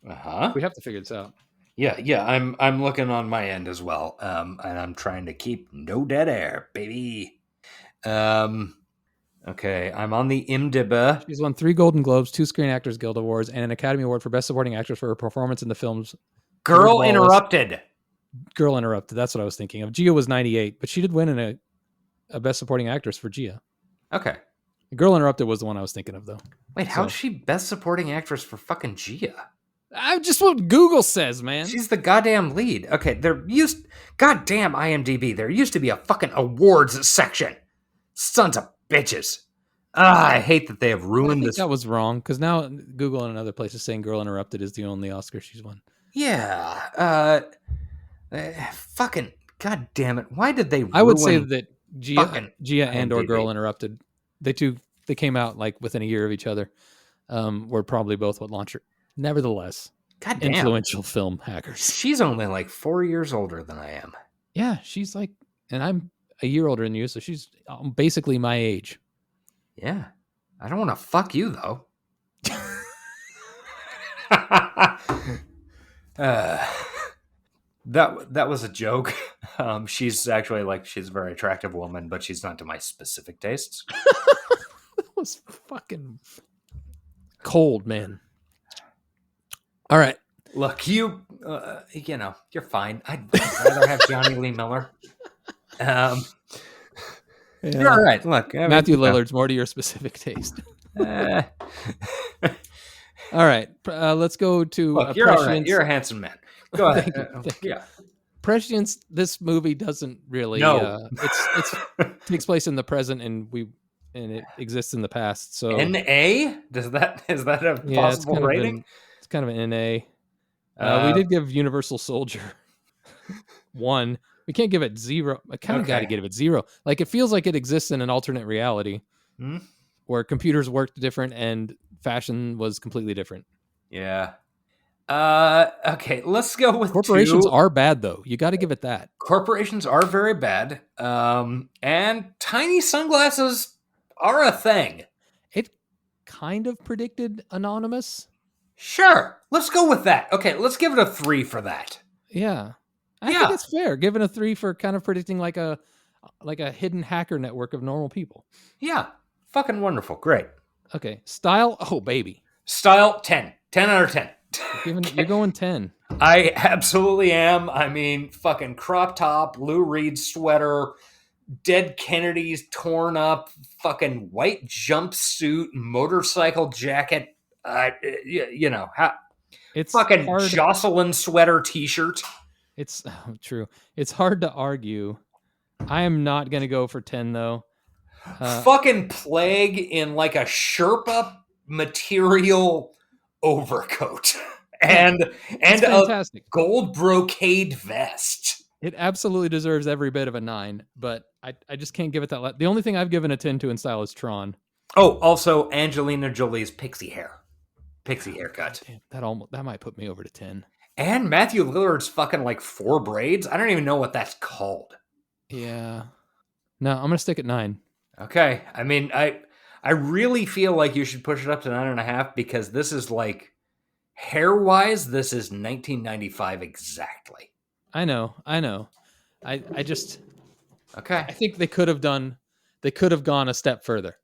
Uh-huh. We have to figure this out. Yeah. I'm looking on my end as well. And I'm trying to keep no dead air, baby. Okay, I'm on the IMDb. She's won 3 Golden Globes, 2 Screen Actors Guild Awards, and an Academy Award for Best Supporting Actress for her performance in the films Girl Wallace. Interrupted. Girl Interrupted. That's what I was thinking of. Gia was 98, but she did win in a Best Supporting Actress for Gia. Okay. Girl Interrupted was the one I was thinking of, though. Wait, how's she Best Supporting Actress for fucking Gia? I just what Google says, man. She's the goddamn lead. Okay, goddamn IMDb. There used to be a fucking awards section. Sons of bitches. I hate that they have ruined this. That was wrong, because now Google and another place is saying Girl Interrupted is the only Oscar she's won. Yeah. Fucking god damn it. Why did they ruin I would say that Gia and or Girl Interrupted, they came out like within a year of each other. Were probably both what launched her. Nevertheless, goddamn influential film hackers. She's only like 4 years older than I am. Yeah, she's like, and I'm a year older than you, so she's basically my age. Yeah. I don't want to fuck you, though. That was a joke. She's actually she's a very attractive woman, but she's not to my specific tastes. That was fucking cold, man. All right. Look, you're fine. I'd rather have Johnny Lee Miller. You're all right. Look, Matthew Lillard's more to your specific taste. All right, let's go to. Look, you're all right. You're a handsome man. Go ahead. Thank you. Yeah. Prescience. This movie doesn't really. No. It's takes place in the present, and it exists in the past. So NA? Is that a possible rating? It's kind of an NA. We did give Universal Soldier 1. We can't give it 0. I kind of got to give it 0. Like, it feels like it exists in an alternate reality where computers worked different and fashion was completely different. Yeah. Okay, let's go with corporations 2. are bad, though. You got to give it that. Corporations are very bad. And tiny sunglasses are a thing. It kind of predicted Anonymous. Sure. Let's go with that. Okay, let's give it a 3 for that. Yeah. I think it's fair. Given a 3 for kind of predicting like a hidden hacker network of normal people. Yeah. Fucking wonderful. Great. Okay. Style. Oh, baby. Style 10. 10 out of 10. You're going 10. I absolutely am. I mean, fucking crop top, Lou Reed sweater, Dead Kennedy's torn up, fucking white jumpsuit, motorcycle jacket. It's fucking hard. Jocelyn sweater t-shirt. It's true. It's hard to argue. I am not going to go for 10, though. Fucking Plague in like a Sherpa material overcoat and a gold brocade vest. It absolutely deserves every bit of a 9, but I just can't give it that. The only thing I've given a 10 to in style is Tron. Oh, also Angelina Jolie's pixie haircut. Damn, that might put me over to 10. And Matthew Lillard's fucking like 4 braids. I don't even know what that's called. Yeah. No, I'm gonna stick at 9. Okay. I mean, I really feel like you should push it up to 9.5 because this is like hair-wise, this is 1995 exactly. I know. I just okay. I think they could have gone a step further.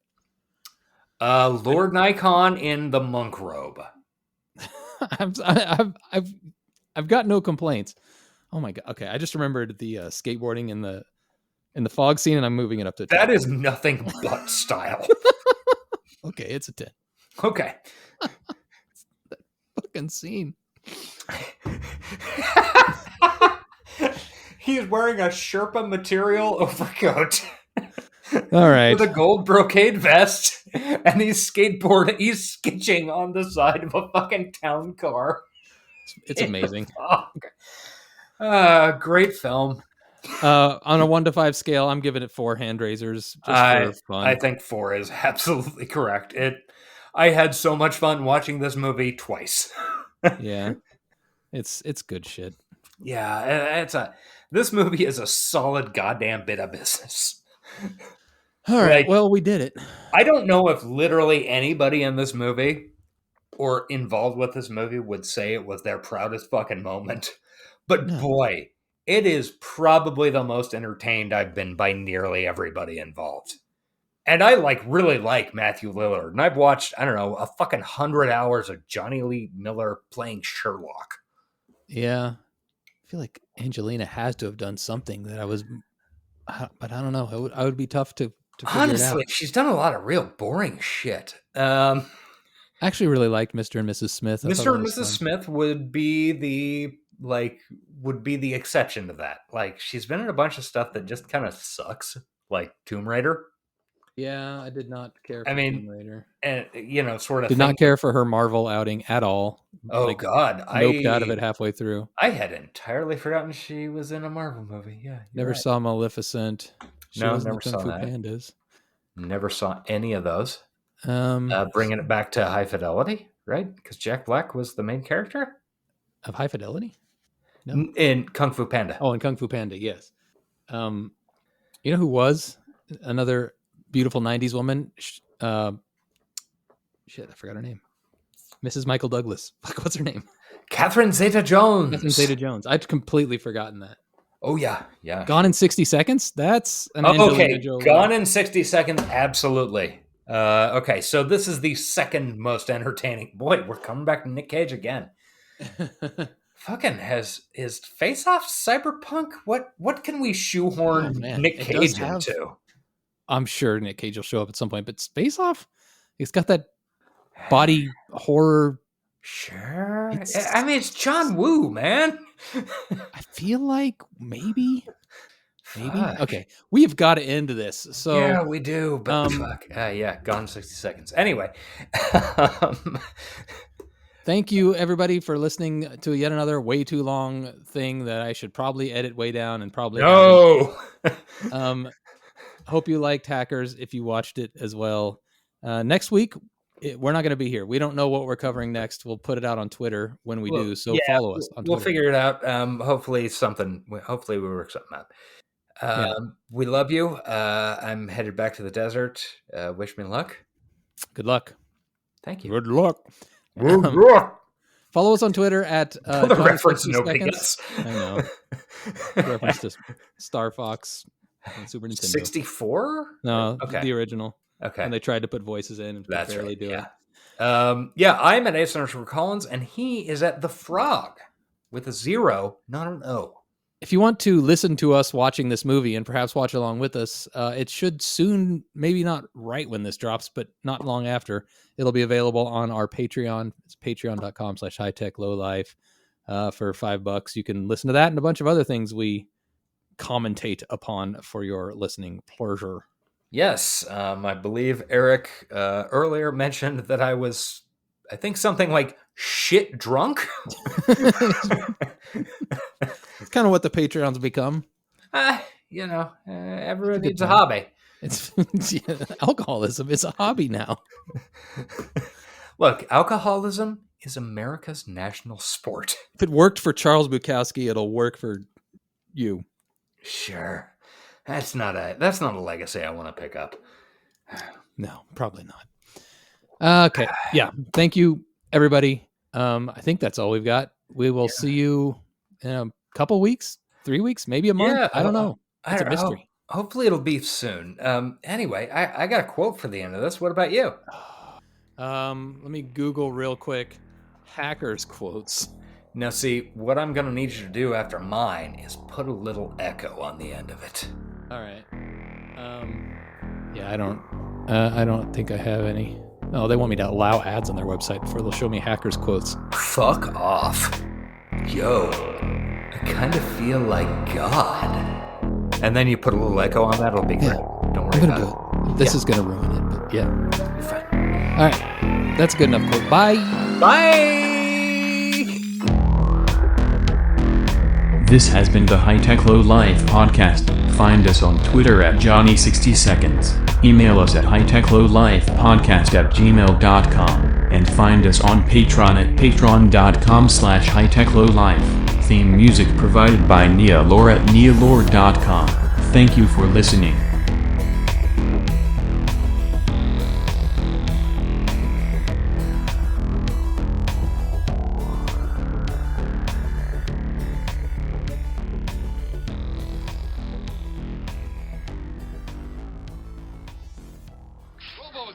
Lord Nikon in the monk robe. I've got no complaints. Oh my god. Okay, I just remembered the skateboarding in the fog scene, and I'm moving it up to 10. That is nothing but style. Okay, it's a 10. Okay. That fucking scene. He's wearing a Sherpa material overcoat. All right. With a gold brocade vest, and he's sketching on the side of a fucking town car. It's amazing. Great film. On a 1 to 5 scale, I'm giving it 4 hand raisers just for fun. I think 4 is absolutely correct. I had so much fun watching this movie twice. Yeah. It's good shit. Yeah, this movie is a solid goddamn bit of business. All right, well, we did it. I don't know if literally anybody in this movie or involved with this movie would say it was their proudest fucking moment. But boy, it is probably the most entertained I've been by nearly everybody involved. And I really like Matthew Lillard. And I've watched, I don't know, a fucking 100 hours of Johnny Lee Miller playing Sherlock. Yeah. I feel like Angelina has to have done something that but I don't know. I would be tough to figure Honestly, it out. she's done a lot of real boring shit. I actually really liked Mr. and Mrs. Smith. Mr. and Mrs. Smith would be the exception to that. Like, she's been in a bunch of stuff that just kind of sucks, like Tomb Raider. Yeah, I did not care for Tomb Raider. And, sort of did not care for her Marvel outing at all. Oh, God. Noped out of it halfway through. I had entirely forgotten she was in a Marvel movie. Yeah. Never saw Maleficent. Never saw Kung Fu that. Pandas. Never saw any of those. Bringing it back to High Fidelity, right? Because Jack Black was the main character of High Fidelity. No, in Kung Fu Panda. Oh, in Kung Fu Panda, yes. You know who was another beautiful '90s woman? Shit, I forgot her name. Mrs. Michael Douglas. Fuck, what's her name? Catherine Zeta-Jones. Catherine Zeta-Jones. I'd completely forgotten that. Oh, yeah. Gone in 60 Seconds? That's an Angelina Jolie. Gone in 60 Seconds, absolutely. Okay, so this is the second most entertaining. Boy, we're coming back to Nick Cage again. Fucking is Face Off cyberpunk? What can we shoehorn Nick Cage into? I'm sure Nick Cage will show up at some point, but Face Off? He's got that body horror. Sure. It's John Woo, man. I feel like maybe. Okay, we've got to end this. So yeah, we do. But fuck. Gone in 60 seconds. Anyway. Thank you, everybody, for listening to yet another way too long thing that I should probably edit way down and probably no. Hope you liked Hackers if you watched it as well. Next week, we're not going to be here. We don't know what we're covering next. We'll put it out on Twitter when we do. So follow us on Twitter. We'll figure it out. Hopefully we work something out. We love you. I'm headed back to the desert. Wish me luck. Good luck. Thank you. Good luck. Follow us on Twitter at the reference nobody gets. I know. Reference to Star Fox on Super Nintendo. 64? No, the original. Okay. And they tried to put voices in and That's barely right, do it. I'm at @Collins, and he is at The Frog with a 0, not an O. If you want to listen to us watching this movie and perhaps watch along with us, it should soon, maybe not right when this drops, but not long after, it'll be available on our Patreon. It's patreon.com/hightechlowlife for $5. You can listen to that and a bunch of other things we commentate upon for your listening pleasure. Yes, I believe Eric earlier mentioned that I was, I think, something like shit drunk. It's kind of what the Patreons become. Everyone needs a hobby. Alcoholism is a hobby now. Look, alcoholism is America's national sport. If it worked for Charles Bukowski, it'll work for you. Sure. That's not a legacy I want to pick up. No, probably not. Okay. Yeah. Thank you, everybody. I think that's all we've got. We will see you in a couple weeks, 3 weeks, maybe a month. I don't know. It's a mystery. Hopefully it'll be soon. Anyway, I got a quote for the end of this. What about you? Let me Google real quick. Hackers quotes. Now, see, what I'm going to need you to do after mine is put a little echo on the end of it. All right. I don't think I have any. No, they want me to allow ads on their website before they'll show me hackers quotes. Fuck off. Yo, I kind of feel like God. And then you put a little echo on that, it'll be great. Don't worry about it. This is going to ruin it, but yeah. You're fine. All right. That's a good enough quote. Bye. Bye. This has been the High Tech Low Life podcast. Find us on Twitter at Johnny60seconds. Email us at hightechlowlifepodcast@gmail.com. And find us on Patreon at patreon.com/hightechlowlife. Theme music provided by Nia Lore at nialore.com. Thank you for listening.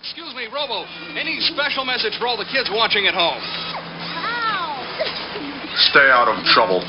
excuse me, Robo. Any special message for all the kids watching at home? Ow! Stay out of trouble.